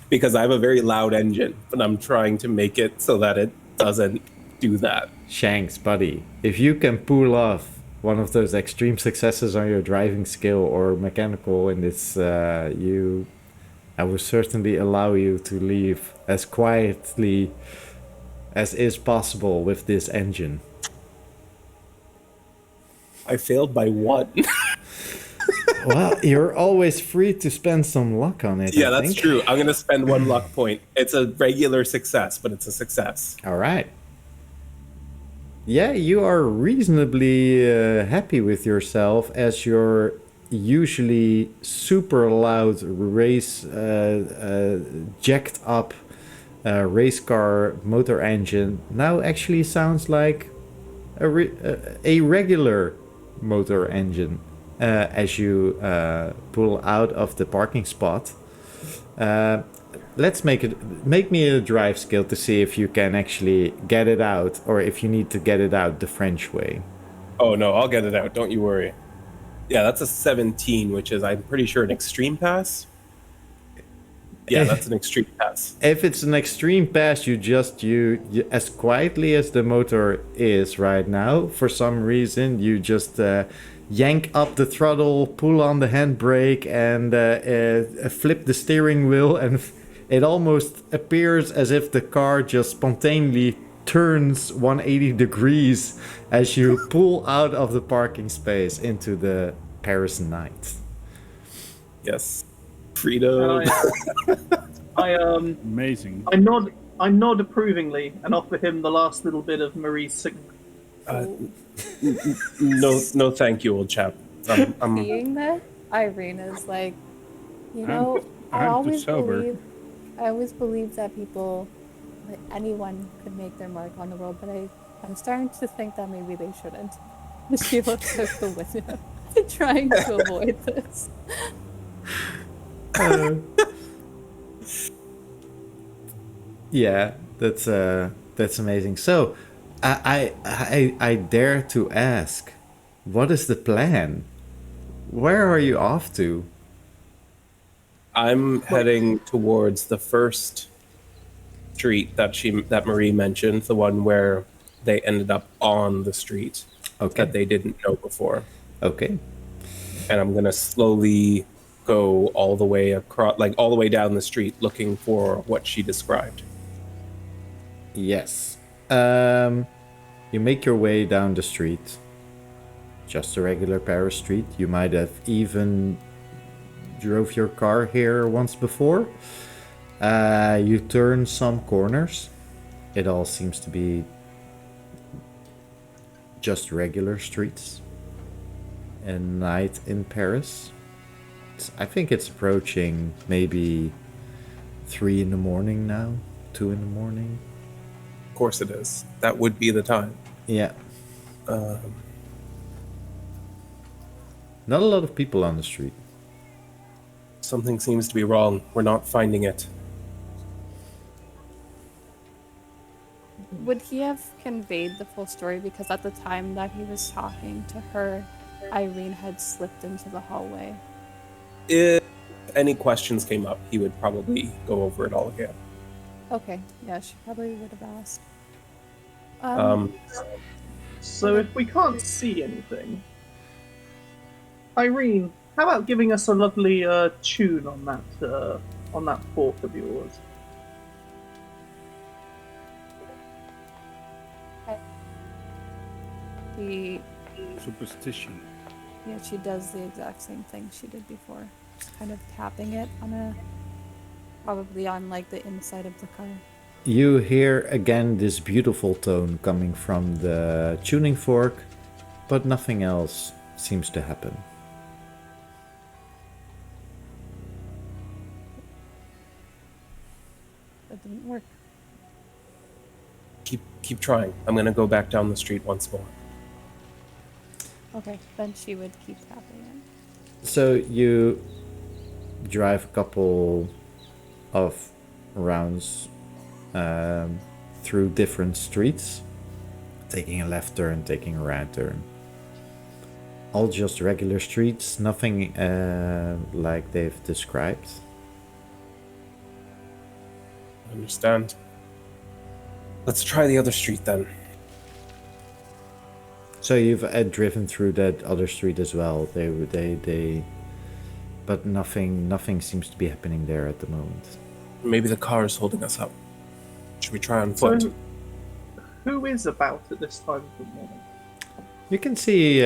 Because I have a very loud engine, but I'm trying to make it so that it doesn't do that. Shanks, buddy, if you can pull off one of those extreme successes on your driving skill or mechanical in this, I will certainly allow you to leave as quietly as is possible with this engine. I failed by one. Well, you're always free to spend some luck on it. Yeah, I that's think. true. I'm going to spend one luck point. It's a regular success, but it's a success. All right. Yeah, you are reasonably happy with yourself as your usually super loud race, jacked up race car motor engine now actually sounds like a regular motor engine as you pull out of the parking spot. let's make me a drive skill to see if you can actually get it out, or if you need to get it out the French way. Oh no, I'll get it out. Don't you worry. Yeah, that's a 17, which is, I'm pretty sure, an extreme pass. Yeah, that's an extreme pass. If it's an extreme pass, you as quietly as the motor is right now, for some reason, you just yank up the throttle, pull on the handbrake, and flip the steering wheel, and it almost appears as if the car just spontaneously turns 180 degrees as you pull out of the parking space into the Paris night. Yes. Freedom. Amazing. I nod approvingly and offer him the last little bit of Marie's signal. No, thank you, old chap. Seeing that, Irene is like, I I'm too always sober. believe that people, like anyone, could make their mark on the world, but I'm starting to think that maybe they shouldn't. She looks out the window, trying to avoid this. Yeah, that's amazing. So, I dare to ask, what is the plan? Where are you off to? I'm heading towards the first street that Marie mentioned, the one where they ended up on the street that they didn't know before. Okay. And I'm gonna slowly go all the way across, like all the way down the street, looking for what she described. Yes. You make your way down the street. Just a regular Paris street. You might have even drove your car here once before. You turn some corners. It all seems to be just regular streets. A night in Paris. I think it's approaching maybe 3 in the morning now. 2 in the morning. Of course it is. That would be the time. Yeah. Not a lot of people on the street. Something seems to be wrong. We're not finding it. Would he have conveyed the full story? Because at the time that he was talking to her, Irene had slipped into the hallway. If any questions came up, he would probably go over it all again. Okay, yeah, she probably would have asked. So if we can't see anything, Irene, how about giving us a lovely tune on that fork of yours? She, Superstition. yeah, she does the exact same thing she did before. Just kind of tapping it probably on like the inside of the car. You hear again this beautiful tone coming from the tuning fork, but nothing else seems to happen. That didn't work. Keep trying. I'm gonna go back down the street once more. Okay, then she would keep tapping it. So you drive a couple of rounds through different streets, taking a left turn, taking a right turn. All just regular streets, nothing like they've described. I understand. Let's try the other street then. So you've driven through that other street as well. But nothing seems to be happening there at the moment. Maybe the car is holding us up. Should we try on foot? So, who is about at this time of the morning? You can see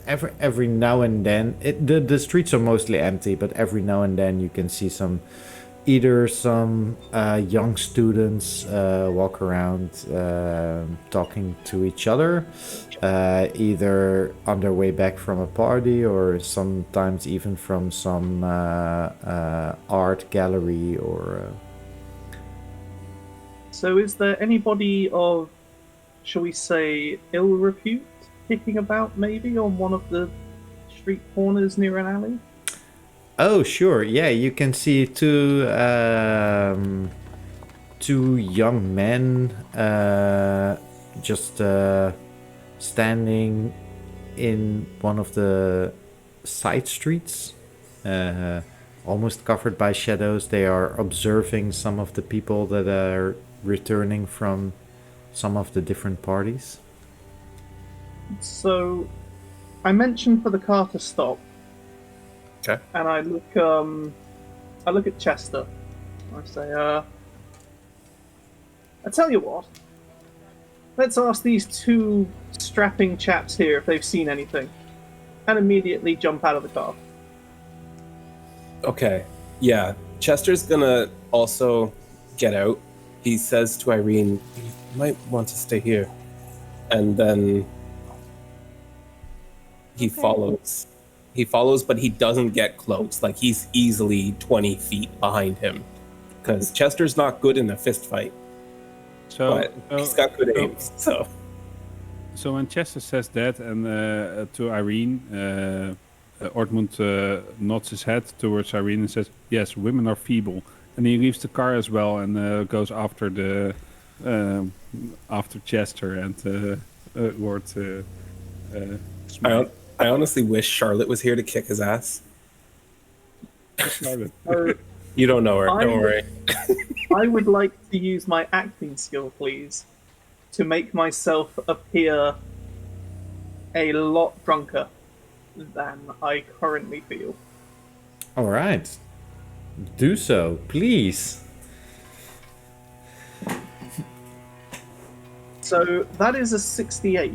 every now and then. The streets are mostly empty, but every now and then you can see some young students walk around talking to each other, either on their way back from a party or sometimes even from some art gallery or... So is there anybody of, shall we say, ill repute kicking about maybe on one of the street corners near an alley? Oh, sure. Yeah, you can see two young men just standing in one of the side streets, almost covered by shadows. They are observing some of the people that are returning from some of the different parties. So, I mentioned for the car to stop, Okay. and I look at Chester. I say, I tell you what. Let's ask these two strapping chaps here if they've seen anything, and immediately jump out of the car. Okay. Yeah. Chester's gonna also get out. He says to Irene, "You might want to stay here," and then he follows. He follows, but he doesn't get close. Like, he's easily 20 feet behind him, because Chester's not good in a fist fight, but he's got good aim. So when Chester says that, and to Irene, Ortmund nods his head towards Irene and says, "Yes, women are feeble," and he leaves the car as well and goes after after Chester and Lord Smite. I honestly wish Charlotte was here to kick his ass. Charlotte. You don't know her. Don't worry. I would like to use my acting skill, please, to make myself appear a lot drunker than I currently feel. All right. Do so, please. So that is a 68.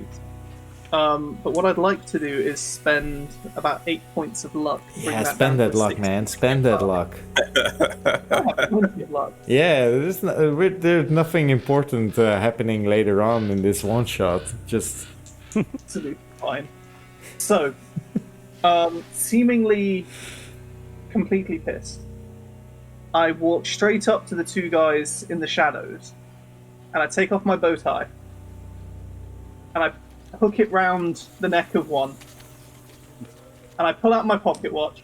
But what I'd like to do is spend about 8 points of luck. to bring Yeah, that spend down that to luck, 60. man. Spend that luck. I have plenty of luck. Yeah, there's nothing important happening later on in this one shot. Just Absolutely fine. So, seemingly completely pissed, I walk straight up to the two guys in the shadows, and I take off my bow tie, and I hook it round the neck of one, and I pull out my pocket watch,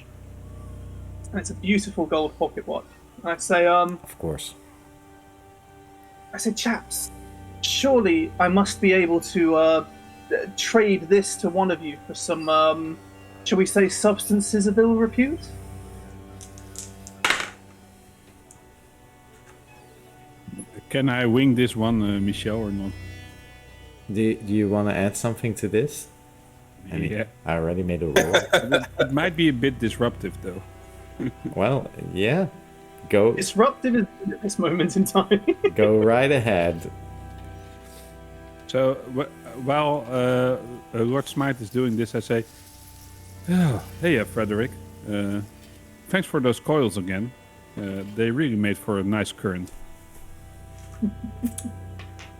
and it's a beautiful gold pocket watch. And I say, of course. chaps, surely I must be able to trade this to one of you for some, shall we say, substances of ill repute? Can I wing this one, Michel, or not? Do you want to add something to this? Yeah. I already made a roll. It might be a bit disruptive, though. Well, yeah. Go Disruptive is good at this moment in time. go right ahead. So while Lord Smite is doing this, I say, "Oh, hey, Frederick. Thanks for those coils again. They really made for a nice current."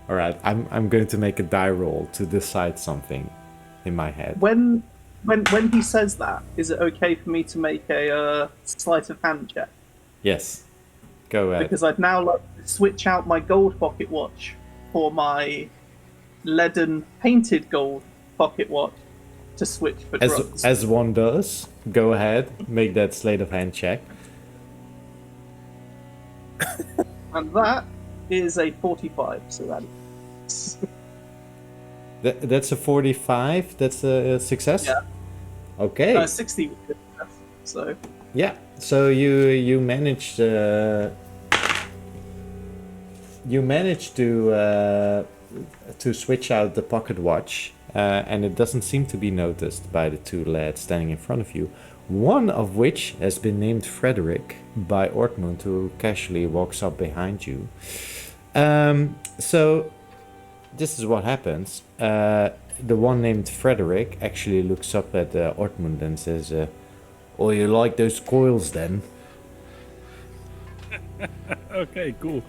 All right, I'm going to make a die roll to decide something in my head. When he says that, is it okay for me to make a sleight of hand check? Yes. Go ahead. Because I'd now like to switch out my gold pocket watch for my leaden painted gold pocket watch to switch for drugs. As one does. Go ahead, make that sleight of hand check. And that is a 45, so that is... That's a 45. That's a success. Yeah. Okay. 60 would be enough, so... Yeah. So you managed to switch out the pocket watch, and it doesn't seem to be noticed by the two lads standing in front of you. One of which has been named Frederick by Ortmund, who casually walks up behind you. So this is what happens. The one named Frederick actually looks up at Ortmund and says, "Oh, you like those coils then?" Okay, cool.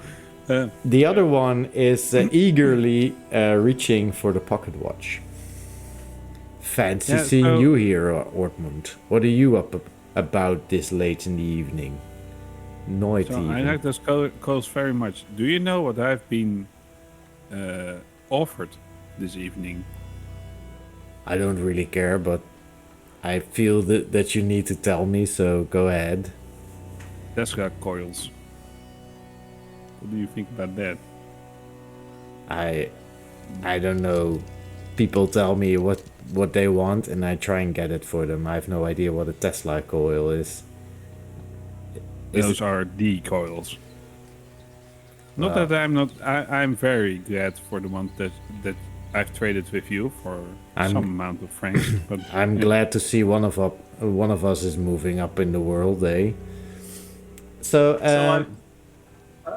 The other one is eagerly reaching for the pocket watch. Fancy Yeah, seeing so- you here, Ortmund. What are you up about this late in the evening? Night So even. I like those coils very much. Do you know what I've been offered this evening? I don't really care, but I feel that you need to tell me, so go ahead. Tesla coils. What do you think about that? I don't know. People tell me what they want, and I try and get it for them. I have no idea what a Tesla coil is. Those are the coils. Not that I'm not. I'm very glad for the ones that I've traded with you for some amount of francs. But I'm glad to see one of us is moving up in the world, eh? So,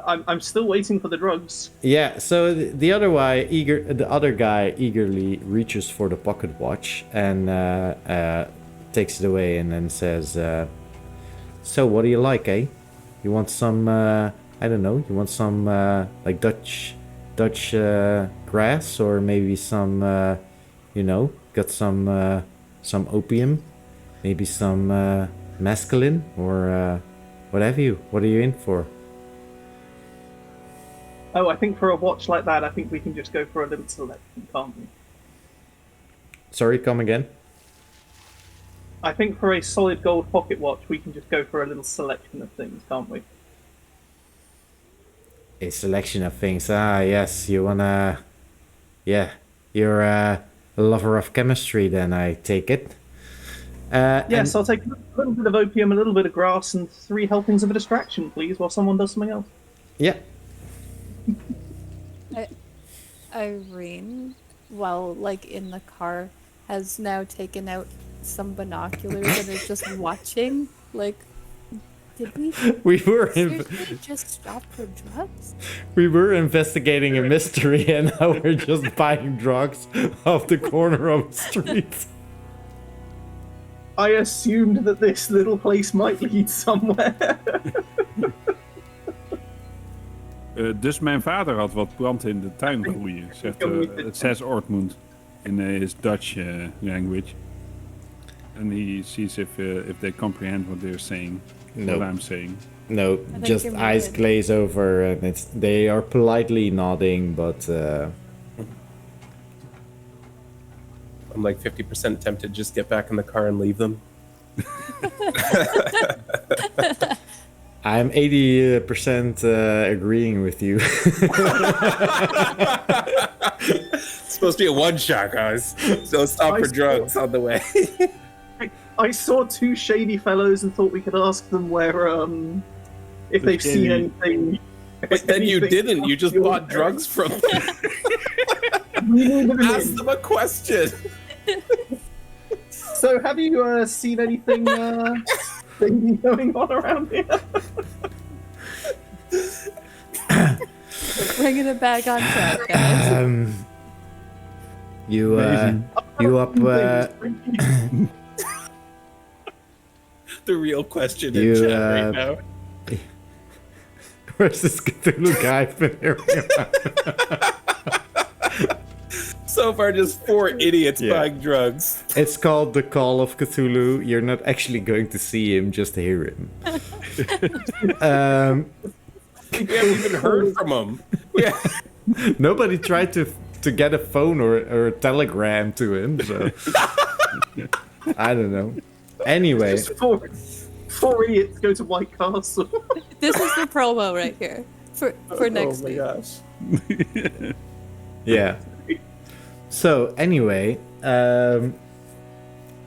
I'm still waiting for the drugs. yeah. So the other guy eagerly reaches for the pocket watch and takes it away, and then says, "So, what do you like, eh? You want some? I don't know. You want some like Dutch grass, or maybe some, got some opium, maybe some mescaline, or what have you? What are you in for?" Oh, I think for a watch like that, I think we can just go for a little selection, can't we? Sorry, come again. I think for a solid gold pocket watch, we can just go for a little selection of things, can't we? A selection of things. Ah, yes. You wanna? Yeah, you're a lover of chemistry, then I take it. Yes, I'll take a little bit of opium, a little bit of grass, and 3 helpings of a distraction, please, while someone does something else. Yeah. Irene, while like in the car, has now taken out some binoculars and is just watching. Like, did we We were seriously just stop for drugs? we were investigating a mystery, and now we're just buying drugs off the corner of the street. I assumed that this little place might lead somewhere. Dus mijn vader had wat planten in de tuin groeien, it says Ortmund in his Dutch language. And he sees if they comprehend what they're saying, what I'm saying. No, think just you're eyes muted. glaze over, and they are politely nodding, but I'm like 50% tempted to just get back in the car and leave them. I'm 80% agreeing with you. It's supposed to be a one-shot, guys. So stop for drugs on the way. I saw 2 shady fellows and thought we could ask them where, if they've seen anything. But then you anything didn't. You just bought drugs from them. Ask them a question. So, have you seen anything shady going on around here? Bringing it back on track, guys. You up? The real question You, in chat right now. Where's this Cthulhu guy been hearing about? So far, just 4 idiots Yeah. buying drugs. It's called the Call of Cthulhu. You're not actually going to see him, just hear him. We haven't even heard from them. Nobody tried to get a phone or a telegram to him, so I don't know. Anyway, Just 4 idiots go to White Castle. This is the promo right here for next week. Gosh. yeah. So anyway,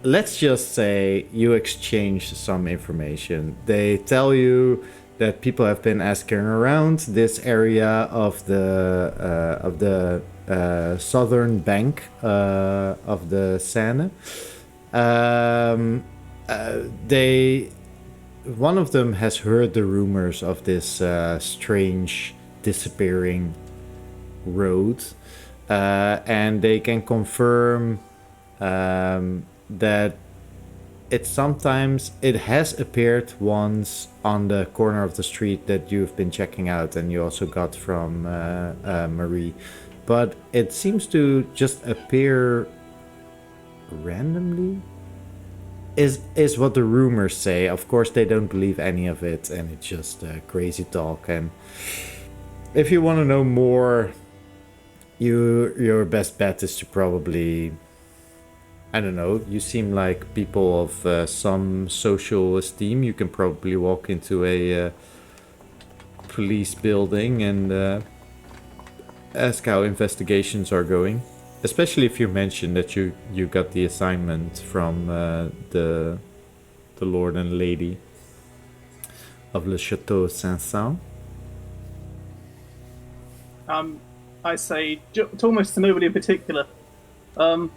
let's just say you exchange some information. They tell you that people have been asking around this area of the southern bank of the Seine. One of them has heard the rumors of this strange disappearing road, and they can confirm that it has appeared once on the corner of the street that you've been checking out, and you also got from Marie, but it seems to just appear randomly. Is what the rumors say. Of course, they don't believe any of it, and it's just crazy talk. And if you want to know more, your best bet is to probably I don't know, you seem like people of some social esteem. You can probably walk into a police building and ask how investigations are going. Especially if you mention that you got the assignment from the Lord and Lady of Le Chateau Saint-Saëns. I say to almost to nobody in particular. Oh,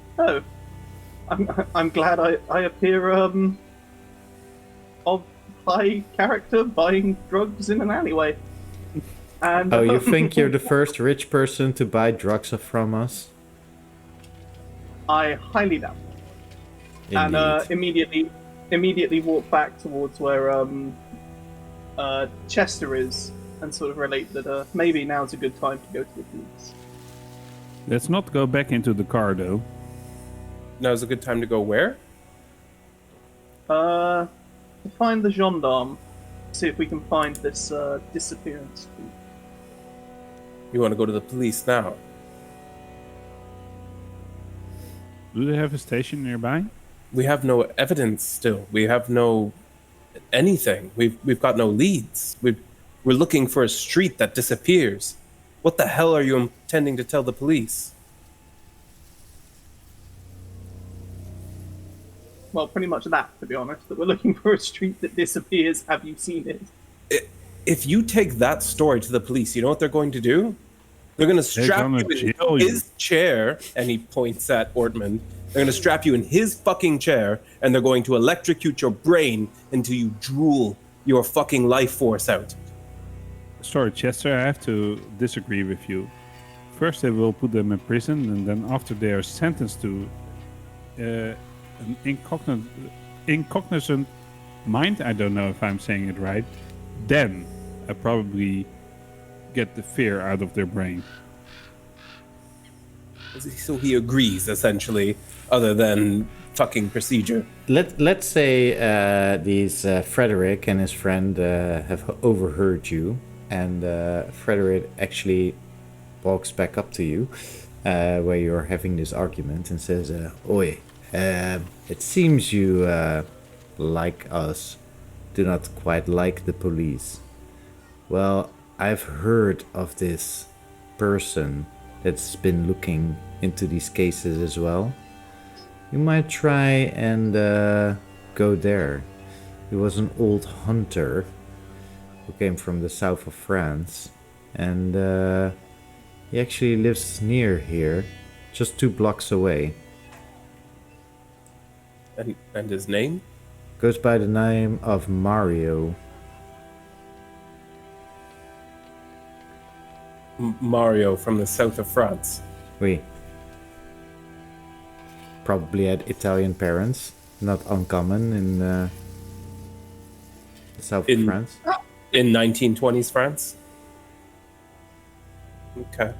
I'm glad I appear of high character buying drugs in an alleyway. And Oh, you think you're the first rich person to buy drugs from us? I highly doubt it. And immediately walk back towards where Chester is, and sort of relate that maybe now's a good time to go to the police. Let's not go back into the car, though. Now's a good time to go where? To find the gendarme. See if we can find this disappearance. You want to go to the police now? Do they have a station nearby? We have no evidence still. We have no anything. We've got no leads. We're looking for a street that disappears. What the hell are you intending to tell the police? Well, pretty much that, to be honest. That we're looking for a street that disappears. Have you seen it? If you take that story to the police, you know what they're going to do? They're going to strap gonna you jail in you. his chair, and he points at Ortman. They're going to strap you in his fucking chair, and they're going to electrocute your brain until you drool your fucking life force out. Sorry, Chester, I have to disagree with you. First, they will put them in prison, and then after they are sentenced to an incognizant mind, I don't know if I'm saying it right, then I probably get the fear out of their brain. So he agrees, essentially, other than fucking procedure. Let's say these Frederick and his friend have overheard you, and Frederick actually walks back up to you where you're having this argument and says, "Oi, it seems you, like us, do not quite like the police. Well, I've heard of this person that's been looking into these cases as well. You might try and go there. He was an old hunter who came from the south of France, and he actually lives near here, just 2 blocks away. And his name? Goes by the name of Mario." Mario from the south of France. Oui. Probably had Italian parents, not uncommon in the south of France. In 1920s France? Okay.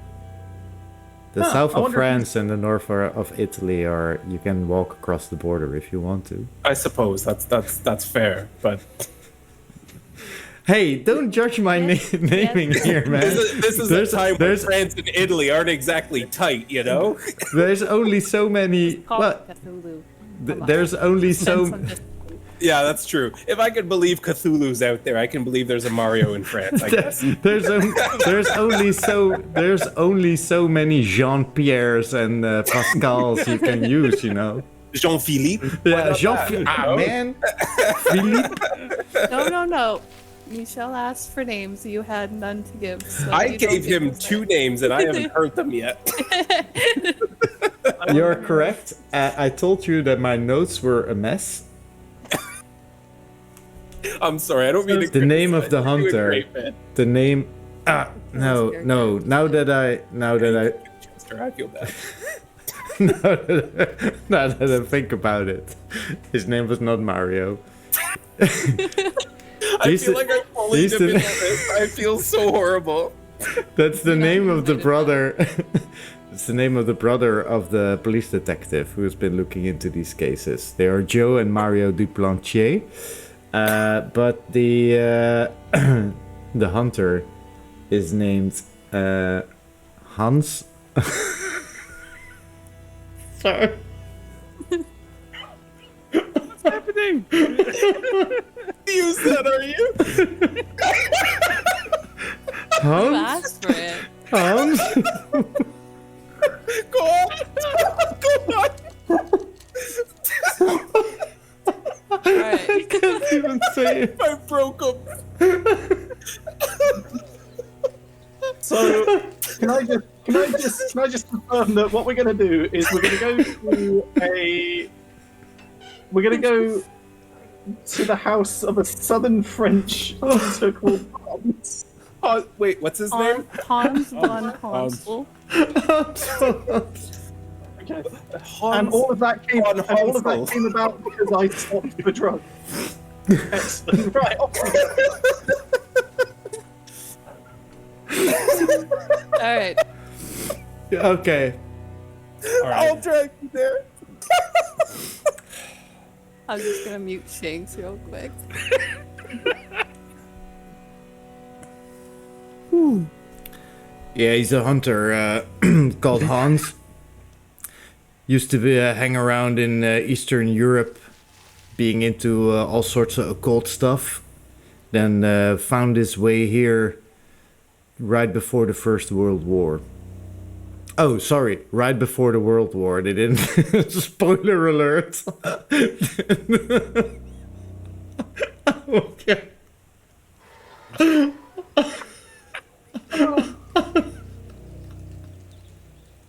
The south I of wonder if France and the north of Italy are, you can walk across the border if you want to. I suppose that's fair, but Hey, don't judge my naming here, man. this is a time when France and Italy aren't exactly tight, you know? There's only so many. Call Well, of Cthulhu. there's only so. Yeah, that's true. If I could believe Cthulhu's out there, I can believe there's a Mario in France, I guess. There's only so many Jean Pierres and Pascals you can use, you know. Jean-Philippe? Yeah, Jean. Man, Philippe. No. Michel asked for names. You had none to give. So I you don't gave get him to say. 2 names and I haven't heard them yet. You're correct. I told you that my notes were a mess. I'm sorry, I don't mean to The name of the criticize. You're doing hunter. great, man. The name. No. Now that I. Chester, I feel bad. Now that I think about it, his name was not Mario. I feel like I'm bullied him into this. I feel so horrible. That's the name of the brother. It's the name of the brother of the police detective who's been looking into these cases. They are Joe and Mario Duplantier. But the the hunter is named Hans. Sorry. kidding. Use that, are you? You Hans? asked for it. Hans? Go on. Go on. Alright. I can't even say it. I broke him. So can I just confirm that what we're gonna do is we're gonna go to the house of a southern French hunter called Hans. Oh, wait, what's his name? Hans von Hansel. Okay. Hans And all of that came von Hansel. about because I stopped for drugs. Excellent. Right. Alright. Okay. I'll drag you there. I'm just gonna mute Shanks real quick. Yeah, he's a hunter called Hans. Used to hang around in Eastern Europe, being into all sorts of occult stuff. Then found his way here right before the First World War. Oh, sorry, right before the World War. They didn't. Spoiler alert. Okay.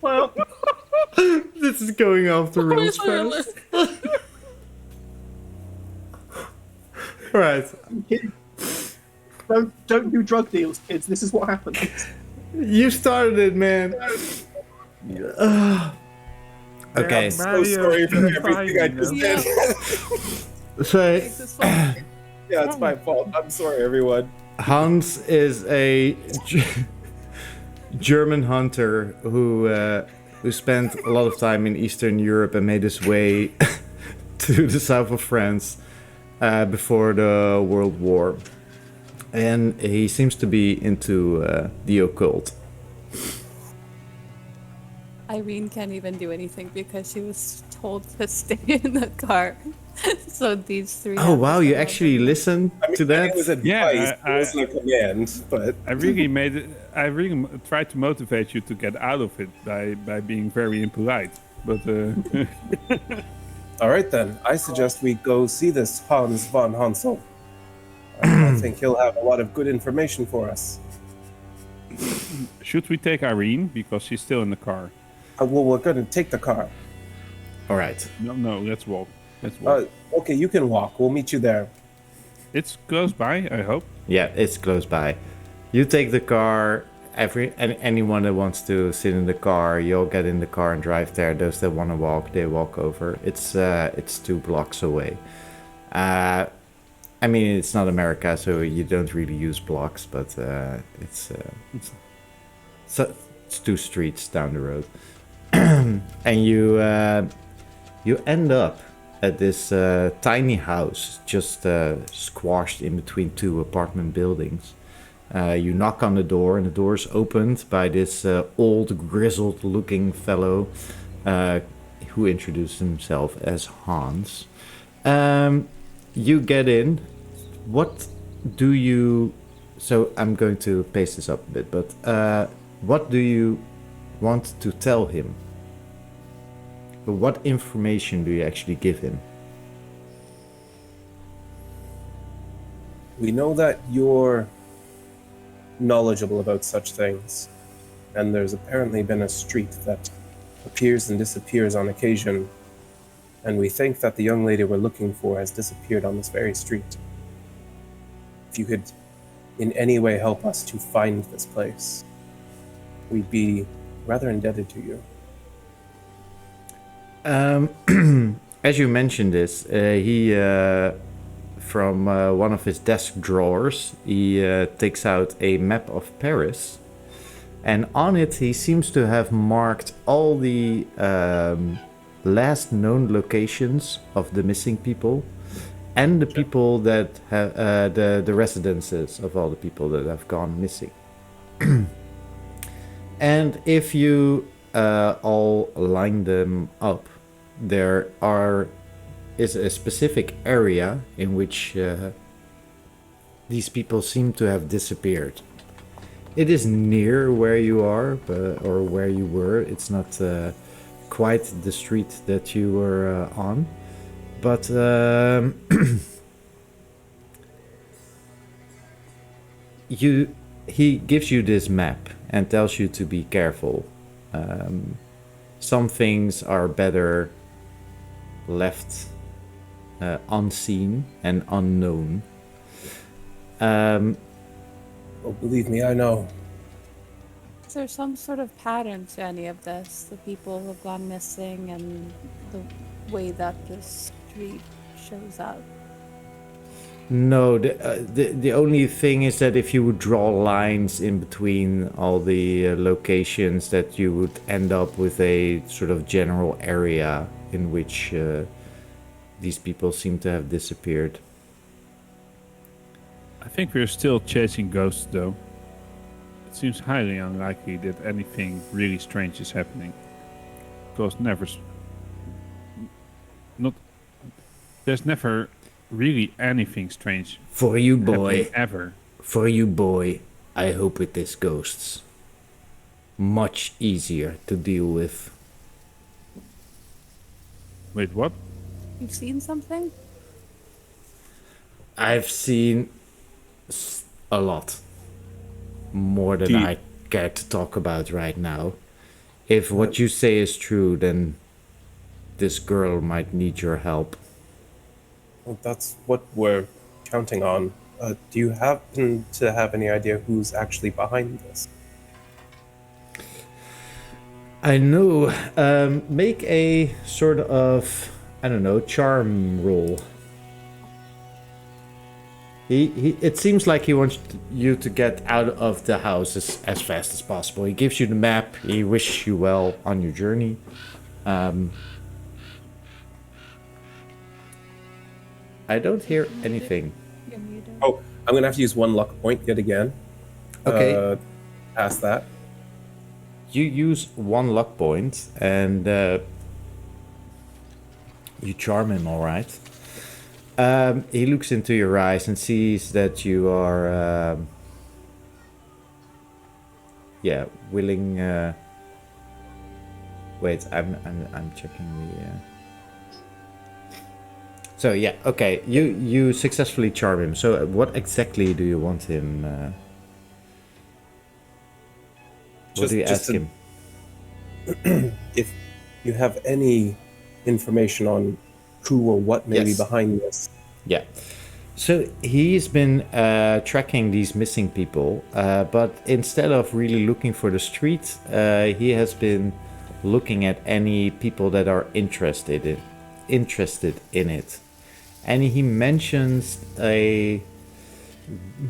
Well, This is going off the rails fast. Right. kids, don't do drug deals, kids. This is what happens. You started it, man. Okay. I'm so sorry for everything I just did. So Shanks is fine. Yeah, it's my fault. I'm sorry, everyone. Hans is a German hunter who spent a lot of time in Eastern Europe and made his way to the south of France before the World War. And he seems to be into the occult. Irene can't even do anything because she was told to stay in the car. So these three. Oh have wow, to you go actually over. listened to It that? was advice. Yeah, It wasn't a command, but I really tried to motivate you to get out of it by being very impolite. But all right then. I suggest we go see this Hans von Hansel. I think he'll have a lot of good information for us. should we take Irene because she's still in the car? Well, we're going to take the car. All right. No, let's walk. Let's walk. Okay, you can walk. We'll meet you there. It's close by, I hope. Yeah, it's close by. You take the car. Anyone that wants to sit in the car, you'll get in the car and drive there. Those that want to walk, they walk over. It's 2 blocks away. I mean, it's not America, so you don't really use blocks, but it's 2 streets down the road, and you end up at this tiny house just squashed in between 2 apartment buildings. You knock on the door, and the door is opened by this old, grizzled-looking fellow who introduced himself as Hans. You get in. What do you... So I'm going to pace this up a bit, but what do you want to tell him? What information do you actually give him? We know that you're knowledgeable about such things, and there's apparently been a street that appears and disappears on occasion, and we think that the young lady we're looking for has disappeared on this very street. If you could in any way help us to find this place, we'd be rather indebted to you. As you mentioned this, he from one of his desk drawers, he takes out a map of Paris, and on it he seems to have marked all the last known locations of the missing people, and the people that have the residences of all the people that have gone missing. And if you all line them up, there are is a specific area in which these people seem to have disappeared. It is near where you are, or where you were. It's not quite the street that you were on, but he gives you this map and tells you to be careful. Some things are better left unseen and unknown. Oh, believe me, I know. Is there some sort of pattern to any of this? The people who have gone missing and the way that the street shows up? No, the only thing is that if you would draw lines in between all the locations, that you would end up with a sort of general area in which these people seem to have disappeared. I think we're still chasing ghosts, though. It seems highly unlikely that anything really strange is happening. Because there's never really anything strange For you, boy. happening ever. For you, boy, I hope it is ghosts. Much easier to deal with. Wait, what? You've seen something? I've seen a lot. More than Do you- I care to talk about right now. If what you say is true, then this girl might need your help. Well, that's what we're counting on. Do you happen to have any idea who's actually behind this? I know. Make a sort of, I don't know, charm roll. It seems like he wants you to get out of the house as fast as possible. He gives you the map. He wishes you well on your journey. I don't hear anything. You're muted. Oh, I'm gonna have to use one luck point yet again. Okay. Past that. You use one luck point and you charm him, all right. He looks into your eyes and sees that you are, willing. Wait, I'm checking the. So yeah, okay. You successfully charm him. So what exactly do you want him? What do you ask him? If you have any information on who or what may be Yes. behind this. Yeah. So he's been tracking these missing people, but instead of really looking for the street, he has been looking at any people that are interested in it. And he mentions a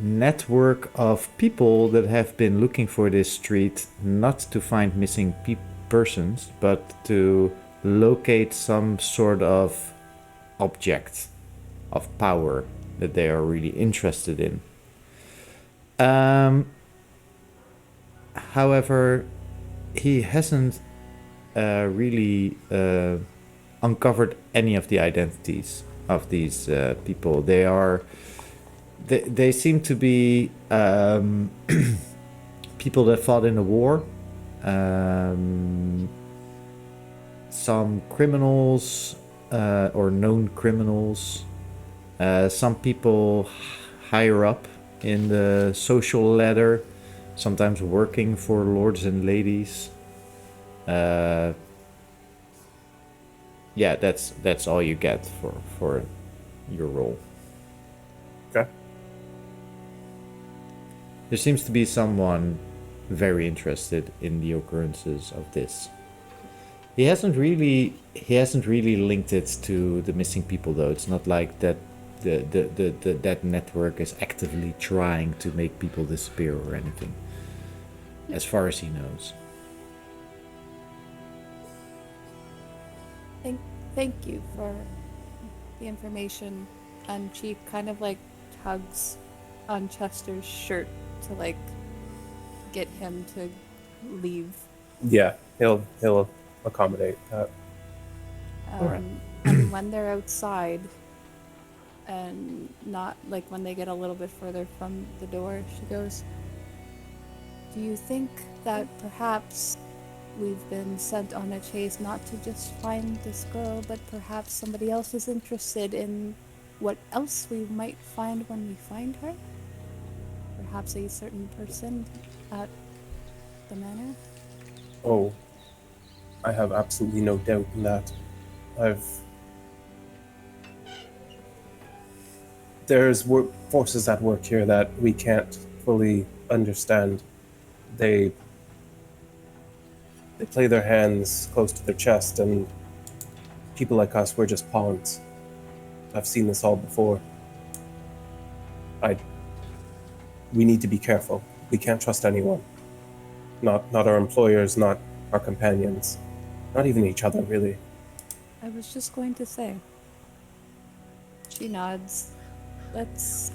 network of people that have been looking for this street, not to find missing persons, but to locate some sort of object of power that they are really interested in. However, he hasn't really uncovered any of the identities of these people. They seem to be people that fought in the war. Some criminals or known criminals. Some people higher up in the social ladder, sometimes working for lords and ladies. Yeah, that's all you get for your role. Okay. There seems to be someone very interested in the occurrences of this. He hasn't really linked it to the missing people though. It's not like that that network is actively trying to make people disappear or anything, as far as he knows. Thank you for the information. And she kind of like tugs on Chester's shirt to like get him to leave. Yeah, he'll accommodate that. Alright. And when they're outside and not like when they get a little bit further from the door, she goes, "Do you think that perhaps we've been sent on a chase not to just find this girl, but perhaps somebody else is interested in what else we might find when we find her? Perhaps a certain person at the manor?" Oh, I have absolutely no doubt in that. There's forces at work here that we can't fully understand. They play their hands close to their chest, and people like us, we're just pawns. I've seen this all before. We need to be careful. We can't trust anyone. Not our employers, not our companions, not even each other, really. I was just going to say. She nods. Let's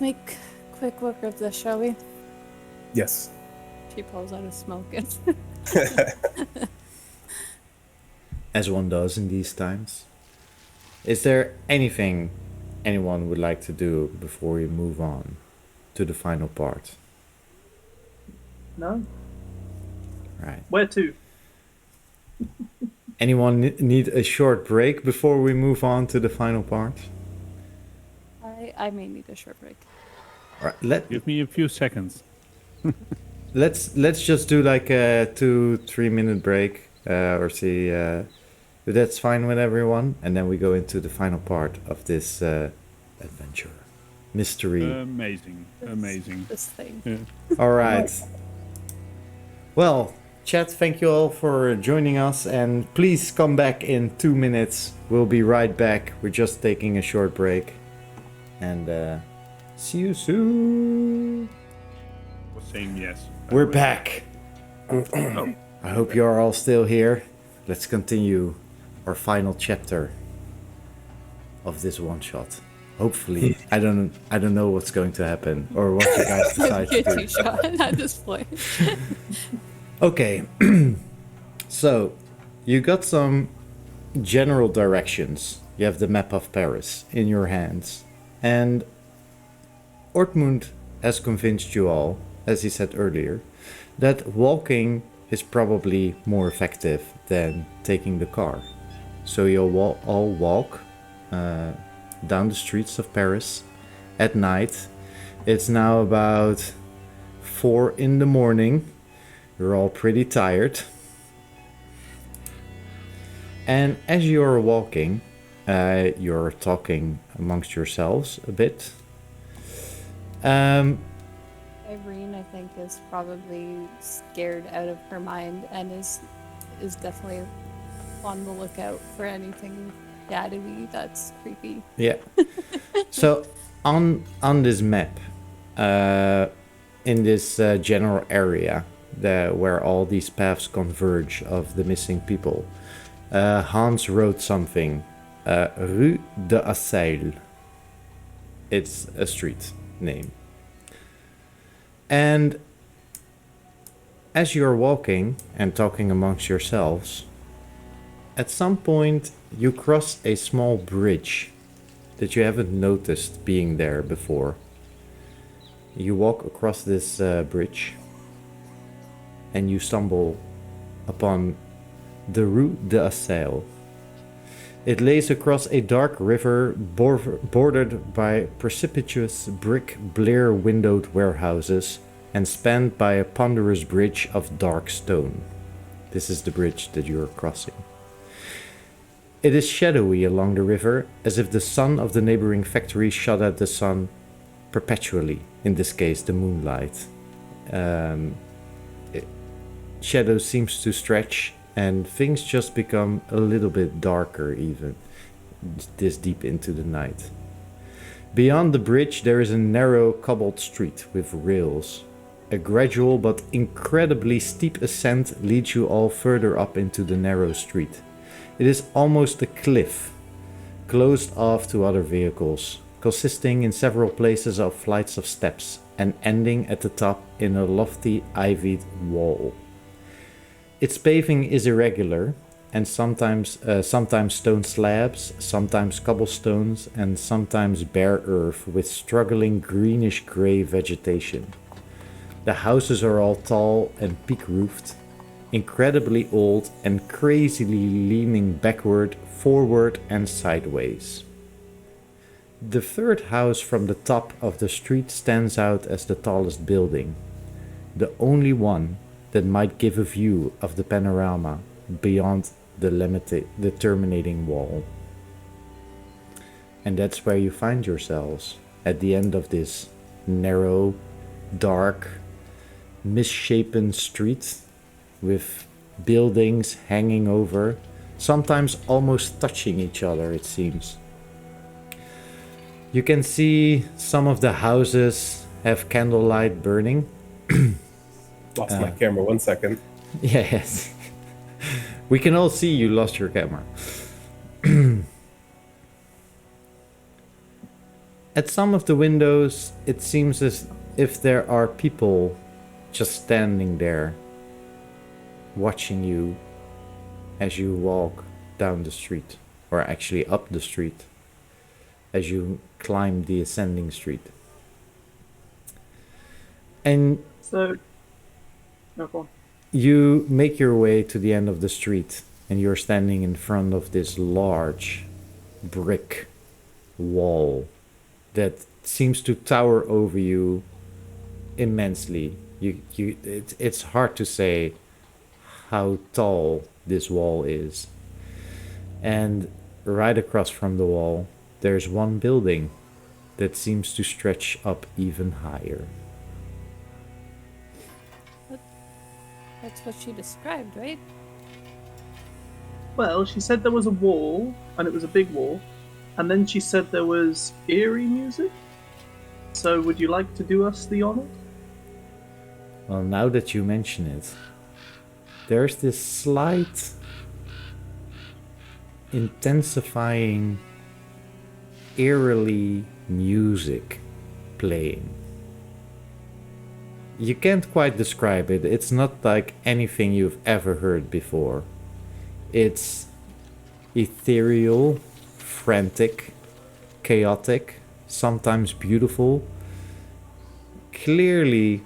make quick work of this, shall we? Yes. She pulls out a smoke and As one does in these times. Is there anything anyone would like to do before we move on to the final part? No? Right. Where to? Anyone need a short break before we move on to the final part? I may need a short break. All right. Give me a few seconds. Let's just do like a 2-3 minute break, or see. If that's fine with everyone, and then we go into the final part of this adventure, mystery. Amazing. This thing. Yeah. All right. Well, chat, thank you all for joining us, and please come back in 2 minutes. We'll be right back. We're just taking a short break, and see you soon. Was saying yes. We're back. Oh, I hope you are all still here. Let's continue our final chapter of this one shot. Hopefully, I don't know what's going to happen or what you guys decide to Get do. you shot at this point. Okay, so you got some general directions. You have the map of Paris in your hands, and Ortmund has convinced you all, as he said earlier, that walking is probably more effective than taking the car. So you'll all walk down the streets of Paris at night. It's now about 4 in the morning. You're all pretty tired. And as you're walking, you're talking amongst yourselves a bit. Irene, I think, is probably scared out of her mind and is definitely on the lookout for anything shadowy that's creepy. Yeah. So on this map, in this general area where all these paths converge of the missing people, Hans wrote something. Rue de Assail. It's a street name. And as you're walking and talking amongst yourselves, at some point you cross a small bridge that you haven't noticed being there before. You walk across this bridge and you stumble upon the Rue de Assail. It lays across a dark river bordered by precipitous brick Blair-windowed warehouses and spanned by a ponderous bridge of dark stone. This is the bridge that you are crossing. It is shadowy along the river, as if the sun of the neighboring factory shot at the sun perpetually, in this case the moonlight. Shadow seems to stretch, and things just become a little bit darker even, this deep into the night. Beyond the bridge there is a narrow cobbled street with rails. A gradual but incredibly steep ascent leads you all further up into the narrow street. It is almost a cliff, closed off to other vehicles, consisting in several places of flights of steps and ending at the top in a lofty ivied wall. Its paving is irregular, and sometimes stone slabs, sometimes cobblestones, and sometimes bare earth with struggling greenish gray vegetation. The houses are all tall and peak-roofed, incredibly old and crazily leaning backward, forward, and sideways. The third house from the top of the street stands out as the tallest building, the only one that might give a view of the panorama beyond the terminating wall. And that's where you find yourselves, at the end of this narrow, dark, misshapen street with buildings hanging over, sometimes almost touching each other, it seems. You can see some of the houses have candlelight burning. Lost my camera, 1 second. Yes. We can all see you lost your camera. At some of the windows, it seems as if there are people just standing there, watching you as you walk down the street, or actually up the street, as you climb the ascending street. And So, no, go on. you make your way to the end of the street, and you're standing in front of this large brick wall that seems to tower over you immensely. It's hard to say how tall this wall is. And right across from the wall, there's one building that seems to stretch up even higher. That's what she described, right? Well, she said there was a wall, and it was a big wall, and then she said there was eerie music. So, would you like to do us the honor? Well, now that you mention it, there's this slight intensifying, eerily music playing. You can't quite describe it. It's not like anything you've ever heard before. It's ethereal, frantic, chaotic, sometimes beautiful. Clearly,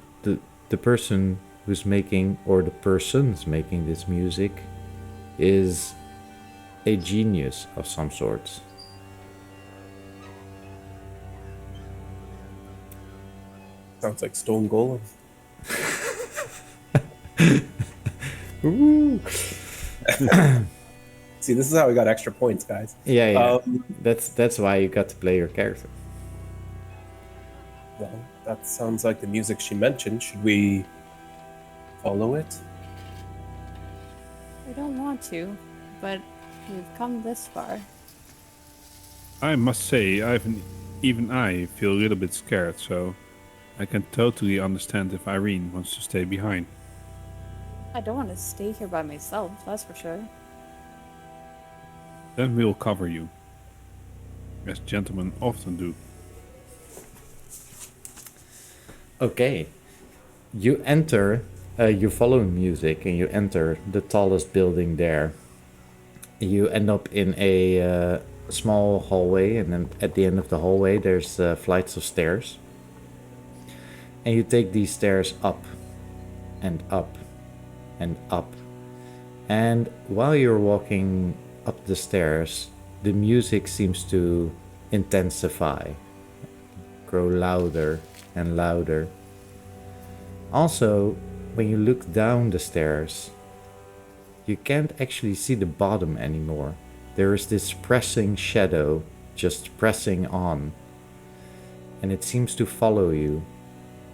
the person who's making, or the persons making this music, is a genius of some sort. Sounds like Stone Golem. Ooh. See, this is how we got extra points, guys. Yeah. That's why you got to play your character. Well, that sounds like the music she mentioned. Should we follow it? I don't want to, but we've come this far. I must say, even I feel a little bit scared, so I can totally understand if Irene wants to stay behind. I don't want to stay here by myself, that's for sure. Then we'll cover you, as gentlemen often do. Okay. You enter, you follow music, and you enter the tallest building there. You end up in a small hallway, and then at the end of the hallway there's flights of stairs. And you take these stairs up and up and up. And while you're walking up the stairs, the music seems to intensify, grow louder and louder. Also, when you look down the stairs, you can't actually see the bottom anymore. There is this pressing shadow just pressing on, and it seems to follow you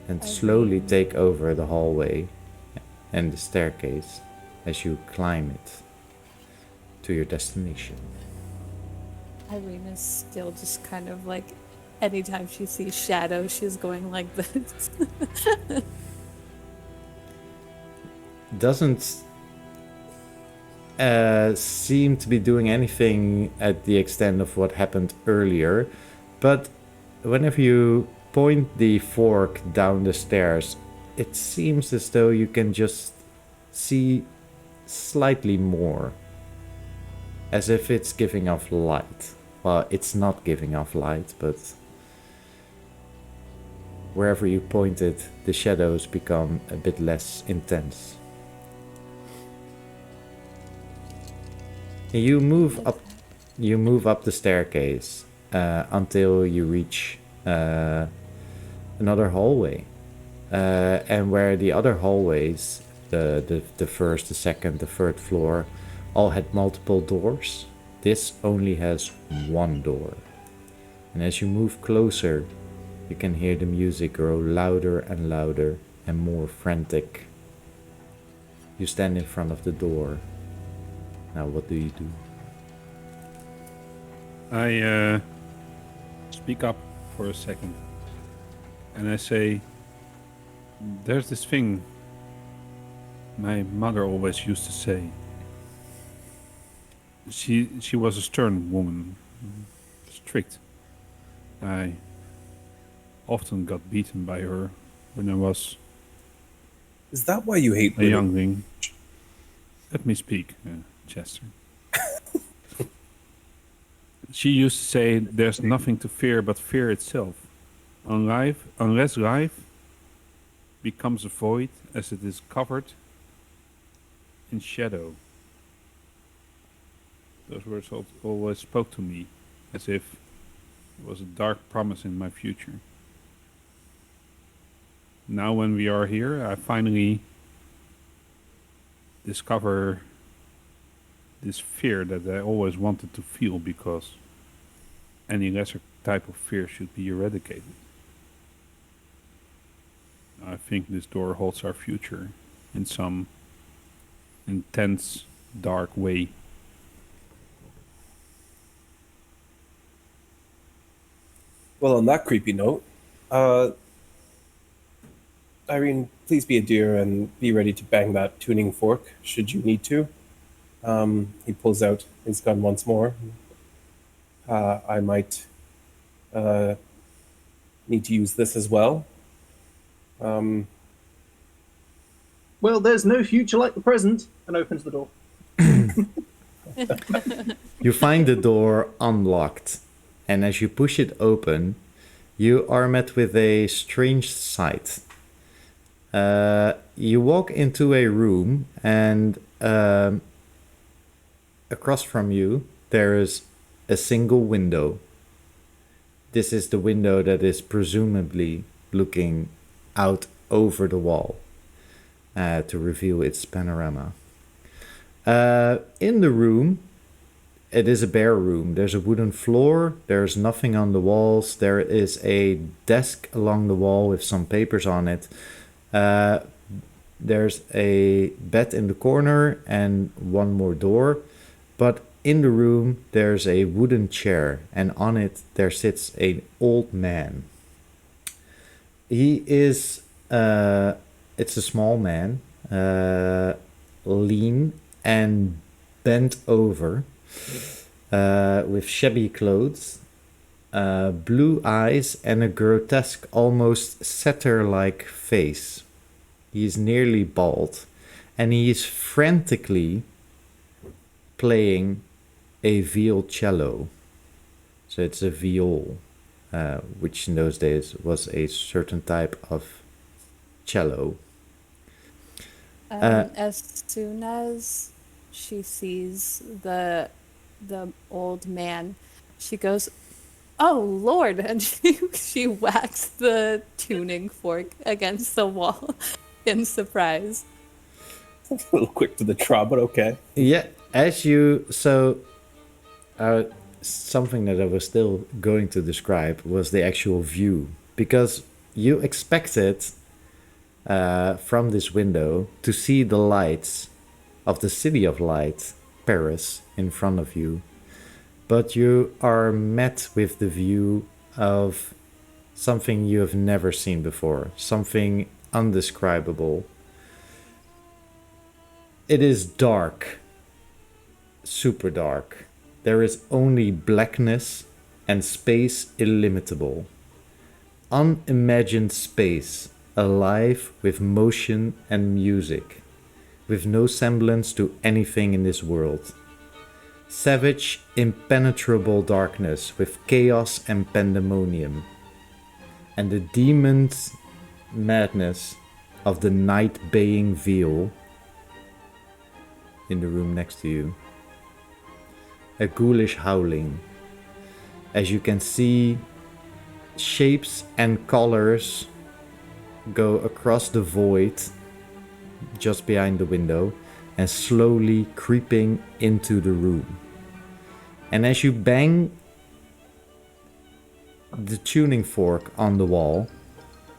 and slowly take over the hallway and the staircase as you climb it to your destination. Irene is still just kind of like, anytime she sees shadow, she's going like this. Doesn't seem to be doing anything at the extent of what happened earlier, but whenever you point the fork down the stairs, it seems as though you can just see slightly more as if it's giving off light. Well, it's not giving off light, but wherever you point it, the shadows become a bit less intense. You move up the staircase until you reach another hallway. And where the other hallways, the first, the second, the third floor, all had multiple doors, this only has one door. And as you move closer, you can hear the music grow louder and louder and more frantic. You stand in front of the door. Now what do you do? I speak up for a second. And I say, there's this thing my mother always used to say. She was a stern woman, strict. I often got beaten by her when I was Is that why you hate a women? youngling. Let me speak, Chester. She used to say, there's nothing to fear but fear itself. Unless life becomes a void as it is covered in shadow. Those words always spoke to me as if it was a dark promise in my future. Now when we are here, I finally discover this fear that I always wanted to feel, because any lesser type of fear should be eradicated. I think this door holds our future in some intense, dark way. Well, on that creepy note, Irene, please be a dear and be ready to bang that tuning fork should you need to. He pulls out his gun once more. I might need to use this as well. Well, there's no future like the present, and opens the door. You find the door unlocked, and as you push it open, you are met with a strange sight. You walk into a room, and across from you, there is a single window. This is the window that is presumably looking out over the wall to reveal its panorama. In the room, it is a bare room. There's a wooden floor. There's nothing on the walls. There is a desk along the wall with some papers on it. There's a bed in the corner and one more door. But in the room, there's a wooden chair, and on it there sits an old man. He is, it's a small man, lean and bent over, with shabby clothes, blue eyes, and a grotesque, almost satyr-like face. He is nearly bald, and he is frantically playing a violcello. So it's a viol, which in those days was a certain type of cello. As soon as she sees the old man, she goes, "Oh Lord!" and she whacks the tuning fork against the wall in surprise. A little quick to the draw, but okay. Yeah, something that I was still going to describe was the actual view, because you expected from this window to see the lights of the City of Light, Paris, in front of you, but you are met with the view of something you have never seen before, something undescribable. It is dark, super dark. There is only blackness and space illimitable. Unimagined space, alive with motion and music, with no semblance to anything in this world. Savage, impenetrable darkness with chaos and pandemonium, and the demon's madness of the night baying veil in the room next to you. A ghoulish howling. As you can see, shapes and colors go across the void just behind the window and slowly creeping into the room. And as you bang the tuning fork on the wall,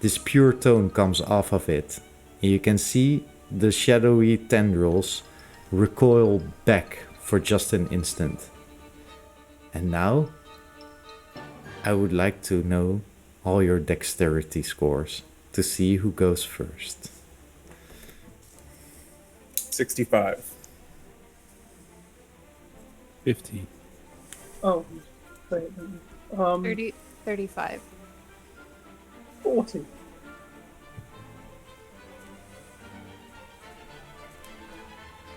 this pure tone comes off of it. And you can see the shadowy tendrils recoil back for just an instant. And now, I would like to know all your dexterity scores to see who goes first. 65. 50. Oh, wait. 35. 40.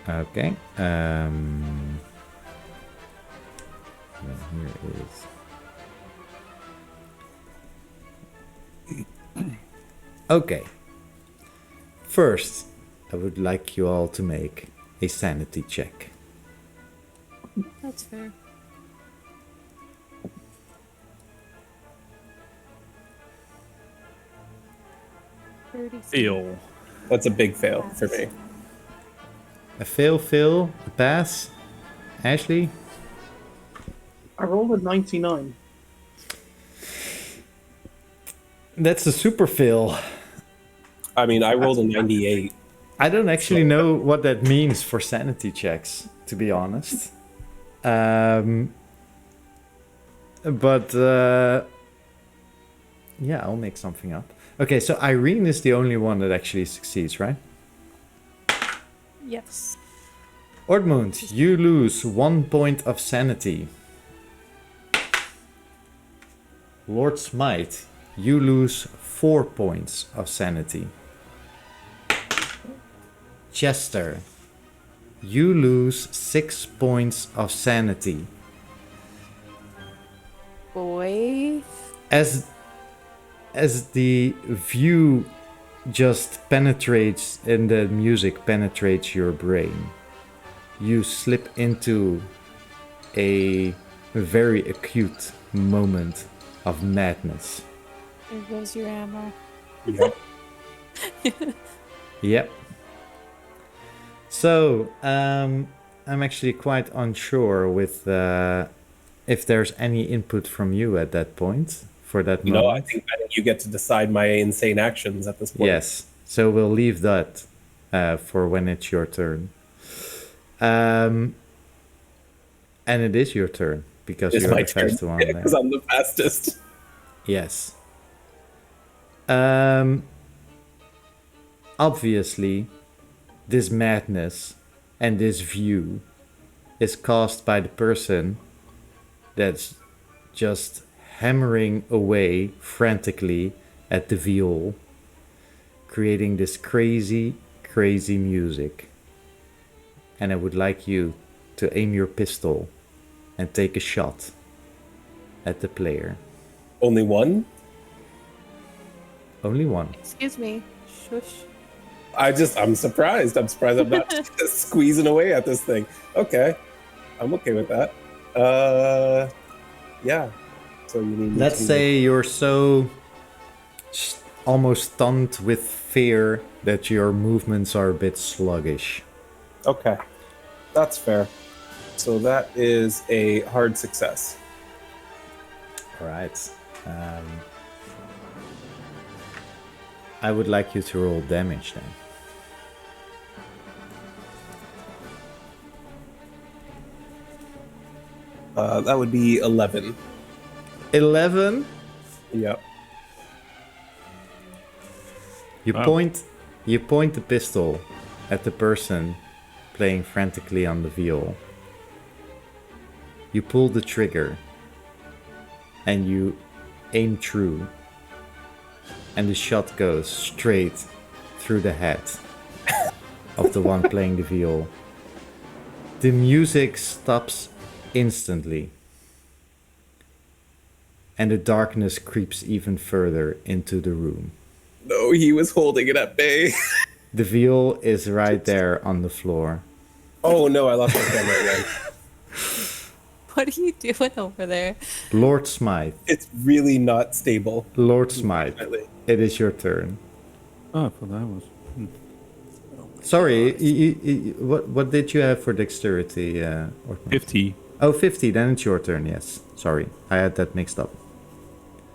Okay. Here is. Okay. First, I would like you all to make a sanity check. That's fair. Fail. That's a big fail for me. A fail, a pass. Ashley? I rolled a 99. That's a super fail. I mean, I rolled a 98. I don't actually know what that means for sanity checks, to be honest. Yeah, I'll make something up. Okay, so Irene is the only one that actually succeeds, right? Yes. Ortmund, you lose 1 point of sanity. Lord Smite, you lose 4 points of sanity. Chester, you lose 6 points of sanity. Boy. As the view just penetrates and the music penetrates your brain, you slip into a very acute moment of madness. There goes your ammo. Yep. Yep. So, I'm actually quite unsure with if there's any input from you at that point for that moment. No, I think you get to decide my insane actions at this point. Yes. So we'll leave that for when it's your turn. And it is your turn because It's you're my the turn. fastest one there. Because I'm the fastest. Yes. Obviously, this madness and this view is caused by the person that's just hammering away frantically at the viol, creating this crazy, crazy music. And I would like you to aim your pistol and take a shot at the player. Only one? Only one. Excuse me. Shush. I'm surprised. I'm surprised I'm not squeezing away at this thing. Okay. I'm okay with that. Yeah. So you need. Let's say you're so almost stunned with fear that your movements are a bit sluggish. Okay. That's fair. So that is a hard success. All right. I would like you to roll damage then. That would be 11. 11. Yep. You Wow. point the pistol at the person playing frantically on the viol. You pull the trigger and you aim true, and the shot goes straight through the head of the one playing the viol. The music stops instantly. And the darkness creeps even further into the room. No, he was holding it at bay. The viol is right there on the floor. Oh no, I lost my camera again. What are you doing over there? Lord Smythe. It's really not stable. Lord Smythe, Unfortunately. it is your turn. Oh, I thought that was. Sorry, what did you have for dexterity? Ortman? 50. Oh, 50, then it's your turn, yes. Sorry, I had that mixed up.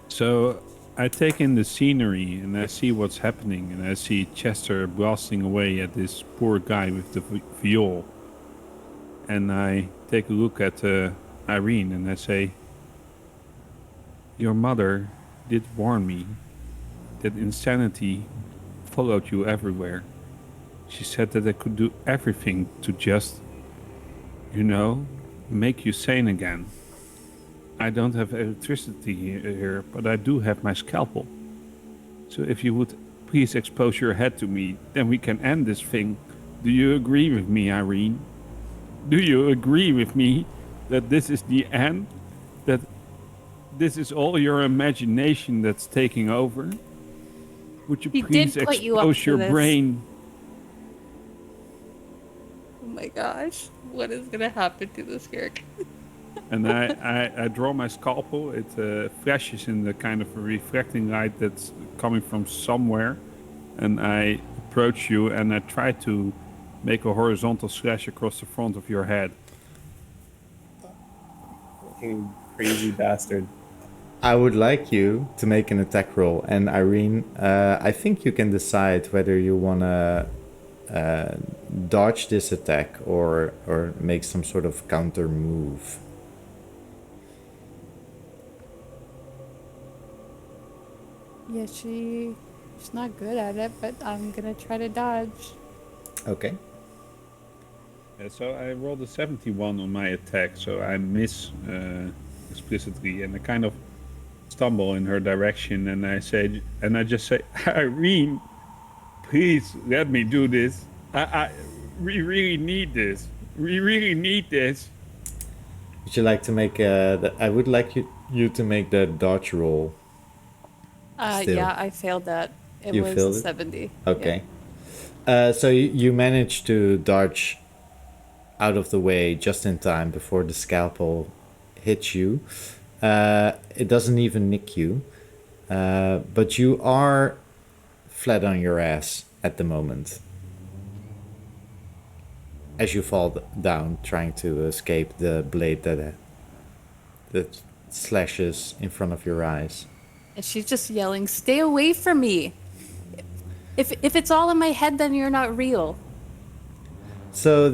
So I take in the scenery and I see what's happening, and I see Chester blasting away at this poor guy with the viol. And I take a look at Irene and I say, "Your mother did warn me that insanity followed you everywhere. She said that I could do everything to just, make you sane again. I don't have electricity here, but I do have my scalpel. So if you would please expose your head to me, then we can end this thing. Do you agree with me, Irene? Do you agree with me that this is the end? That this is all your imagination that's taking over? Would you He please did put you up expose to your this. brain?" Oh my gosh. What is gonna happen to this character? And I draw my scalpel. It flashes in the kind of a reflecting light that's coming from somewhere. And I approach you and I try to make a horizontal slash across the front of your head. Fucking crazy bastard. I would like you to make an attack roll. And Irene, I think you can decide whether you want to dodge this attack or make some sort of counter move. Yeah, she's not good at it, but I'm gonna try to dodge. Okay. So I rolled a 71 on my attack, so I miss explicitly, and I kind of stumble in her direction, and I just say, "Irene, please let me do this. We really need this. We really need this." Would you like to make I would like you to make the dodge roll. Still. Yeah, I failed that. It You was failed it? 70. Okay. So you managed to dodge out of the way just in time before the scalpel hits you. It doesn't even nick you, but you are flat on your ass at the moment as you fall down trying to escape the blade that slashes in front of your eyes. And she's just yelling, "Stay away from me! If it's all in my head, then you're not real." So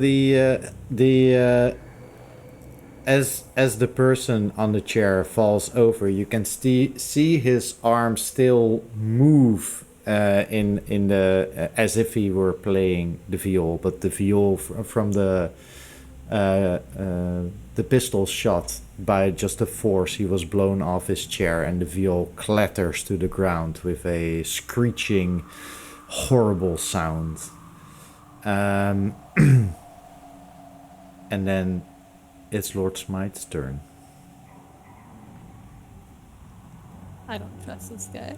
as the person on the chair falls over, you can see his arm still move in the as if he were playing the viol, but the viol from the pistol shot by just the force, he was blown off his chair, and the viol clatters to the ground with a screeching, horrible sound. And then it's Lord Smythe's turn. I don't trust this guy.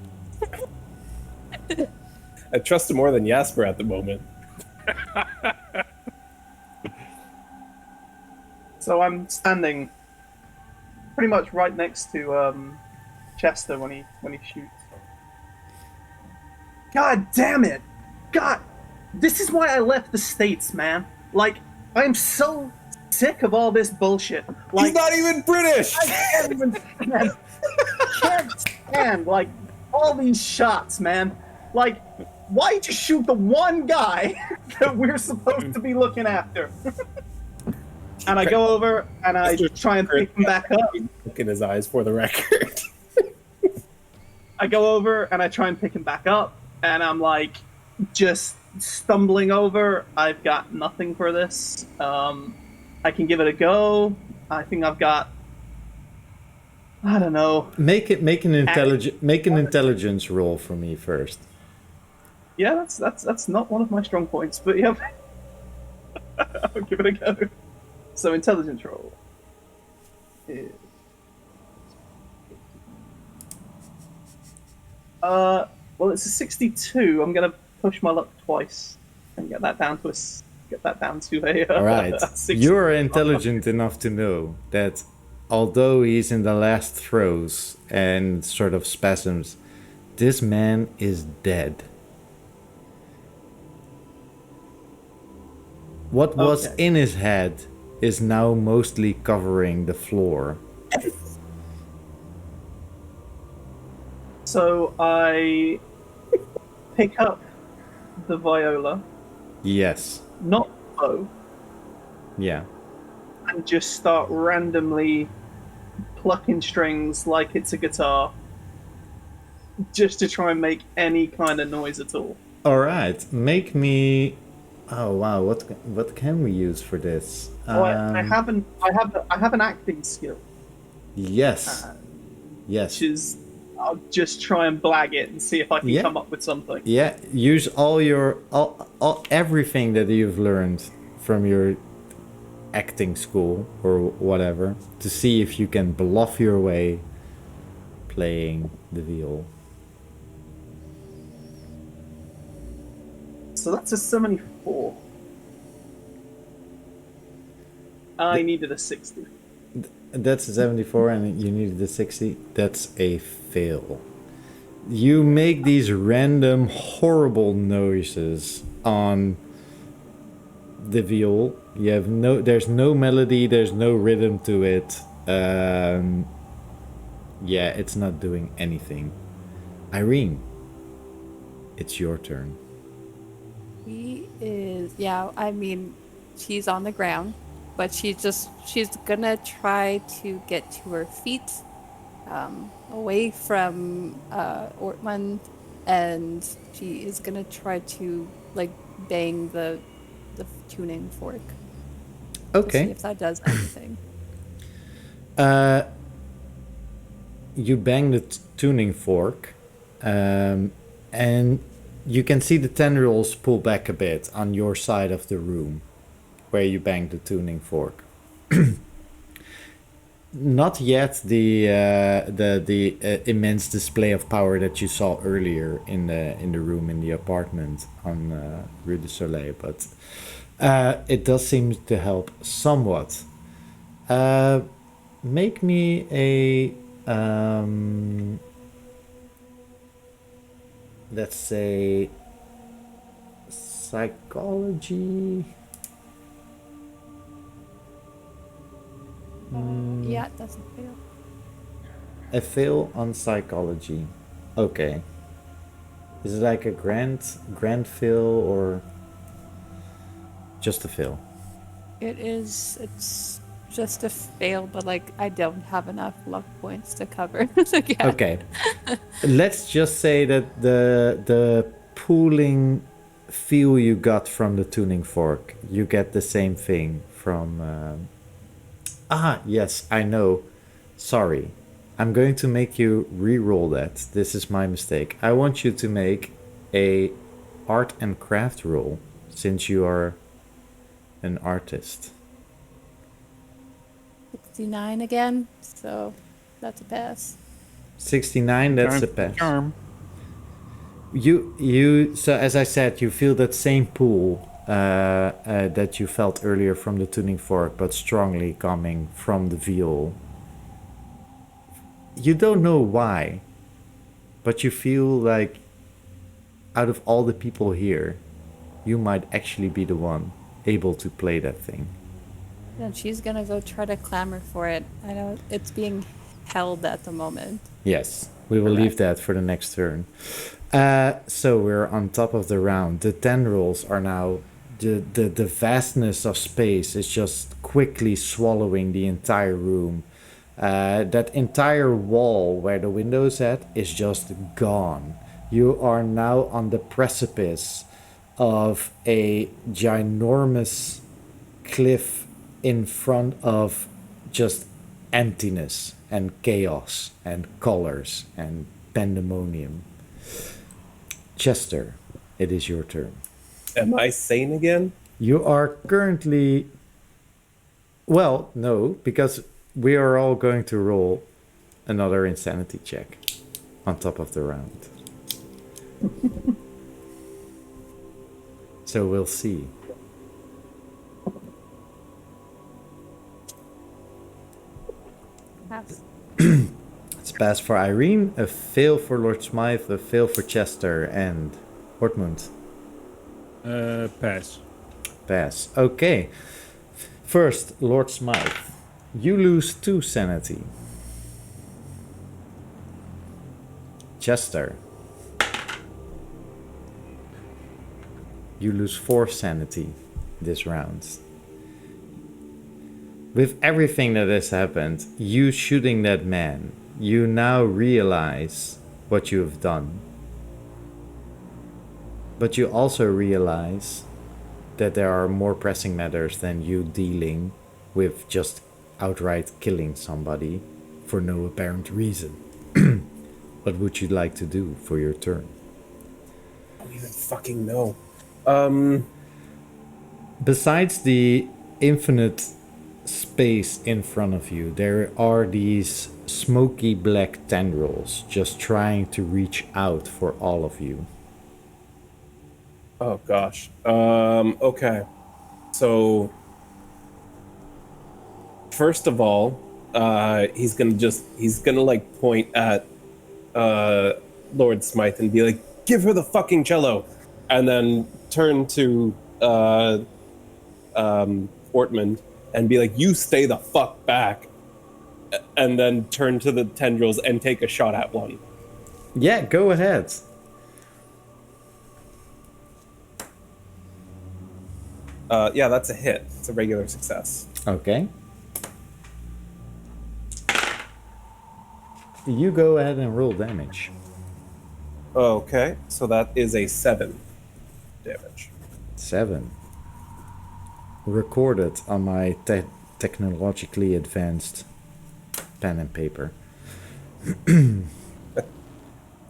I trust him more than Jasper at the moment. So I'm standing pretty much right next to Chester when he shoots. God damn it! God, this is why I left the States, man. Like, I am so sick of all this bullshit. Like, He's not even British! I can't stand like all these shots, man. Like, why'd you shoot the one guy that we're supposed to be looking after? And I go over and I try and pick him back up. Look in his eyes for the record. I go over and I try and pick him back up, and I'm like just stumbling over. I've got nothing for this. I can give it a go. I think I've got, I don't know. Make an intelligence roll for me first. Yeah, that's not one of my strong points, but yeah. I'll give it a go. So intelligence roll. is well, it's a 62. I'm gonna push my luck twice and get that down to a All right. 60. You're intelligent enough to know that although he's in the last throes and sort of spasms, this man is dead. What was Okay. in his head is now mostly covering the floor. So I pick up the viola, Yes. not bow, Yeah. and just start randomly plucking strings like it's a guitar, just to try and make any kind of noise at all. All right. Make me. Oh wow. What can we use for this? Oh, I have an acting skill, Yes. Yes. which is I'll just try and blag it and see if I can Yeah. come up with something. Yeah, use all everything that you've learned from your acting school or whatever to see if you can bluff your way playing the viol. So that's a 74. I needed a 60. That's a 74 and you needed a 60. That's a fail. You make these random horrible noises on the viol. You have there's no melody, there's no rhythm to it. Yeah, it's not doing anything. Irene, it's your turn. She is, yeah, I mean, she's on the ground, but she's gonna try to get to her feet, away from Ortmund, and she is gonna try to like bang the tuning fork. To see Okay. if that does anything. You bang the tuning fork, and you can see the tendrils pull back a bit on your side of the room where you bang the tuning fork. Not yet the immense display of power that you saw earlier in the room in the apartment on Rue du Soleil, but it does seem to help somewhat. Make me a let's say psychology. Yeah, it doesn't fail. A fail on psychology. Okay. Is it like a grand fail or just a fail? It's just a fail, but like I don't have enough luck points to cover. So, yeah. Okay. Let's just say that the pooling feel you got from the tuning fork, you get the same thing from yes, I know. Sorry. I'm going to make you re-roll that. This is my mistake. I want you to make a art and craft roll since you are an artist. 69 again, so that's a pass. 69, that's a pass. Charm. So as I said, you feel that same pull that you felt earlier from the tuning fork, but strongly coming from the viol. You don't know why, but you feel like out of all the people here, you might actually be the one able to play that thing. And she's gonna go try to clamor for it. I know it's being held at the moment. Yes, we will leave that for the next turn. So we're on top of the round. The tendrils are now the vastness of space is just quickly swallowing the entire room. That entire wall where the window is at is just gone. You are now on the precipice of a ginormous cliff in front of just emptiness and chaos and colors and pandemonium. Chester, it is your turn. Am I sane again? You are currently... Well, no, because we are all going to roll another insanity check on top of the round. So we'll see. Pass. It's pass for Irene, a fail for Lord Smythe, a fail for Chester, and Hortmund. Pass. Pass. Okay. First, Lord Smythe. You lose 2 sanity. Chester. You lose 4 sanity this round. With everything that has happened, you shooting that man, you now realize what you have done. But you also realize that there are more pressing matters than you dealing with just outright killing somebody for no apparent reason. What would you like to do for your turn? I don't even fucking know. Besides the infinite space in front of you, there are these smoky black tendrils just trying to reach out for all of you. Oh gosh. Okay. So first of all, he's gonna like point at Lord Smythe and be like, "Give her the fucking cello," and then turn to Ortmund and be like, "You stay the fuck back," and then turn to the tendrils and take a shot at one. Yeah, go ahead. Yeah, that's a hit. It's a regular success. Okay. You go ahead and roll damage. Okay, so that is a 7 damage. 7. Recorded on my technologically advanced pen and paper.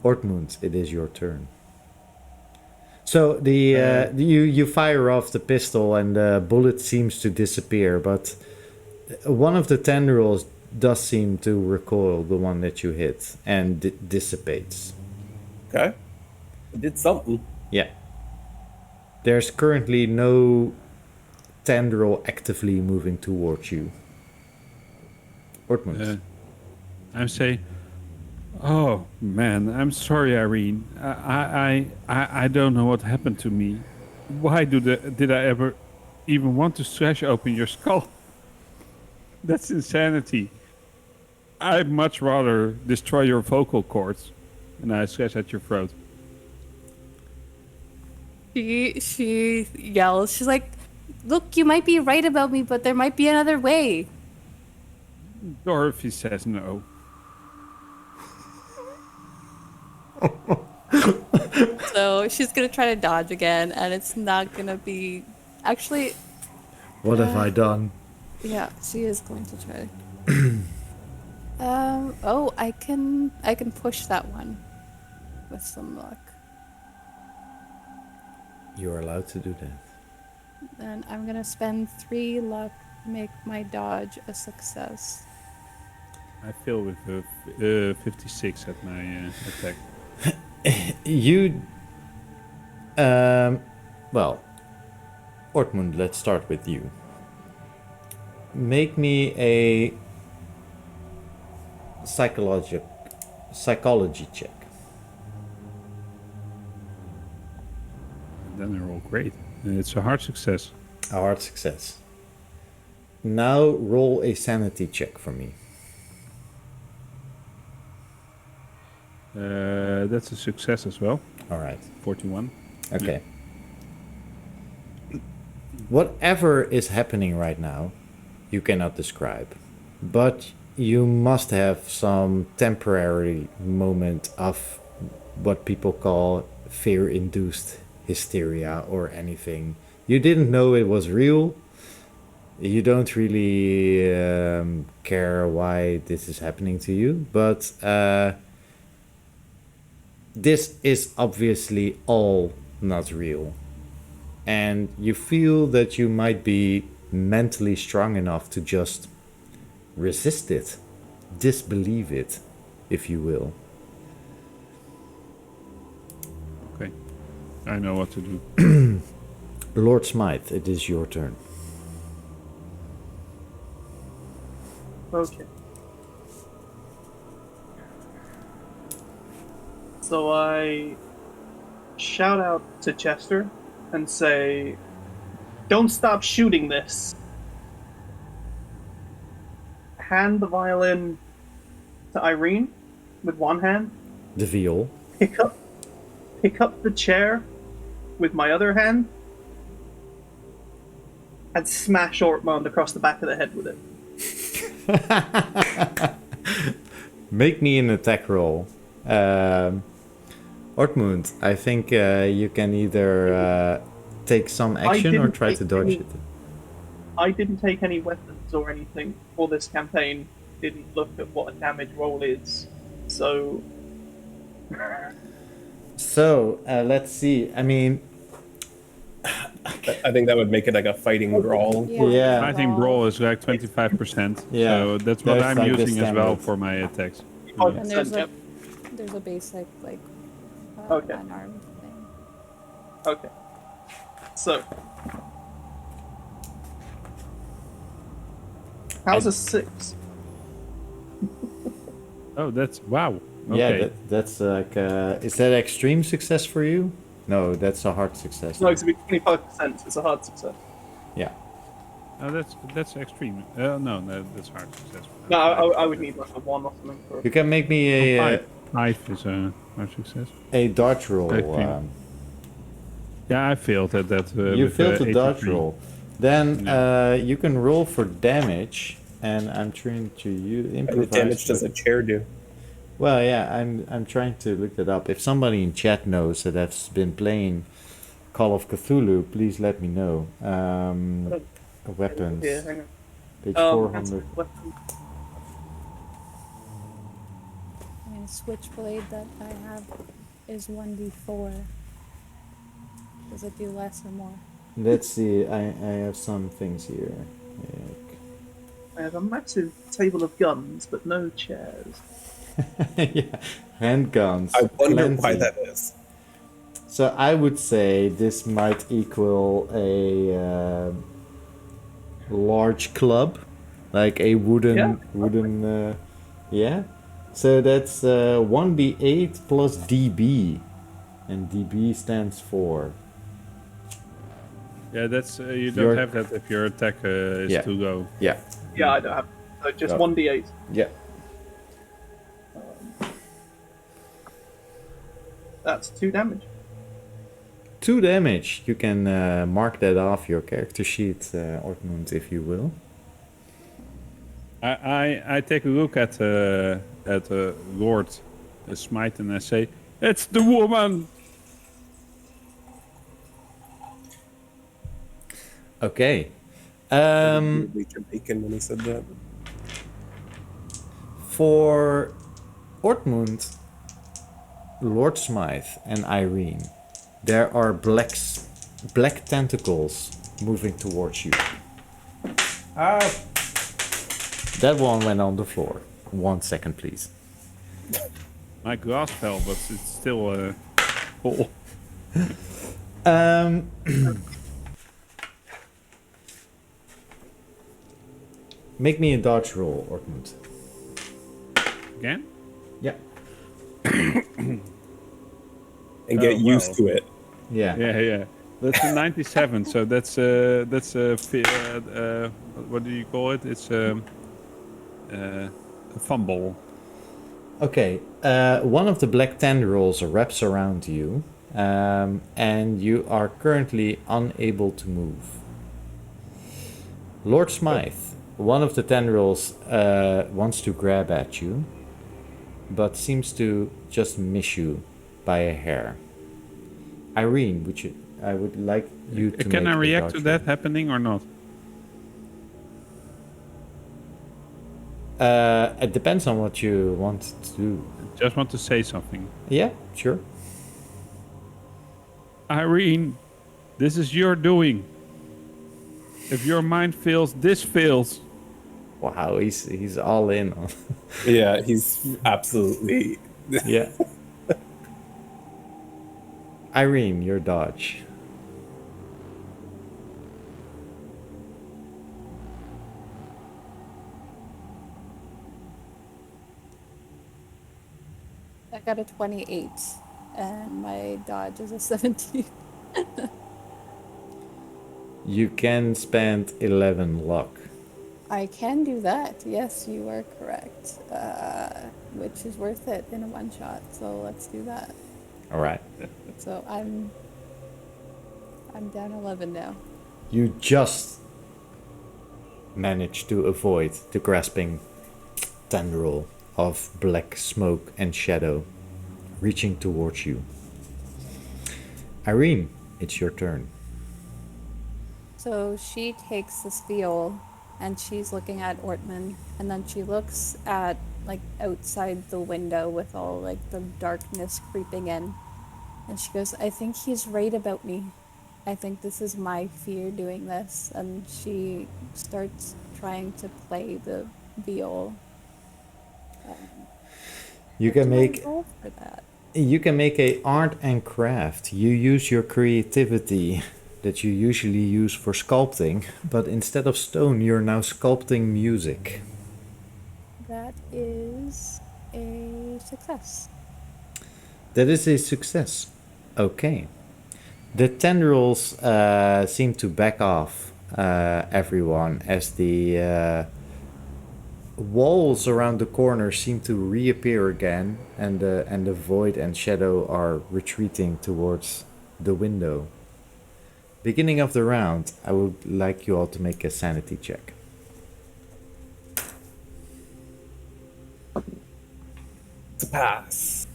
Ortmund, it is your turn. So you fire off the pistol and the bullet seems to disappear, but one of the tendrils does seem to recoil the one that you hit and dissipates. Okay. It did something. Yeah. There's currently no tendril actively moving towards you. Ortmund. I'm saying, oh man, I'm sorry, Irene. I don't know what happened to me. Why did I ever even want to thrash open your skull? That's insanity. I'd much rather destroy your vocal cords. And I slash at your throat. She yells. She's like, "Look, you might be right about me, but there might be another way." Dorothy says no. So she's gonna try to dodge again, and it's not gonna be. Actually, What have I done? yeah, she is going to try. Oh, I can push that one with some luck. You're allowed to do that. Then I'm gonna spend 3 luck to make my dodge a success. I fail with 56 at my attack. You, well, Ortmund, let's start with you. Make me a psychology check. And then they're all great. It's a hard success. A hard success. Now roll a sanity check for me. That's a success as well. All right. 41. Okay. Whatever is happening right now, you cannot describe. But you must have some temporary moment of what people call fear-induced hysteria or anything. You didn't know it was real. You don't really care why this is happening to you, but this is obviously all not real. And you feel that you might be mentally strong enough to just resist it, disbelieve it, if you will. Okay. I know what to do. Lord Smythe, it is your turn. Okay. So I shout out to Chester and say, "Don't stop shooting this." Hand the violin to Irene with one hand. The viol. Pick up the chair with my other hand, and smash Ortmond across the back of the head with it. Make me an attack roll. Ortmund, I think you can either take some action or didn't try to take dodge any- it. I didn't take any weapons or anything for this campaign. Didn't look at what a damage roll is. So So, let's see. I mean, I think that would make it like a fighting brawl. Yeah. I think brawl is like 25%. Yeah, So that's what that's I'm like the using as well standard. for my attacks. And there's yep. a basic like Okay. unarmed thing. Okay. So how's a 6? Oh, that's wow. yeah, Okay. that's like, is that extreme success for you? No, that's a hard success. No, it's gonna be 25%. It's a hard success. Yeah. Oh, that's extreme. No, that's hard success. No, I would need like a 1 or something for You can make me a Five is a hard success. dodge roll. I think. Yeah, I failed at that. You with, failed the dodge 83. roll. Then you can roll for damage, and I'm trying to What improvise. damage does a chair do? Well, yeah, I'm trying to look that up. If somebody in chat knows that has been playing Call of Cthulhu, please let me know. Weapons, Yeah, hang on. page That's 400. weapon. I mean, switchblade that I have is 1d4. Does it do less or more? Let's see. I have some things here. I have a massive table of guns, but no chairs. Yeah, handguns. I wonder plenty. why that is. So I would say this might equal a large club, like a wooden yeah. So that's 1d8 plus dB, and dB stands for Yeah, that's you don't Your- have that if your attack is Yeah. too low. yeah. Yeah, I don't have. So just Oh. 1d8. Yeah. That's 2 damage. 2 damage. You can mark that off your character sheet, Ortmund, if you will. I take a look at Lord Smite and I say, "It's the woman." Okay. Weirdly Jamaican when he said that. For Ortmund, Lord Smythe, and Irene, there are black tentacles moving towards you. That one went on the floor. 1 second, please. My glass fell, but it's still whole. Um, make me a dodge roll, Ortmund. Again? Yeah. And get Oh, used wow. to it. Yeah. Yeah. That's a 97. So that's what do you call it? It's a fumble. Okay. One of the black tendrils wraps around you, and you are currently unable to move. Lord Smythe, one of the tendrils wants to grab at you, but seems to just miss you by a hair. Irene, I would like you to Can make I a react dodge to roll. that happening or not? It depends on what you want to do. Just want to say something. Yeah, sure. Irene, this is your doing. If your mind fails, this fails. Wow, he's all in on. Yeah, he's absolutely. Yeah. Irene, your dodge. I got a 28, and my dodge is a 17. You can spend 11 luck. I can do that. Yes, you are correct. Which is worth it in a one shot. So let's do that. All right. So I'm down 11 now. You just managed to avoid the grasping tendril of black smoke and shadow reaching towards you. Irene, it's your turn. So she takes this viol and she's looking at Ortman, and then she looks at like outside the window with all like the darkness creeping in, and she goes, I think he's right about me. I think this is my fear doing this. And she starts trying to play the viol. You What can do I make roll for that? a art and craft. You use your creativity that you usually use for sculpting, but instead of stone, you're now sculpting music. That is a success. That is a success. Okay. The tendrils seem to back off everyone as the walls around the corner seem to reappear again, and the void and shadow are retreating towards the window. Beginning of the round, I would like you all to make a sanity check. It's a pass.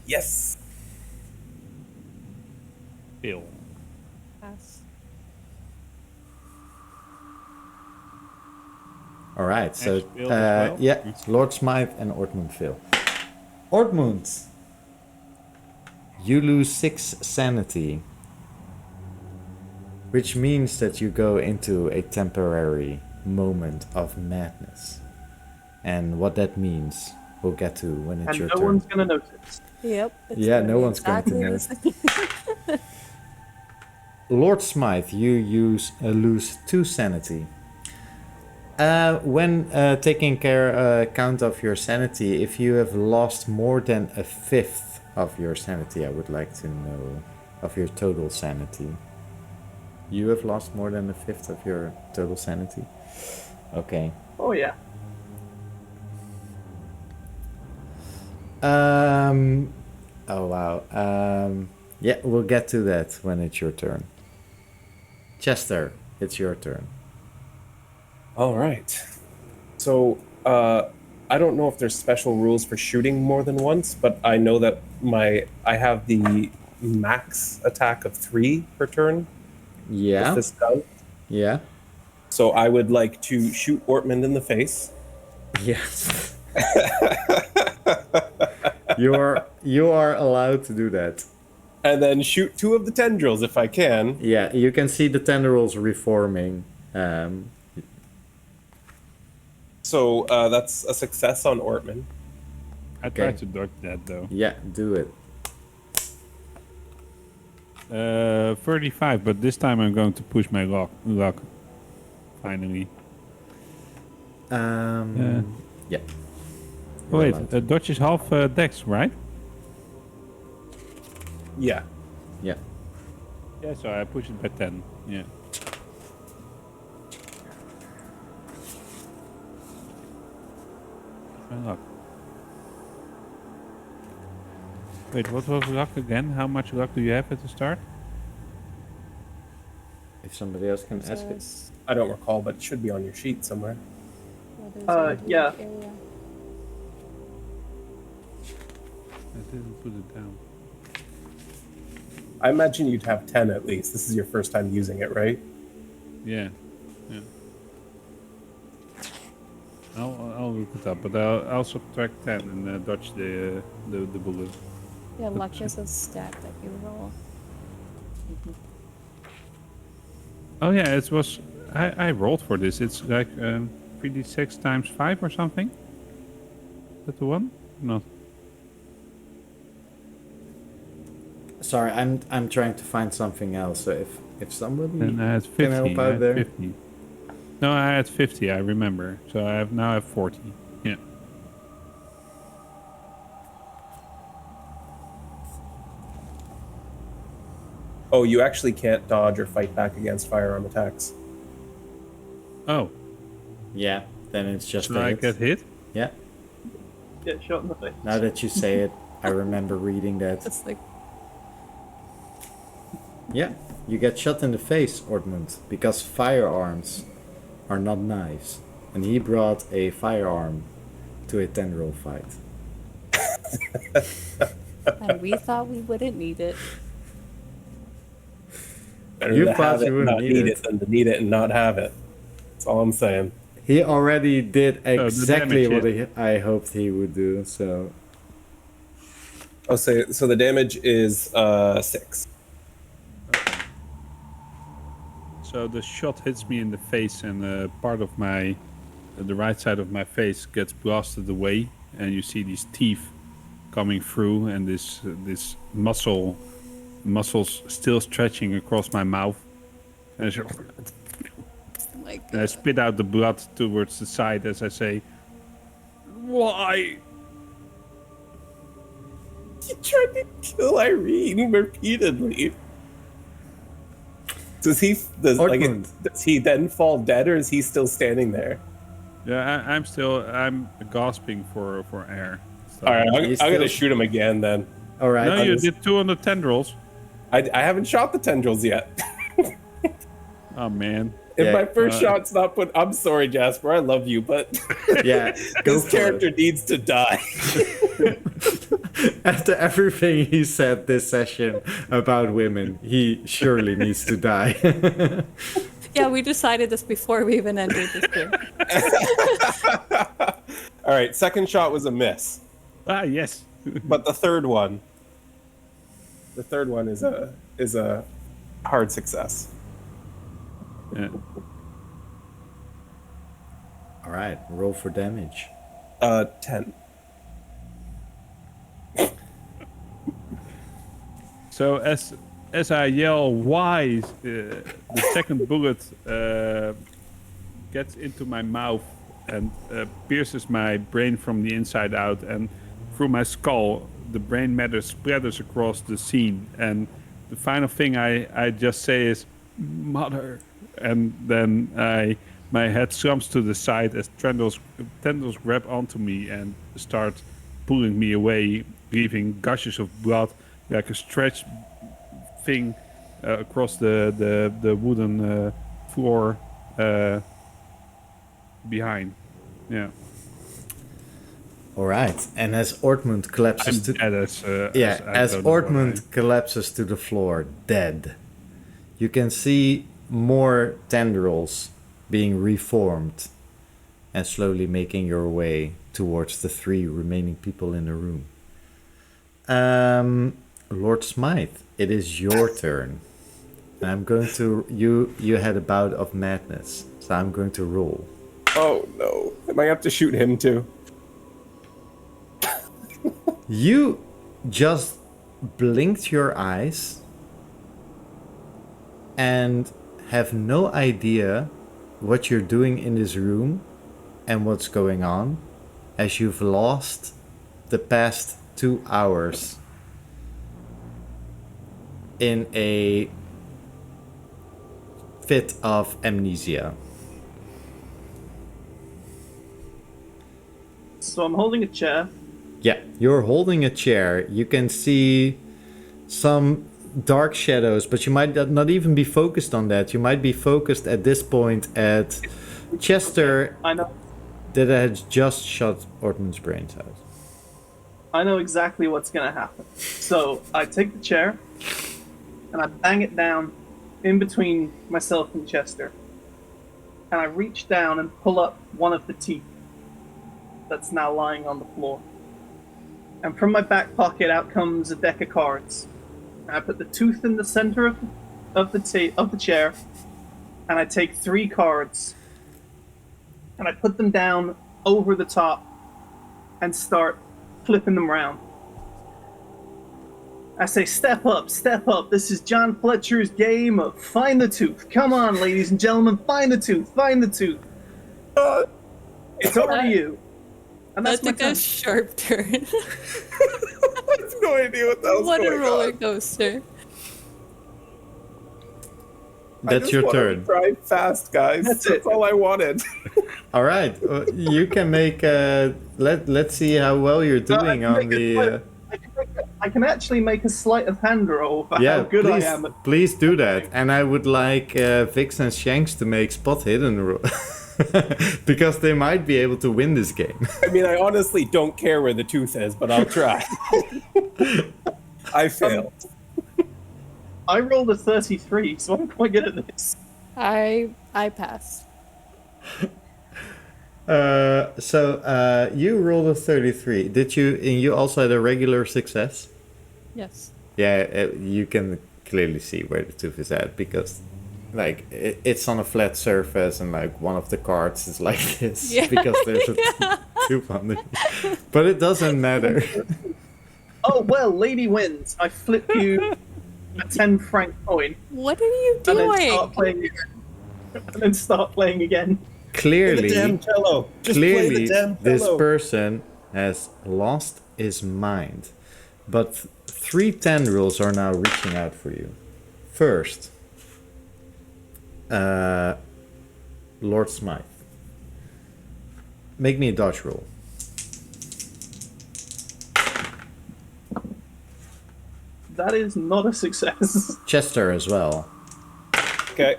Yes. Fail. Pass. All right, so Ash failed as well? yeah, Lord Smythe and Ortmund fail. Ortmund, you lose 6 sanity, which means that you go into a temporary moment of madness. And what that means, we'll get to when it's And your no turn. one's gonna notice. Yep. it's Yeah, gonna no be one's going to exactly the same. Lord Smythe, you lose 2 sanity. When taking count of your sanity, if you have lost more than a fifth of your sanity, I would like to know of your total sanity. You have lost more than a fifth of your total sanity? Okay. Oh yeah. Oh wow. Yeah, we'll get to that when it's your turn. Chester, it's your turn. All right. So, I don't know if there's special rules for shooting more than once, but I know that I have the max attack of 3 per turn Yeah. with this gun. Yeah. So I would like to shoot Ortman in the face. Yes. You are allowed to do that. And then shoot 2 of the tendrils if I can. Yeah, you can see the tendrils reforming. So that's a success on Ortman. I Okay. tried to dodge that though. Yeah, do it. 35, but this time I'm going to push my luck. Finally. Yeah. Oh, wait, allowed to. dodge is half dex, right? Yeah. Yeah. Yeah, so I push it by 10. Yeah. My luck. Wait, what was luck again? How much luck do you have at the start? If somebody else can ask it. Says, I don't recall, but it should be on your sheet somewhere. what is Yeah. the area? I didn't put it down. I imagine you'd have 10 at least. This is your first time using it, right? Yeah. Yeah. I'll look it up, but I'll subtract 10 and dodge the bullet. Yeah, luck is a stat that you roll. Oh yeah, it was. I rolled for this. It's like 3d6 times 5 or something? Is that the one? No. Sorry, I'm trying to find something else. So if somebody And I had 50. can help I out had there. 50. No, I had 50, I remember. So I now have 40. Yeah. Oh, you actually can't dodge or fight back against firearm attacks. Oh, Yeah, then it's just should a I hit. get hit? Yeah. Get shot in the face. Now that you say it, I remember reading that. It's like, Yeah, you get shot in the face, Ortmund, because firearms are not knives. And he brought a firearm to a 10-roll fight. and we thought we wouldn't need it. Better You to thought have it you and wouldn't not need need it. it than to need it and not have it. That's all I'm saying. He already did the exactly what damage I hoped he would do, so... Oh, so the damage is 6. So the shot hits me in the face, and part of the right side of my face gets blasted away, and you see these teeth coming through, and this muscles still stretching across my mouth, and Like, I spit out the blood towards the side as I say, "Why?" You tried to kill Irene repeatedly. Does he then fall dead, or is he still standing there? Yeah, I'm gasping for air. So. All right, I'm He's gonna still- shoot him again then. Alright. No, you did 2 on the tendrils. I haven't shot the tendrils yet. Oh man. If Yeah, my first shot's not put, I'm sorry, Jasper. I love you, but Yeah, go this for character it. needs to die. After everything he said this session about women, he surely needs to die. yeah, we decided this before we even entered this game. All right, second shot was a miss, Ah, yes. but the third one is a hard success. Yeah. Alright, roll for damage. 10. So as I yell, "Why?" The second bullet gets into my mouth and pierces my brain from the inside out, and through my skull, the brain matter splatters across the scene. And the final thing I just say is, "Mother," and then my head slumps to the side as tendrils grab onto me and start pulling me away, leaving gushes of blood like a stretch thing across the wooden floor behind. Yeah. Alright, and as Ortmund I'm collapses to... dead as I don't know what Ortmund collapses to the floor, dead, you can see more tendrils being reformed and slowly making your way towards the 3 remaining people in the room. Lord Smythe, it is your turn. I'm going to... You had a bout of madness, so I'm going to roll. Oh no! Am I have to shoot him too? You just blinked your eyes and have no idea what you're doing in this room and what's going on, as you've lost the past 2 hours in a fit of amnesia. So I'm holding a chair. Yeah, you're holding a chair. You can see some dark shadows, but you might not even be focused on that. You might be focused at this point at Chester I know. that had just shot Ortman's brains out. I know exactly what's gonna happen. So I take the chair and I bang it down in between myself and Chester. And I reach down and pull up one of the teeth that's now lying on the floor. And from my back pocket out comes a deck of cards. And I put the tooth in the center of the chair, and I take 3 cards. and I put them down over the top and start flipping them around. I say, step up, step up. This is John Fletcher's game of find the tooth. Come on, ladies and gentlemen, find the tooth, find the tooth. It's over to you. And That that's my took a turn. sharp turn. I have no idea what that was What a going roller on. coaster. That's your turn. Drive fast, guys. That's That's it. all I wanted. All right, you can make. Let's see how well you're doing on the. I can actually make a sleight of hand roll for Yeah, how good please, I am. please do that. And I would like Vix and Shanks to make spot hidden because they might be able to win this game. I mean, I honestly don't care where the tooth is, but I'll try. I failed. I rolled a 33, so I'm quite good at this. I passed. So you rolled a 33. Did you? And you also had a regular success. Yes. Yeah, you can clearly see where the tooth is at because, like, it's on a flat surface and like one of the cards is like this Yeah. because there's a tooth on it. But it doesn't matter. Oh, well, lady wins. I flip you a 10 franc coin What are you and then start doing? playing again. And then start playing again. Play the damn Clearly, cello. Just play clearly, the damn this cello. person has lost his mind. But 3 tendrils are now reaching out for you. First, Lord Smythe. Make me a dodge roll. That is not a success. Chester as well. Okay.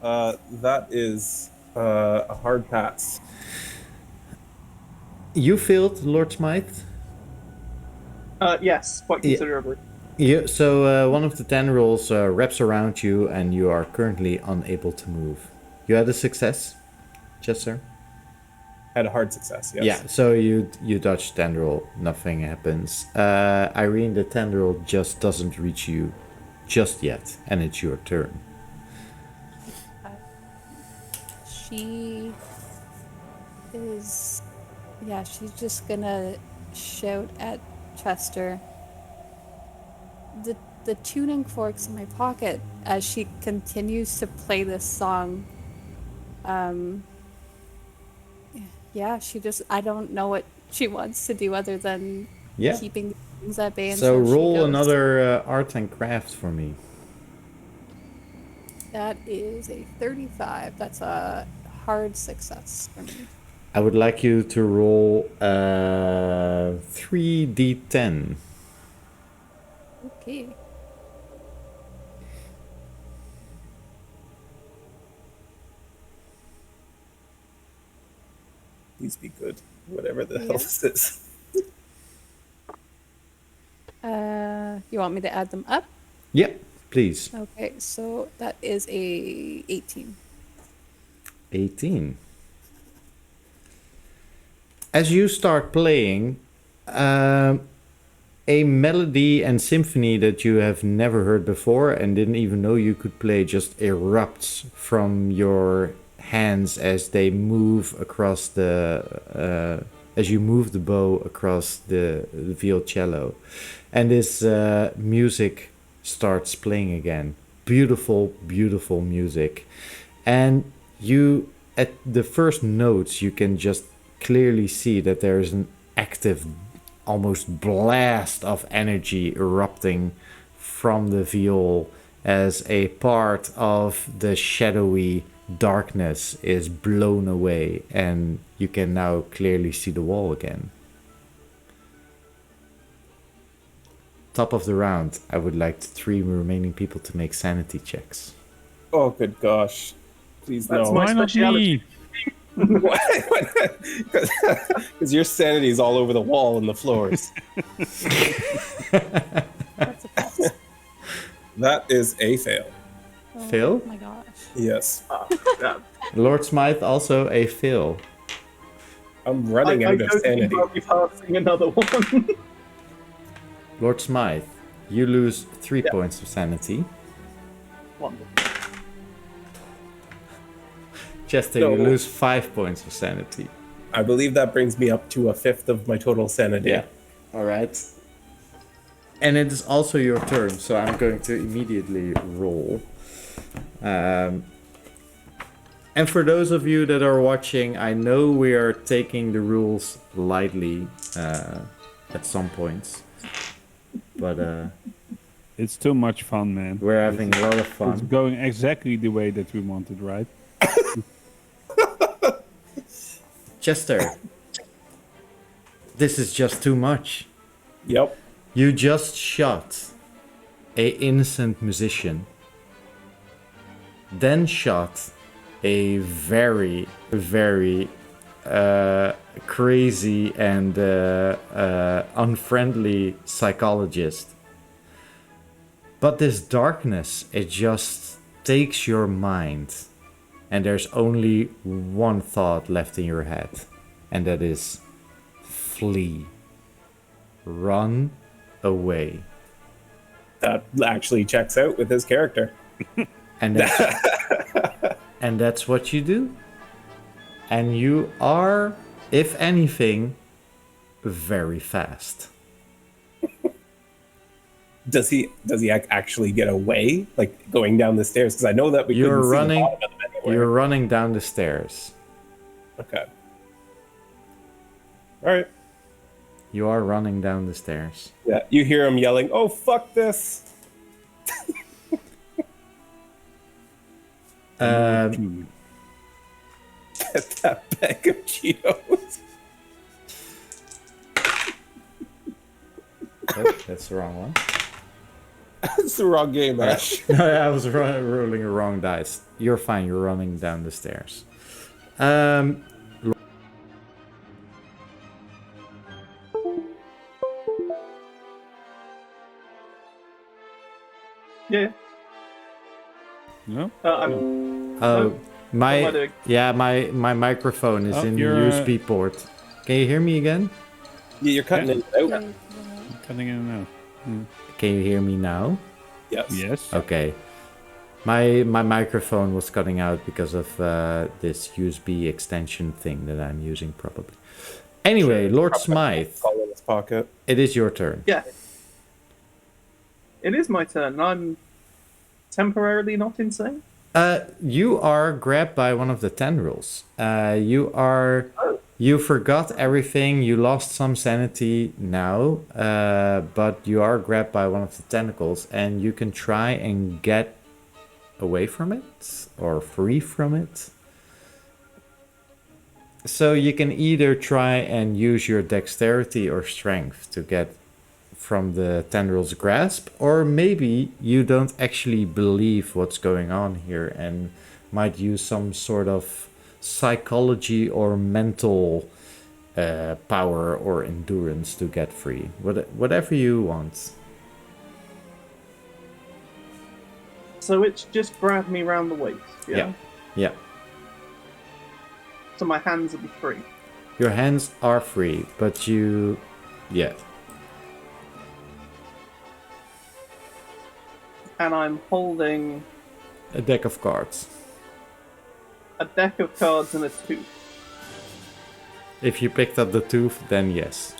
That is a hard pass. You failed, Lord Smythe. Yes, quite Yeah. considerably. Yeah, so one of the tendrils wraps around you and you are currently unable to move. You had a success, Chester? Had a hard success, yes. Yeah, so you dodge tendril, nothing happens. Irene, the tendril just doesn't reach you just yet, and it's your turn. She is. Yeah, she's just gonna shout at Chester. The tuning fork's in my pocket as she continues to play this song. Yeah, she just. I don't know what she wants to do other than Yeah. keeping things at bay. So until she roll goes. another art and craft for me. That is a 35. That's a hard success for me. I would like you to roll 3d10. Okay. Please be good. Whatever the Yeah. hell this is. You want me to add them up? Yep, please. Okay, so that is a 18. 18. As you start playing, a melody and symphony that you have never heard before and didn't even know you could play just erupts from your hands as they move across the as you move the bow across the violcello, and this music starts playing again. Beautiful, beautiful music, and you at the first notes you can just clearly see that there is an active, almost blast of energy erupting from the viol as a part of the shadowy darkness is blown away, and you can now clearly see the wall again. Top of the round, I would like the 3 remaining people to make sanity checks. Oh, good gosh. Please That's no. my Why not speciality. me? Because your sanity is all over the wall and the floors. That's a pass. That is a fail. Fail? Oh my gosh. Yes. Yeah. Lord Smythe also a fail. I'm running out of don't think sanity. I'll be passing another one. Lord Smythe, you lose 3 points of sanity. Wonderful. Chester, No. you lose 5 points of sanity. I believe that brings me up to a fifth of my total sanity. Yeah. All right. And it is also your turn, so I'm going to immediately roll. And for those of you that are watching, I know we are taking the rules lightly at some points. But It's too much fun, man. we're having a lot of It's fun. going exactly the way that we wanted, right? Chester, this is just too much. Yep. You just shot a innocent musician, then shot a very, very crazy and unfriendly psychologist. But this darkness, it just takes your mind, and there's only one thought left in your head, and that is flee. Run away. That actually checks out with his character. And that's, and that's what you do. And you are, if anything, very fast. Does he actually get away, like going down the stairs? Because I know that we You're couldn't see the running. bottom of them anywhere. You're running down the stairs. Okay. All right. You are running down the stairs. Yeah, you hear him yelling, "Oh, fuck this!" Um, Get that bag of Cheetos. oh, that's the wrong one. It's the wrong game, Ash. No, I was rolling a wrong dice. You're fine. You're running down the stairs. Yeah. No? I'm, Oh, what am I my doing? my microphone is Oh, in you're, USB port. Can you hear me again? Yeah, you're cutting Yeah. it out. Cutting in and out. Can you hear me now? Yes. Yes. Okay. My microphone was cutting out because of this USB extension thing that I'm using probably. Anyway, Lord Smythe, Call in his pocket. it is your turn. Yeah. It is my turn. I'm temporarily not insane. You are grabbed by one of the tendrils. You forgot everything. You lost some sanity now, but you are grabbed by one of the tentacles, and you can try and get away from it or free from it. So you can either try and use your dexterity or strength to get from the tendril's grasp, or maybe you don't actually believe what's going on here and might use some sort of psychology or mental power or endurance to get free. Whatever you want. So it's just grabbed me round the waist. Yeah. Yeah. So my hands will be free. Your hands are free, but you... Yeah. And I'm holding A deck of cards. a deck of cards and a tooth. If you picked up the tooth, then yes.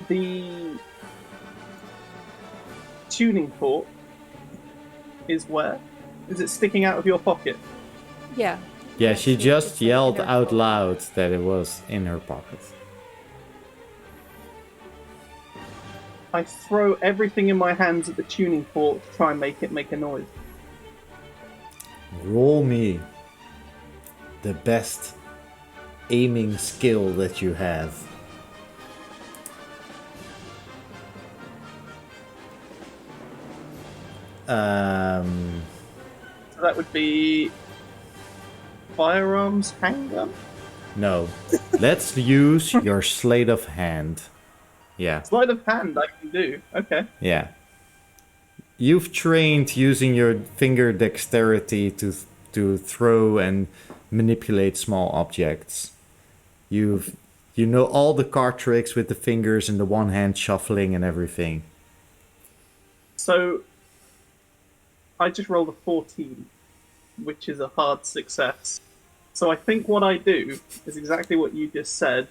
The tuning fork is where? Is it sticking out of your pocket? Yeah. Yeah, she Yes, just it's in yelled her out pocket. loud that it was in her pocket. I throw everything in my hands at the tuning fork to try and make it make a noise. Roll me the best aiming skill that you have. So that would be firearms handgun. No. Let's use your sleight of hand. Yeah, Sleight of hand I can do. Okay. yeah. You've trained using your finger dexterity to throw and manipulate small objects. You know all the card tricks with the fingers and the one hand shuffling and everything. So I just rolled a 14, which is a hard success. So I think what I do is exactly what you just said.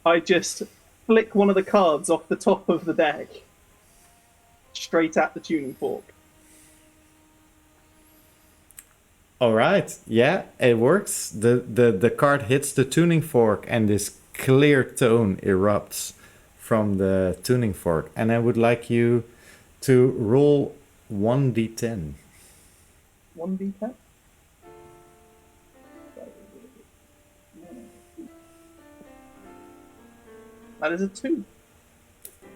I just flick one of the cards off the top of the deck straight at the tuning fork. All right. Yeah, it works. The card hits the tuning fork and this clear tone erupts from the tuning fork. And I would like you to roll 1d10. 1d10? That is a 2.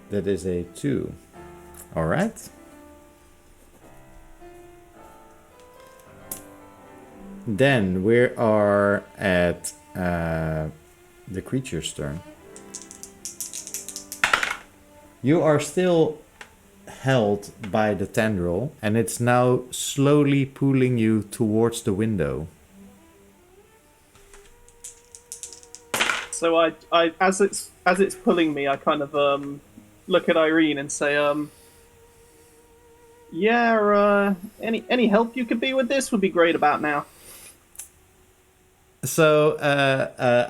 That is a 2. All right. Then we are at the creature's turn. You are still held by the tendril, and it's now slowly pulling you towards the window. So I as it's pulling me, I kind of look at Irene and say, yeah, any help you could be with this would be great about now. So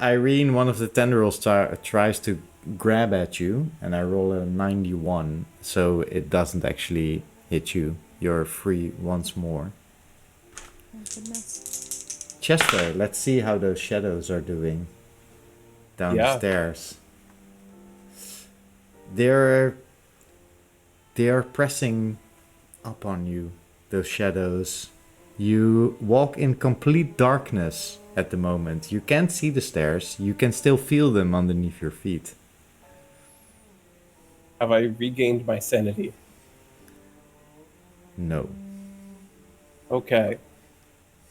Irene, one of the tendrils, tries to grab at you, and I roll a 91, so it doesn't actually hit you. You're free once more. Oh, goodness. Chester, let's see how those shadows are doing down the stairs. They're pressing up on you, those shadows. You walk in complete darkness at the moment. You can't see the stairs. You can still feel them underneath your feet. Have I regained my sanity? No. Okay.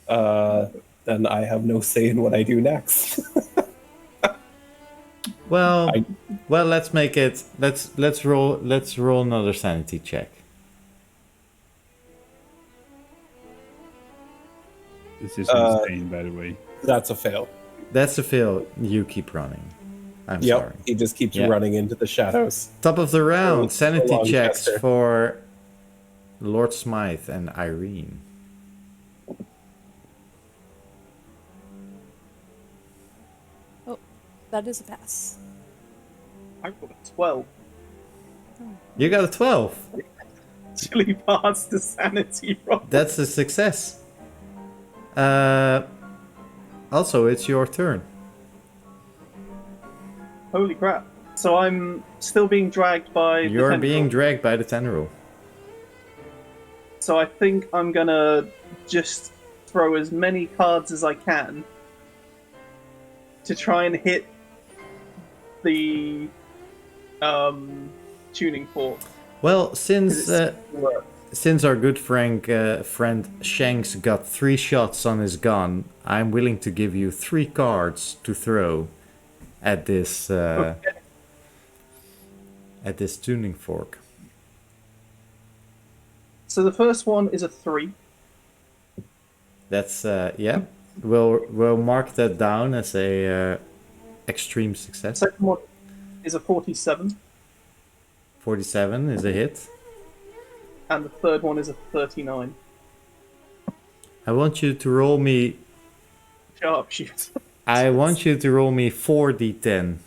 Then I have no say in what I do next. Well, let's make it. Let's roll another sanity check. This is insane, by the way. That's a fail. That's a fail. You keep running. I'm Yep, sorry. he just keeps Yeah. running into the shadows. Top of the round, sanity long, checks Chester. for Lord Smythe and Irene. Oh, that is a pass. I rolled a 12. You got a 12. Actually passed the sanity roll. That's a success. Also, it's your turn. Holy crap. So I'm still being dragged by You're the being tendril. dragged by the tendril. So I think I'm gonna just throw as many cards as I can to try and hit the tuning fork. Well, since 'Cause it's work. since our good friend Shanks got 3 shots on his gun, I'm willing to give you 3 cards to throw at this at this tuning fork. So the first one is a 3. That's yeah. We'll mark that down as a extreme success. Second one is a 47. 47 is a hit. And the third one is a 39. I want you to roll me. Sharpshoot. I want you to roll me 4d10.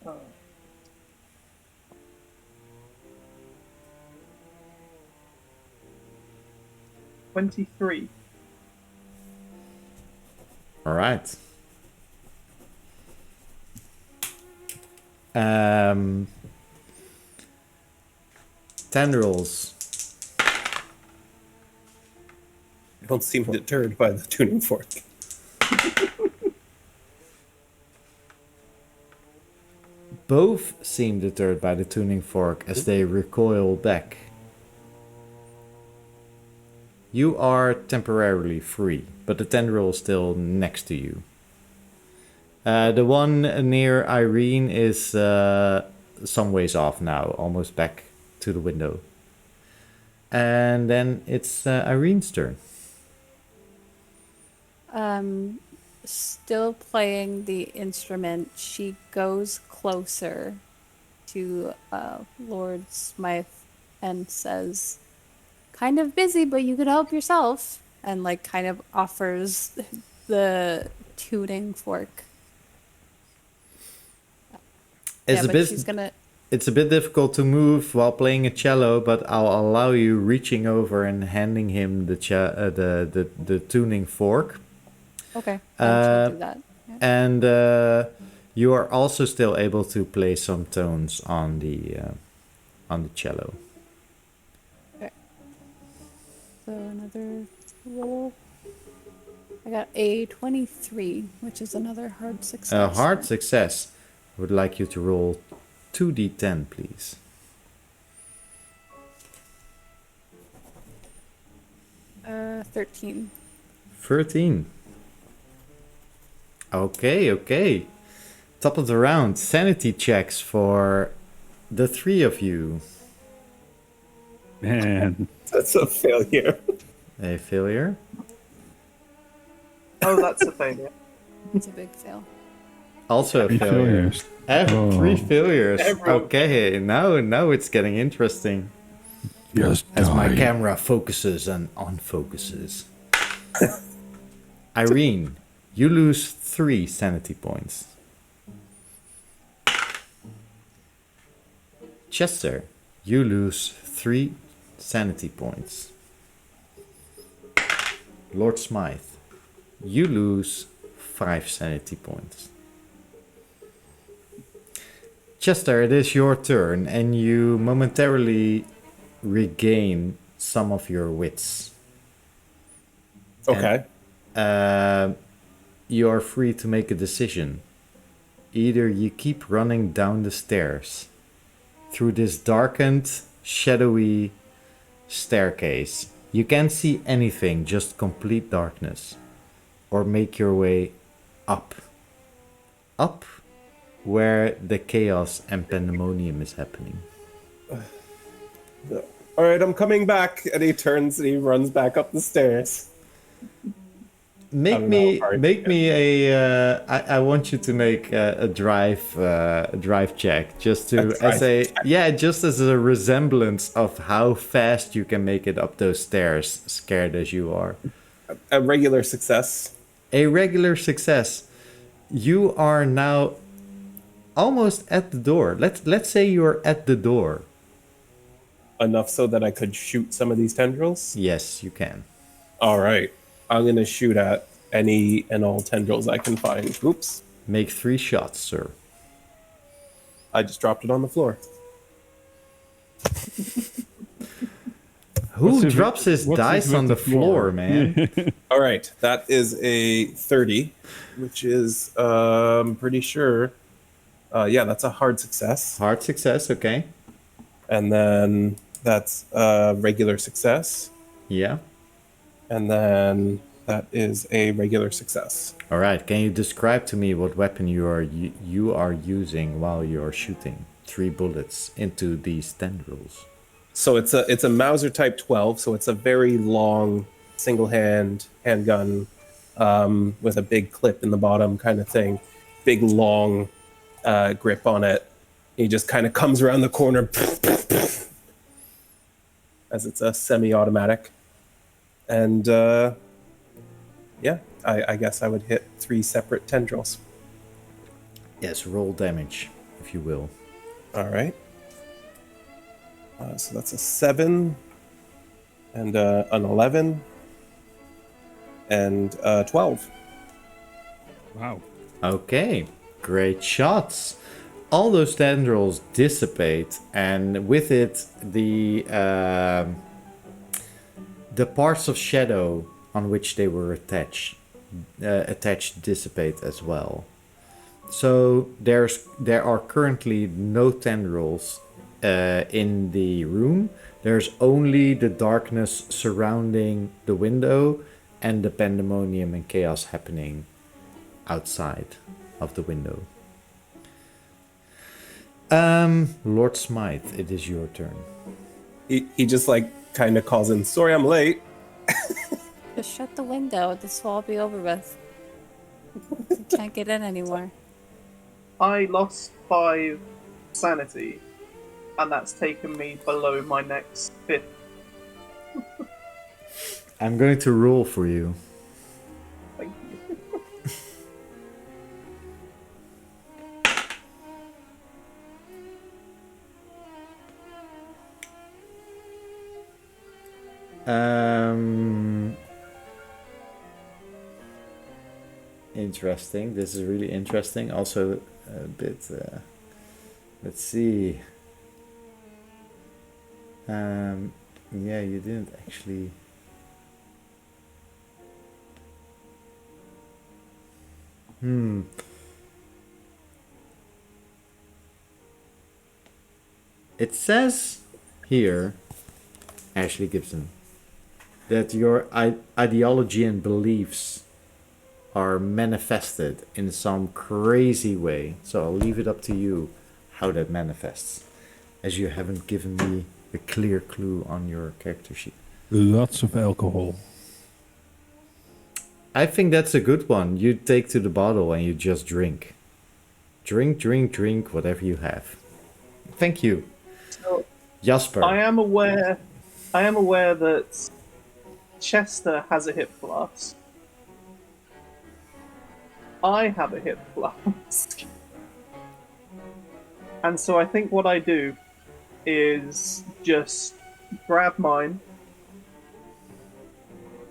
Uh, 23. All right. Tendrils. I don't seem deterred by the tuning fork. Both seem deterred by the tuning fork as they recoil back. You are temporarily free, but the tendril is still next to you. The one near Irene is some ways off now, almost back to the window. And then it's Irene's turn. still playing the instrument, she goes closer to Lord Smythe and says, "Kind of busy, but you could help yourself," and like kind of offers the tuning fork. It's yeah, a but bit she's gonna. it's a bit difficult to move while playing a cello, but I'll allow you reaching over and handing him the tuning fork. Okay, she'll do that. Yeah. And you are also still able to play some tones on the cello. Okay. So another roll. I got a 23, which is another hard success. A hard success. I would like you to roll 2d10, please. Uh, 13. 13. Okay. Top of the round, sanity checks for the three of you. Man. That's a failure. A failure. Oh, that's a failure. It's a big fail. Also a Three failure. failures. Three failures. Everyone. Okay, now it's getting interesting. Just As my die. camera focuses and unfocuses. Irene, you lose 3 sanity points. Chester, you lose 3 sanity points. Lord Smythe, you lose 5 sanity points. Chester, it is your turn, and you momentarily regain some of your wits. Okay. You are free to make a decision. Either you keep running down the stairs through this darkened, shadowy staircase. You can't see anything, just complete darkness. Or make your way up. Up where the chaos and pandemonium is happening. All right, I'm coming back. And he turns and he runs back up the stairs. Make don't me know, hard make to me a. I want you to make a drive check just to just as a resemblance of how fast you can make it up those stairs, scared as you are. A regular success. A regular success. You are now almost at the door. Let's say you're at the door. Enough so that I could shoot some of these tendrils. Yes, you can. All right. I'm going to shoot at any and all tendrils I can find. Oops. Make 3 shots, sir. I just dropped it on the floor. Who the- drops his what's dice with on the floor, floor? man? All right. That is a 30, which is pretty sure. Yeah, that's a hard success. Hard success, okay. And then that's a regular success. Yeah. And then that is a regular success. All right. Can you describe to me what weapon you are using while you're shooting 3 bullets into these tendrils? So it's a Mauser Type 12. So it's a very long single handgun with a big clip in the bottom kind of thing. Big long grip on it. He just kind of comes around the corner as it's a semi-automatic. And yeah, I guess I would hit 3 separate tendrils. Yes, roll damage, if you will. All right. So that's a 7 and an 11 and 12. Wow. Okay, great shots. All those tendrils dissipate, and with it, the parts of shadow on which they were attached dissipate as well. So there are currently no tendrils in the room. There's only the darkness surrounding the window and the pandemonium and chaos happening outside of the window. Lord Smythe, it is your turn. He just like kind of calls in, "Sorry, I'm late." Just shut the window. This will all be over with. Can't get in anymore. I lost 5 sanity, and that's taken me below my next 5th. I'm going to roll for you. Thank you. Interesting. This is really interesting. Also a bit. Let's see. Yeah, you didn't actually. It says here, Ashley Gibson, that your ideology and beliefs are manifested in some crazy way. So I'll leave it up to you how that manifests, as you haven't given me a clear clue on your character sheet. Lots of alcohol. I think that's a good one. You take to the bottle and you just drink. Drink, drink, drink, whatever you have. Thank you. So Jasper. I am aware that Chester has a hit flask. I have a hit flask. And so I think what I do is just grab mine,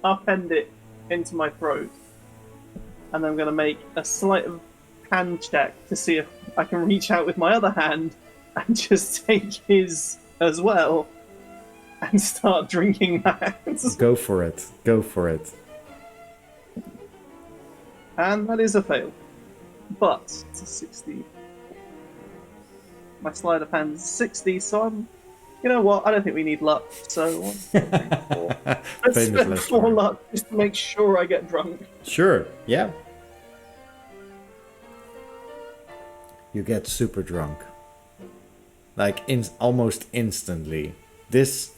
upend it into my throat, and I'm going to make a sleight of hand check to see if I can reach out with my other hand and just take his as well and start drinking that. Go for it. Go for it. And that is a fail. But it's a 60. My sleight of hand is 60, so I'm... You know what? I don't think we need luck, so... 1, 2, 3, 4. Let's Famous spend last 4 word. luck just to make sure I get drunk. Sure, yeah. You get super drunk. Like, almost instantly. This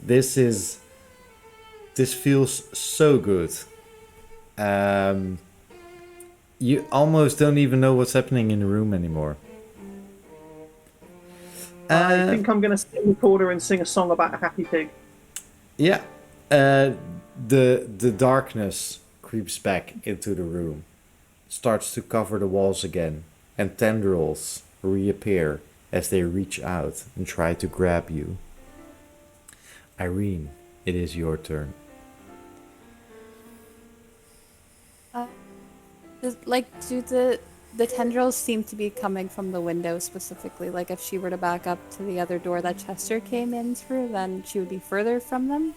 feels so good. You almost don't even know what's happening in the room anymore. I think I'm going to sit in the corner and sing a song about a happy pig. Yeah. The darkness creeps back into the room, starts to cover the walls again, and tendrils reappear as they reach out and try to grab you. Irene, it is your turn. Do the tendrils seem to be coming from the window specifically? Like if she were to back up to the other door that Chester came in through, then she would be further from them?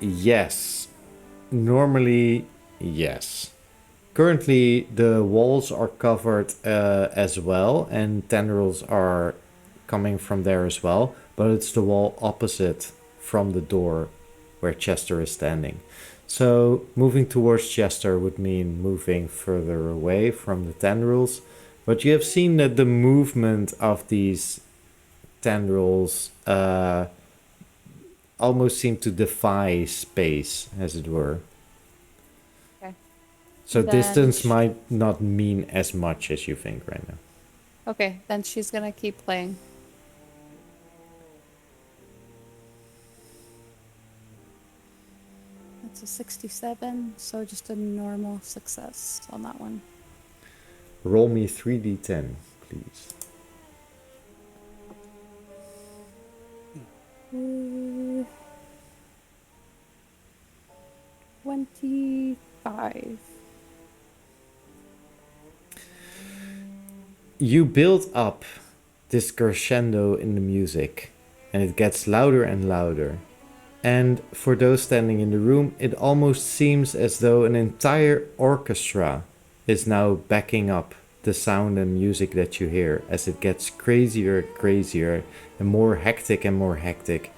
Yes. Normally, yes. Currently, the walls are covered as well, and tendrils are coming from there as well, but it's the wall opposite from the door where Chester is standing. So moving towards Chester would mean moving further away from the tendrils, but you have seen that the movement of these tendrils almost seem to defy space, as it were. Okay. So Then distance might not mean as much as you think right now. Okay, then she's gonna keep playing. That's a 67, so just a normal success on that one. Roll me 3d10, please. 25. You build up this crescendo in the music, and it gets louder and louder. And for those standing in the room, it almost seems as though an entire orchestra is now backing up the sound and music that you hear as it gets crazier and crazier and more hectic and more hectic.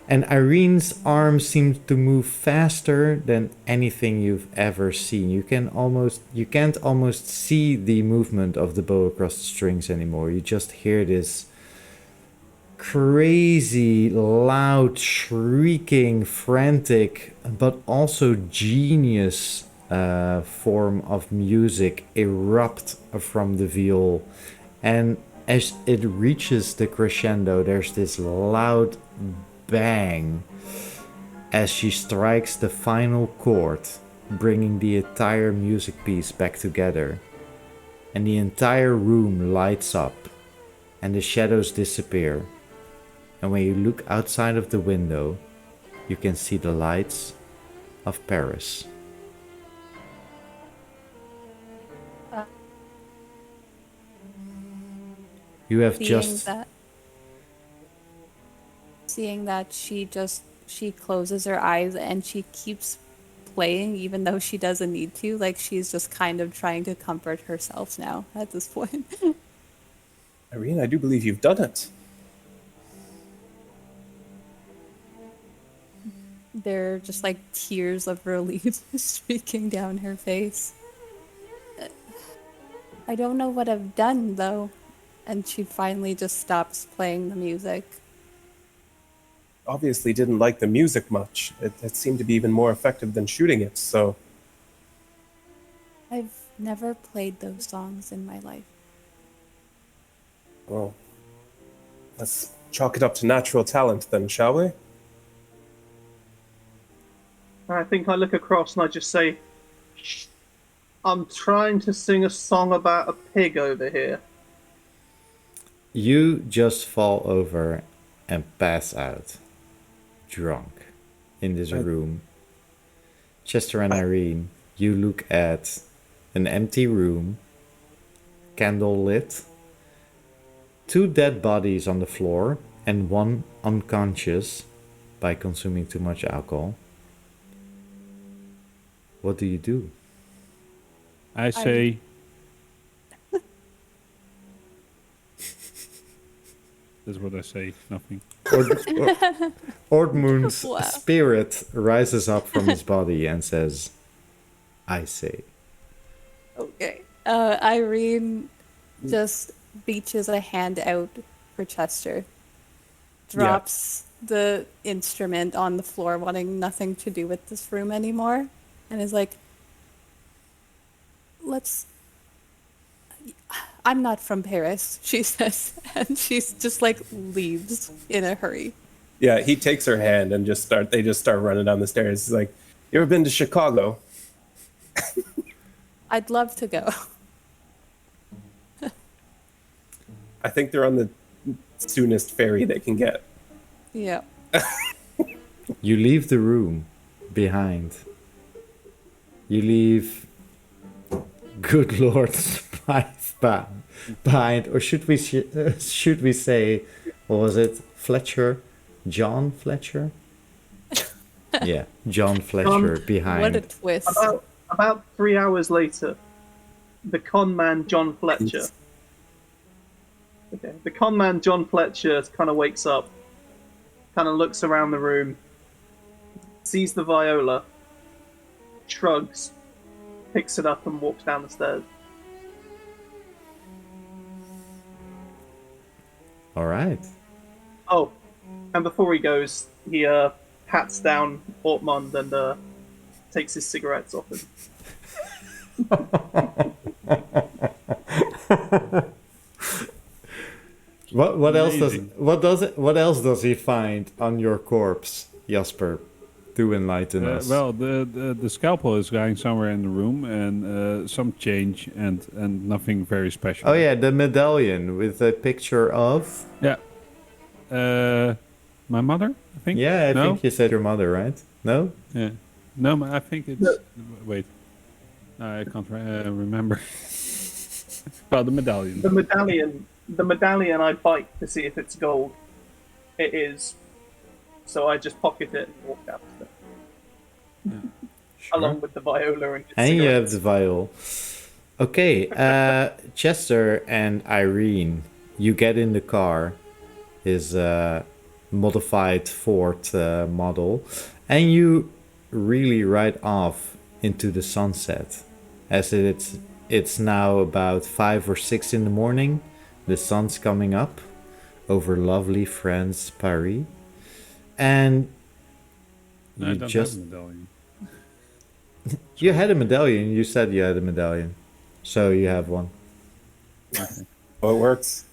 And Irene's arm seems to move faster than anything you've ever seen. You can't almost see the movement of the bow across the strings anymore. You just hear this crazy, loud, shrieking, frantic, but also genius form of music erupt from the viol, and as it reaches the crescendo, there's this loud bang as she strikes the final chord, bringing the entire music piece back together. And the entire room lights up, and the shadows disappear. And when you look outside of the window, you can see the lights of Paris. You have seeing that she closes her eyes and she keeps playing even though she doesn't need to. Like, she's just kind of trying to comfort herself now at this point. Irene, I do believe you've done it. They're just like tears of relief streaking down her face. I don't know what I've done though. And she finally just stops playing the music. Obviously didn't like the music much. It seemed to be even more effective than shooting it, so... I've never played those songs in my life. Well, let's chalk it up to natural talent then, shall we? I think I look across and I just say, "Shh, I'm trying to sing a song about a pig over here." You just fall over and pass out, drunk, in this room. Chester and Irene, you look at an empty room, candle lit, 2 dead bodies on the floor, and 1 unconscious by consuming too much alcohol. What do you do? I say... That's what I say, nothing. Ordmund's Wow. spirit rises up from his body and says, I say. Okay. Irene just reaches a hand out for Chester. Drops the instrument on the floor, wanting nothing to do with this room anymore. And is like, I'm not from Paris, she says. And she's just like leaves in a hurry. Yeah, he takes her hand and they just start running down the stairs. He's like, you ever been to Chicago? I'd love to go. I think they're on the soonest ferry they can get. Yeah. You leave the room behind. You leave good Lord Smythe behind, or should we say, what was it, Fletcher? John Fletcher? Yeah, John Fletcher behind. What a twist. About 3 hours later, the con man John Fletcher. Okay, the con man John Fletcher kind of wakes up, kind of looks around the room, sees the viola, shrugs, picks it up and walks down the stairs. All right. Oh, and before he goes, he pats down Ortmund and takes his cigarettes off him. What Amazing. What else does he find on your corpse, Jasper? Do enlighten us. Well, the scalpel is lying somewhere in the room, and some change, and nothing very special. Oh yeah, the medallion with a picture of. Yeah. My mother, I think. Yeah, I No? think you said your mother, right? No. Yeah. No, I think it's. Wait. I can't remember. Well, the medallion. The medallion I bite to see if it's gold. It is. So I just pocket it and walk out along with the viola and his And you have cigarettes. the viol. Okay, Chester and Irene, you get in the car, his modified Ford model, and you really ride off into the sunset. As it's now about 5 or 6 in the morning, the sun's coming up over lovely France, Paris. And No, I you don't just have a medallion. You had a medallion. You said you had a medallion. So you have one. Oh, it works.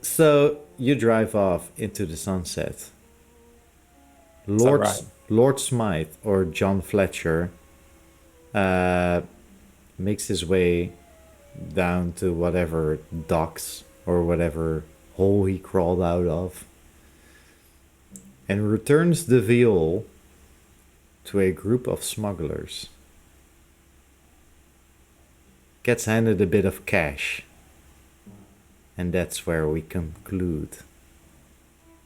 So you drive off into the sunset. Sunrise. Lord Smythe, or John Fletcher, makes his way down to whatever docks or whatever hole he crawled out of, and returns the viol to a group of smugglers. Gets handed a bit of cash. And that's where we conclude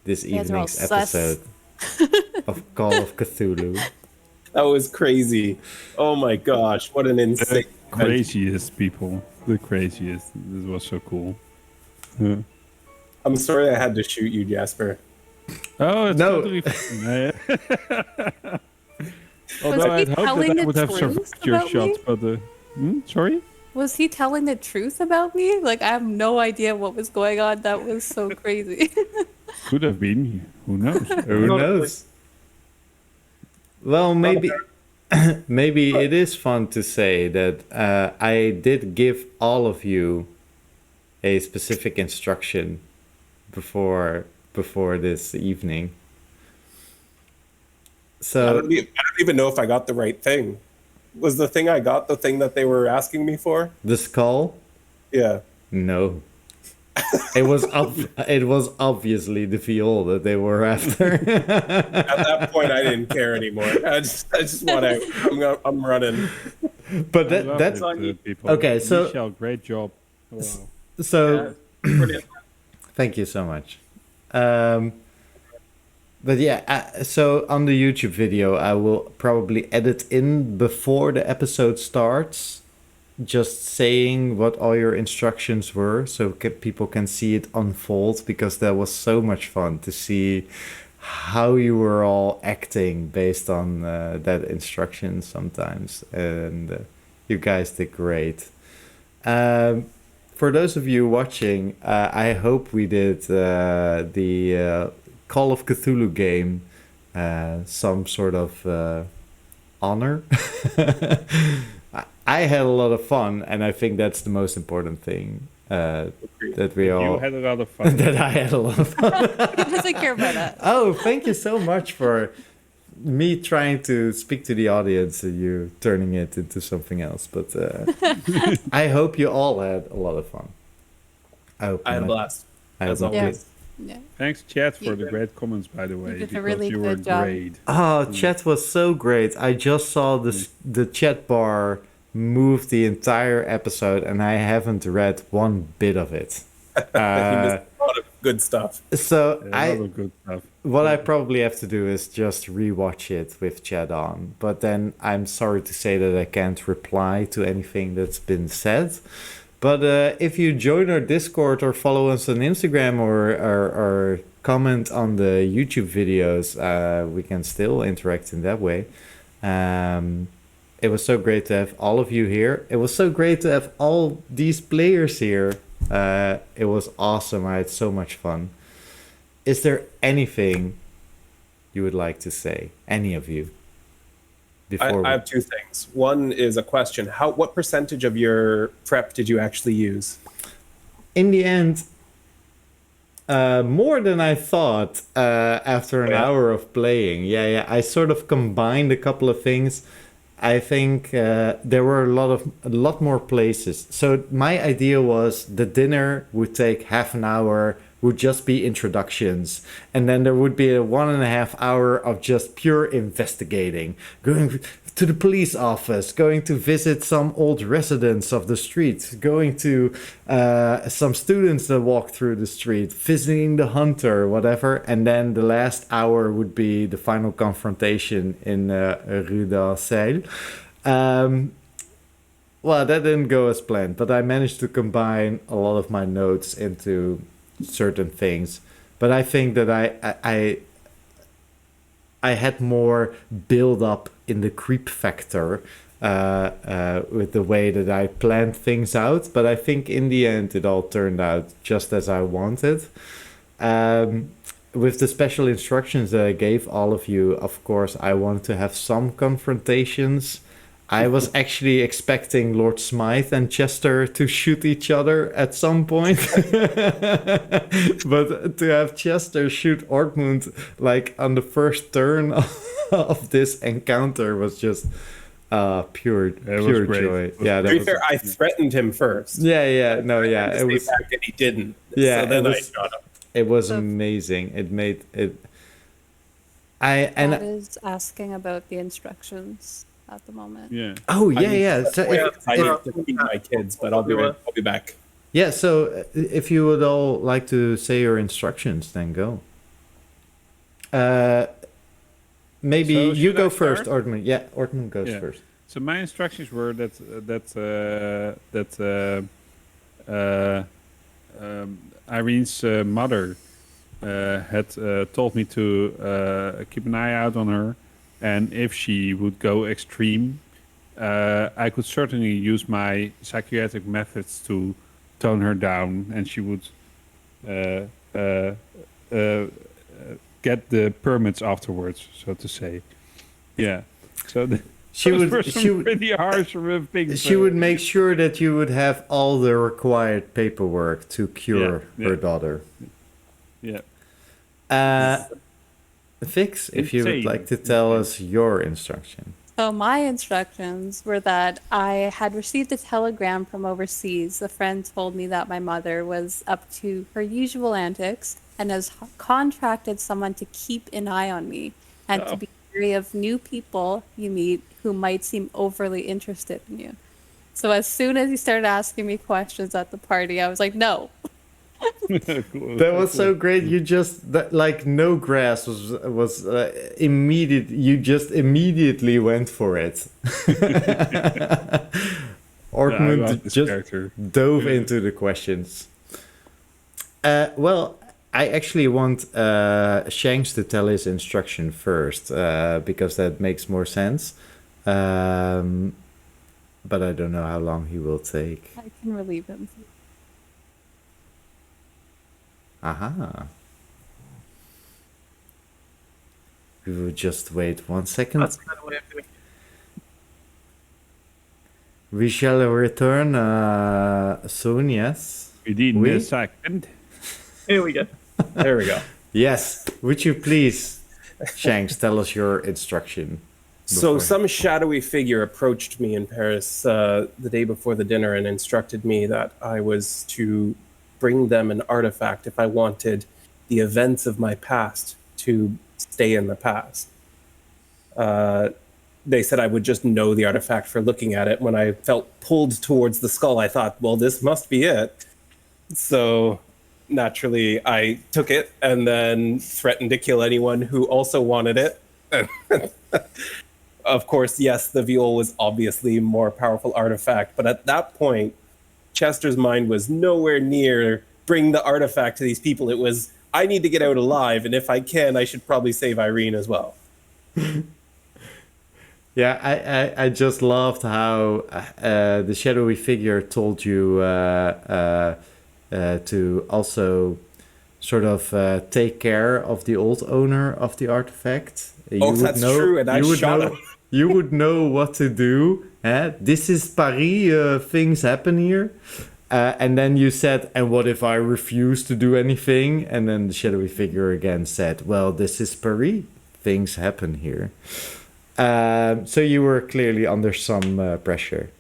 this Yeah, they're all evening's sus. episode of Call of Cthulhu. That was crazy. Oh my gosh, what an insane. Craziest people. The craziest. This was so cool. Yeah. I'm sorry I had to shoot you, Jasper. Oh, it's No. totally fine. Was Although he I'd hope telling that I the would have truth survived your about shots, me? but sorry? Was he telling the truth about me? Like, I have no idea what was going on. That was so crazy. Could have been. Who knows? Who knows? Well, maybe maybe it is fun to say that I did give all of you a specific instruction before this evening. I So don't even know if I got the right thing. Was the thing I got the thing that they were asking me for? the skull? Yeah. No. It was obviously the viol that they were after. At that point, I didn't care anymore. I just want to. I'm running. But I love that's it, people. okay, so- Michel, great job. Wow. so. Brilliant. Thank you so much. But yeah, so on the YouTube video, I will probably edit in before the episode starts, just saying what all your instructions were, so people can see it unfold, because that was so much fun to see how you were all acting based on that instruction sometimes, and you guys did great. For those of you watching, I hope we did the Call of Cthulhu game some sort of honor. I had a lot of fun, and I think that's the most important thing. That we You all had a lot of fun. that I had a lot of fun. He doesn't care about us. Oh, thank you so much for me trying to speak to the audience and you turning it into something else. But I hope you all had a lot of fun. I hope I had a you blast. I hope As you always. did. Yeah. Thanks, chat, for You- the great comments, by the way. did a Because really you were good job. great. Oh, chat was so great. I just saw the chat bar move the entire episode, and I haven't read one bit of it. He missed a lot of good stuff. So A lot of good stuff. what I probably have to do is just rewatch it with chat on. But then I'm sorry to say that I can't reply to anything that's been said. But if you join our Discord or follow us on Instagram or comment on the YouTube videos, we can still interact in that way. It was so great to have all of you here. It was so great to have all these players here. It was awesome. I had so much fun. Is there anything you would like to say? Any of you? Before I have two things. One is a question. What percentage of your prep did you actually use? in the end, more than I thought after an Yeah. hour of playing. Yeah. I sort of combined a couple of things. I think there were a lot more places. So my idea was the dinner would take half an hour, would just be introductions, and then there would be a 1.5 hour of just pure investigating, going to the police office, going to visit some old residents of the street, going to some students that walk through the street, visiting the hunter, whatever, and then the last hour would be the final confrontation in Rue d'Arseil. Well, that didn't go as planned, but I managed to combine a lot of my notes into certain things. But I think that I had more build up in the creep factor with the way that I planned things out. But I think in the end it all turned out just as I wanted. with the special instructions that I gave all of you, of course, I wanted to have some confrontations. I was actually expecting Lord Smythe and Chester to shoot each other at some point. But to have Chester shoot Ortmund like on the first turn of this encounter was just pure great. joy. Yeah, To be fair, I threatened him first. yeah. No, yeah, To it stay was. back and he didn't. Yeah, so then it I was- shot him. It was So- amazing. It made it. That is asking about the instructions at the moment. Yeah. Oh yeah. So I if, have to feed my kids, but I'll be back. yeah, so if you would all like to say your instructions, then go. Maybe So you should go I first, start? Ortman. Yeah, Ortman goes Yeah. first. So my instructions were that Irene's mother had told me to keep an eye out on her, and if she would go extreme, I could certainly use my psychiatric methods to tone her down, and she would get the permits afterwards, so to say. Yeah. So She those were would some she would pretty harsh things. she would make sure that you would have all the required paperwork to cure Yeah, her yeah. daughter. Yeah. Fix, if you would Insane. like to tell us your instruction. So my instructions were that I had received a telegram from overseas. A friend told me that my mother was up to her usual antics and has contracted someone to keep an eye on me and to be wary of new people you meet who might seem overly interested in you. So as soon as he started asking me questions at the party, I was like, no. That was so great. You just like no grass was immediate. You just immediately went for it. Ortmund just dove into the questions. Well, I actually want Shanks to tell his instruction first because that makes more sense. But I don't know how long he will take. I can relieve him. Aha. We will just wait 1 second. That's kind of way of doing it. We shall return soon, yes? Within Oui? a second. Here we go. There we go. Yes. Would you please, Shanks, tell us your instruction? So before- some shadowy figure approached me in Paris the day before the dinner and instructed me that I was to bring them an artifact if I wanted the events of my past to stay in the past. They said I would just know the artifact for looking at it. When I felt pulled towards the skull, I thought, well, this must be it. So naturally, I took it and then threatened to kill anyone who also wanted it. Of course, yes, the viol was obviously a more powerful artifact, but at that point, Chester's mind was nowhere near bring the artifact to these people. It was, I need to get out alive, and if I can, I should probably save Irene as well. Yeah, I just loved how the shadowy figure told you to also sort of take care of the old owner of the artifact. That's true, and I you would shot know, him. You would know what to do. This is Paris, things happen here. And then you said, and what if I refuse to do anything? And then the shadowy figure again said, well, this is Paris, things happen here. So you were clearly under some pressure.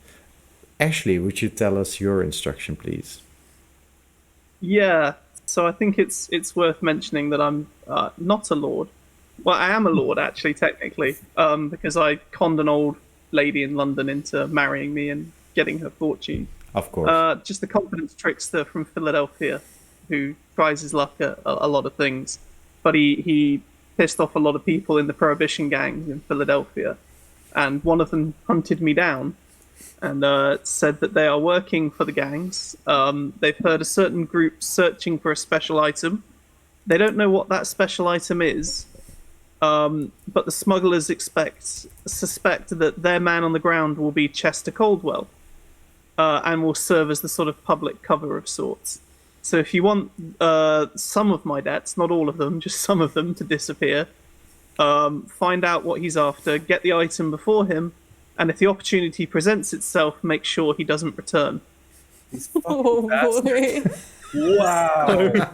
Ashley, would you tell us your instruction, please? Yeah, so I think it's worth mentioning that I'm not a lord. Well, I am a lord, actually, technically, because I conned an old lady in London into marrying me and getting her fortune. Of course. Just a confidence trickster from Philadelphia who tries his luck at a lot of things. But he pissed off a lot of people in the Prohibition gangs in Philadelphia. And one of them hunted me down and said that they are working for the gangs. They've heard a certain group searching for a special item. They don't know what that special item is. But the smugglers suspect that their man on the ground will be Chester Caldwell, and will serve as the sort of public cover of sorts. So if you want some of my debts, not all of them, just some of them to disappear, find out what he's after, get the item before him, and if the opportunity presents itself, make sure he doesn't return. These fucking Oh bastards. boy. Wow.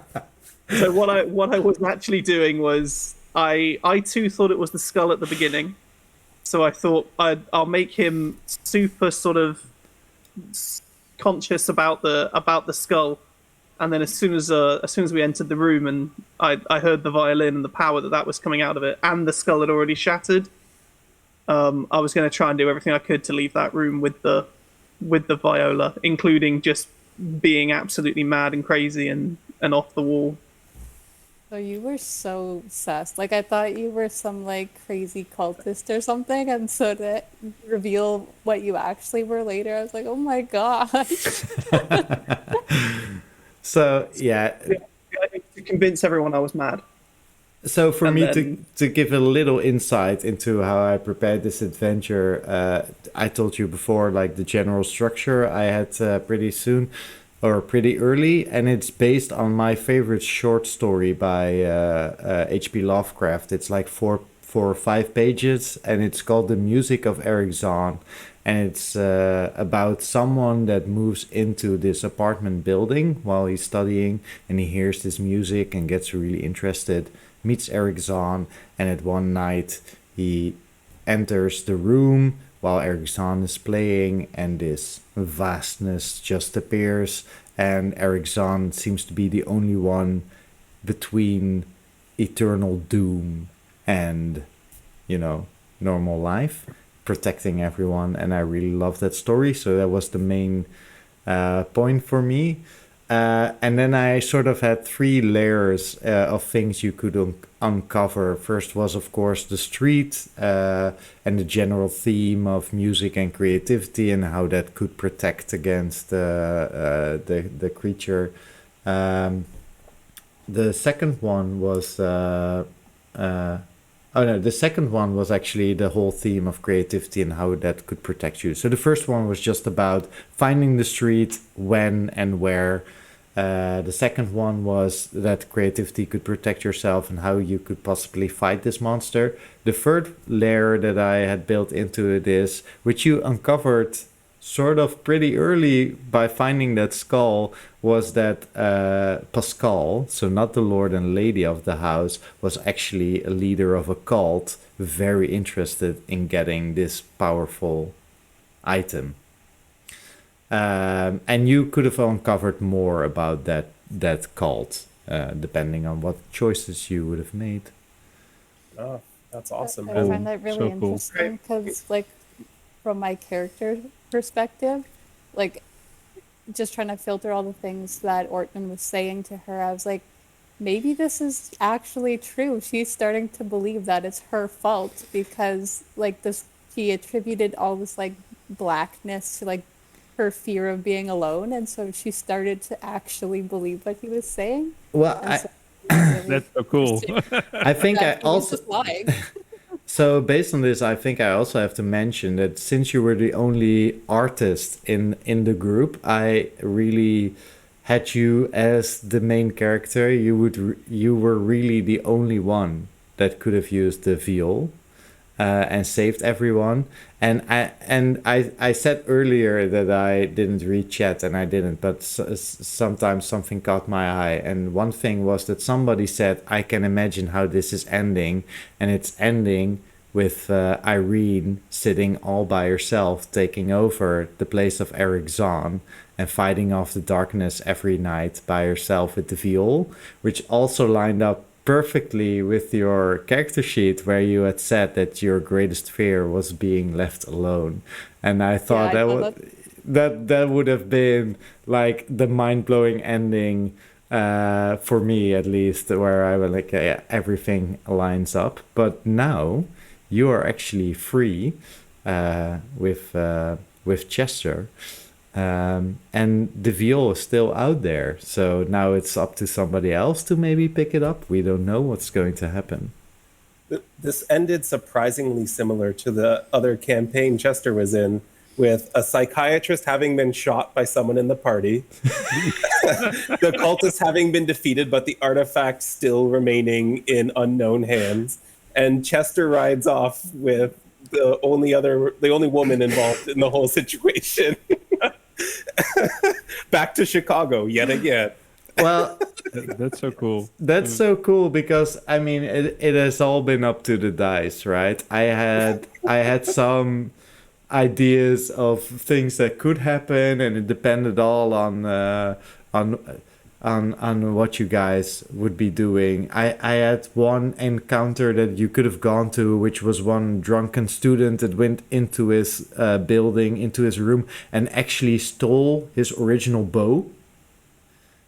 So what I was actually doing was I too thought it was the skull at the beginning. So I thought I'll make him super sort of conscious about the skull, and then as soon as we entered the room and I heard the violin and the power that was coming out of it, and the skull had already shattered, I was going to try and do everything I could to leave that room with the viola, including just being absolutely mad and crazy and off the wall. So you were so sus. Like I thought you were some like crazy cultist or something, and so to reveal what you actually were later, I was like, oh my gosh. So yeah. To convince everyone I was mad. So for And me then- to give a little insight into how I prepared this adventure, I told you before, like the general structure I had pretty soon or pretty early, and it's based on my favorite short story by H.P. Lovecraft. It's like four or 5 pages, and it's called The Music of Eric Zahn. And it's about someone that moves into this apartment building while he's studying, and he hears this music and gets really interested, meets Eric Zahn, and at one night he enters the room while Eric Zahn is playing, and this vastness just appears, and Eric Zahn seems to be the only one between eternal doom and, normal life, protecting everyone. And I really love that story, so that was the main point for me. And then I sort of had 3 layers of things you could uncover. First was, of course, the street and the general theme of music and creativity and how that could protect against the creature. The second one was... the second one was actually the whole theme of creativity and how that could protect you. So the first one was just about finding the street, when and where. The second one was that creativity could protect yourself and how you could possibly fight this monster. The third layer that I had built into this, which you uncovered sort of pretty early by finding that skull, was that Pascal, so not the lord and lady of the house, was actually a leader of a cult, very interested in getting this powerful item. And you could have uncovered more about that cult, depending on what choices you would have made. Oh, that's awesome. I find that really so cool. interesting because, like, from my character perspective, like, just trying to filter all the things that Ortman was saying to her, I was like, maybe this is actually true. She's starting to believe that it's her fault because, like, he attributed all this, like, blackness to, like, her fear of being alone, and so she started to actually believe what he was saying. Well, And so really That's so cool. interesting I think I that he was also... just lying. So based on this, I think I also have to mention that since you were the only artist in the group, I really had you as the main character. You were really the only one that could have used the viol and saved everyone. And I said earlier that I didn't read chat, and I didn't, but sometimes something caught my eye. And one thing was that somebody said, I can imagine how this is ending, and it's ending with Irene sitting all by herself, taking over the place of Eric Zahn and fighting off the darkness every night by herself with the viol, which also lined up perfectly with your character sheet where you had said that your greatest fear was being left alone. And I thought that would have been like the mind-blowing ending for me, at least, where I was like, yeah, everything lines up. But now you are actually free with Chester. And the viol is still out there, so now it's up to somebody else to maybe pick it up. We don't know what's going to happen. This ended surprisingly similar to the other campaign Chester was in, with a psychiatrist having been shot by someone in the party, the cultists having been defeated, but the artifact still remaining in unknown hands, and Chester rides off with the only woman involved in the whole situation. Back to Chicago yet again. Well, That's so cool. that's so cool because I mean it has all been up to the dice, right? I had some ideas of things that could happen, and it depended all on what you guys would be doing. I had one encounter that you could have gone to, which was one drunken student that went into his building, into his room, and actually stole his original bow.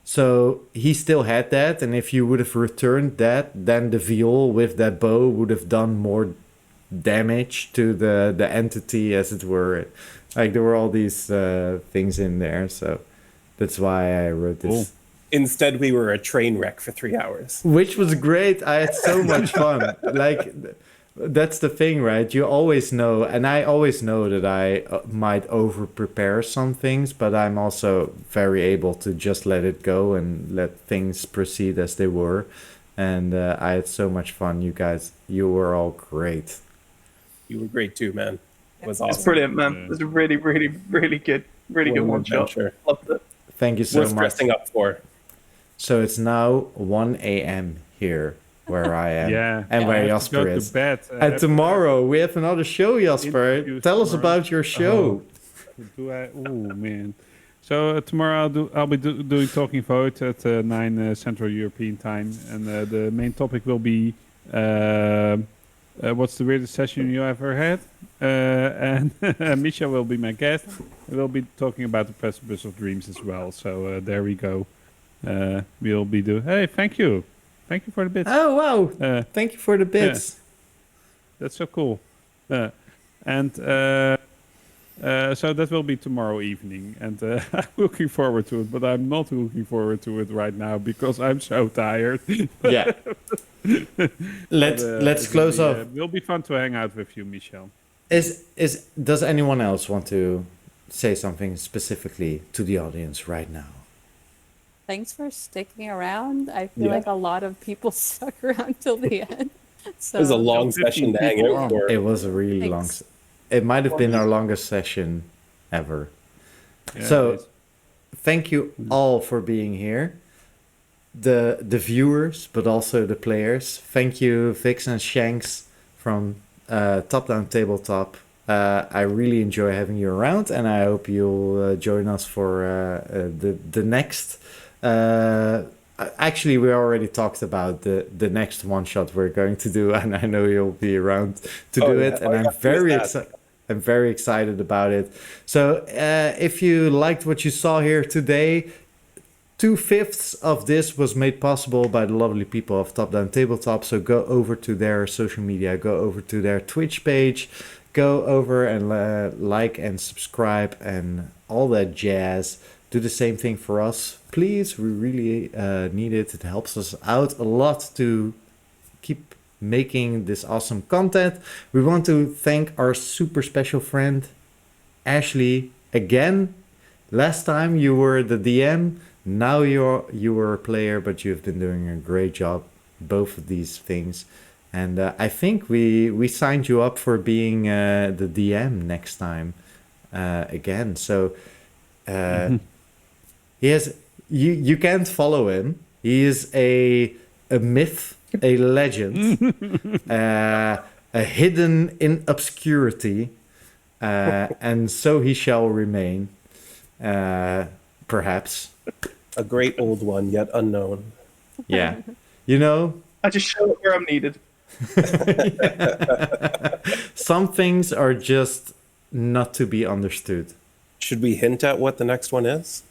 So he still had that, and if you would have returned that, then the viol with that bow would have done more damage to the entity, as it were. Like there were all these things in there, so that's why I wrote this. Cool. Instead, we were a train wreck for 3 hours. Which was great. I had so much fun. Like that's the thing, right? You always know, and I always know that I might over prepare some things, but I'm also very able to just let it go and let things proceed as they were. And I had so much fun. You guys, you were all great. You were great too, man. It was It's awesome. brilliant, man. It was a really, really, really good one shot. adventure. Loved it. Thank you so Worth much. dressing up for. So it's now 1 a.m. here where I am. Yeah. And where I have to Jasper go is. to bed. And tomorrow we have another show, Jasper. Interviews Tell us tomorrow. about your show. Do I? Oh man. So tomorrow I'll be doing Talking Vote at 9 Central European time, and the main topic will be what's the weirdest session you ever had, and Michel will be my guest. We'll be talking about the Precipice of Dreams as well. So there we go. We'll be doing. Hey, thank you for the bits. Oh, wow. Thank you for the bits. That's so cool. And so that will be tomorrow evening, and I'm looking forward to it. But I'm not looking forward to it right now because I'm so tired. Yeah. Let's close off. It will be fun to hang out with you, Michel. Does anyone else want to say something specifically to the audience right now? Thanks for sticking around. I feel Yeah. like a lot of people stuck around till the end. So It was a long 15 session to hang people out on. for. It was a really long. Thanks. It might have been our longest session ever. Yeah, So- it is. Thank you all for being here. The viewers, but also the players. Thank you, Vix and Shanks from Topdown Tabletop. I really enjoy having you around, and I hope you'll join us for the next. Actually, we already talked about the next one shot we're going to do, and I know you'll be around to do it, and I'm very excited. I'm very excited about it. So, if you liked what you saw here today, 2/5 of this was made possible by the lovely people of Top Down Tabletop. So go over to their social media, go over to their Twitch page, go over and like and subscribe and all that jazz. Do the same thing for us, please. We really need it. It helps us out a lot to keep making this awesome content. We want to thank our super special friend, Ashley, again. Last time you were the DM. Now you were a player, but you've been doing a great job, both of these things. And I think we signed you up for being the DM next time again. So he has you can't follow him. He is a myth, a legend, a hidden in obscurity, and so he shall remain. Perhaps. A great old one, yet unknown. Yeah. You know, I just show up where I'm needed. some things are just not to be understood. Should we hint at what the next one is?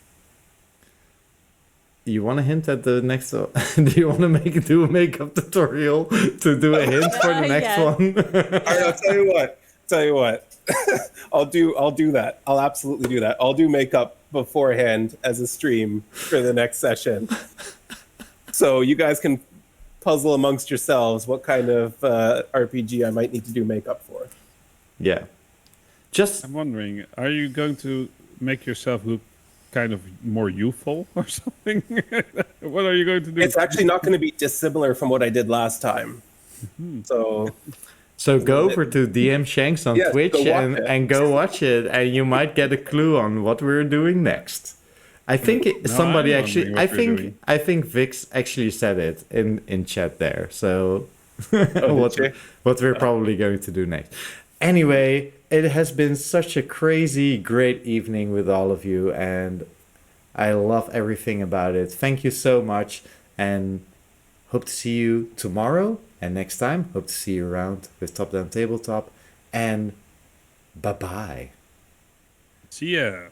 You want to hint at the next one? Do you want to do a makeup tutorial to do a hint for the next Yeah. one? All right, I'll tell you what. I'll do that. I'll absolutely do that. I'll do makeup beforehand as a stream for the next session. So you guys can puzzle amongst yourselves what kind of RPG I might need to do makeup for. Yeah. Just I'm wondering, are you going to make yourself look kind of more youthful or something? What are you going to do? It's actually not going to be dissimilar from what I did last time. So go over to DM Shanks on Yes, Twitch go watch it. and go watch it, and you might get a clue on what we're doing next. I think somebody I'm actually. wondering what we're doing. I think Vix actually said it in chat there. So did she? what we're probably going to do next. Anyway, it has been such a crazy, great evening with all of you, and I love everything about it. Thank you so much, and hope to see you tomorrow and next time. Hope to see you around with Top Down Tabletop, and bye-bye. See ya.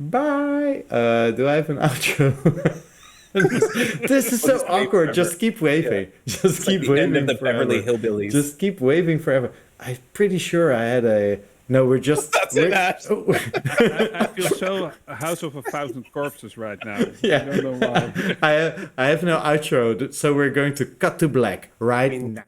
Bye. Do I have an outro? This is so Just wave awkward. forever. Just keep waving. Just keep like the waving end of the forever. Beverly Hillbillies. Just keep waving forever. I'm pretty sure I had a. No, we're just. That's it, Ash. I feel so House of a Thousand Corpses right now. Yeah. I don't know why. I have no outro, so we're going to cut to black right now.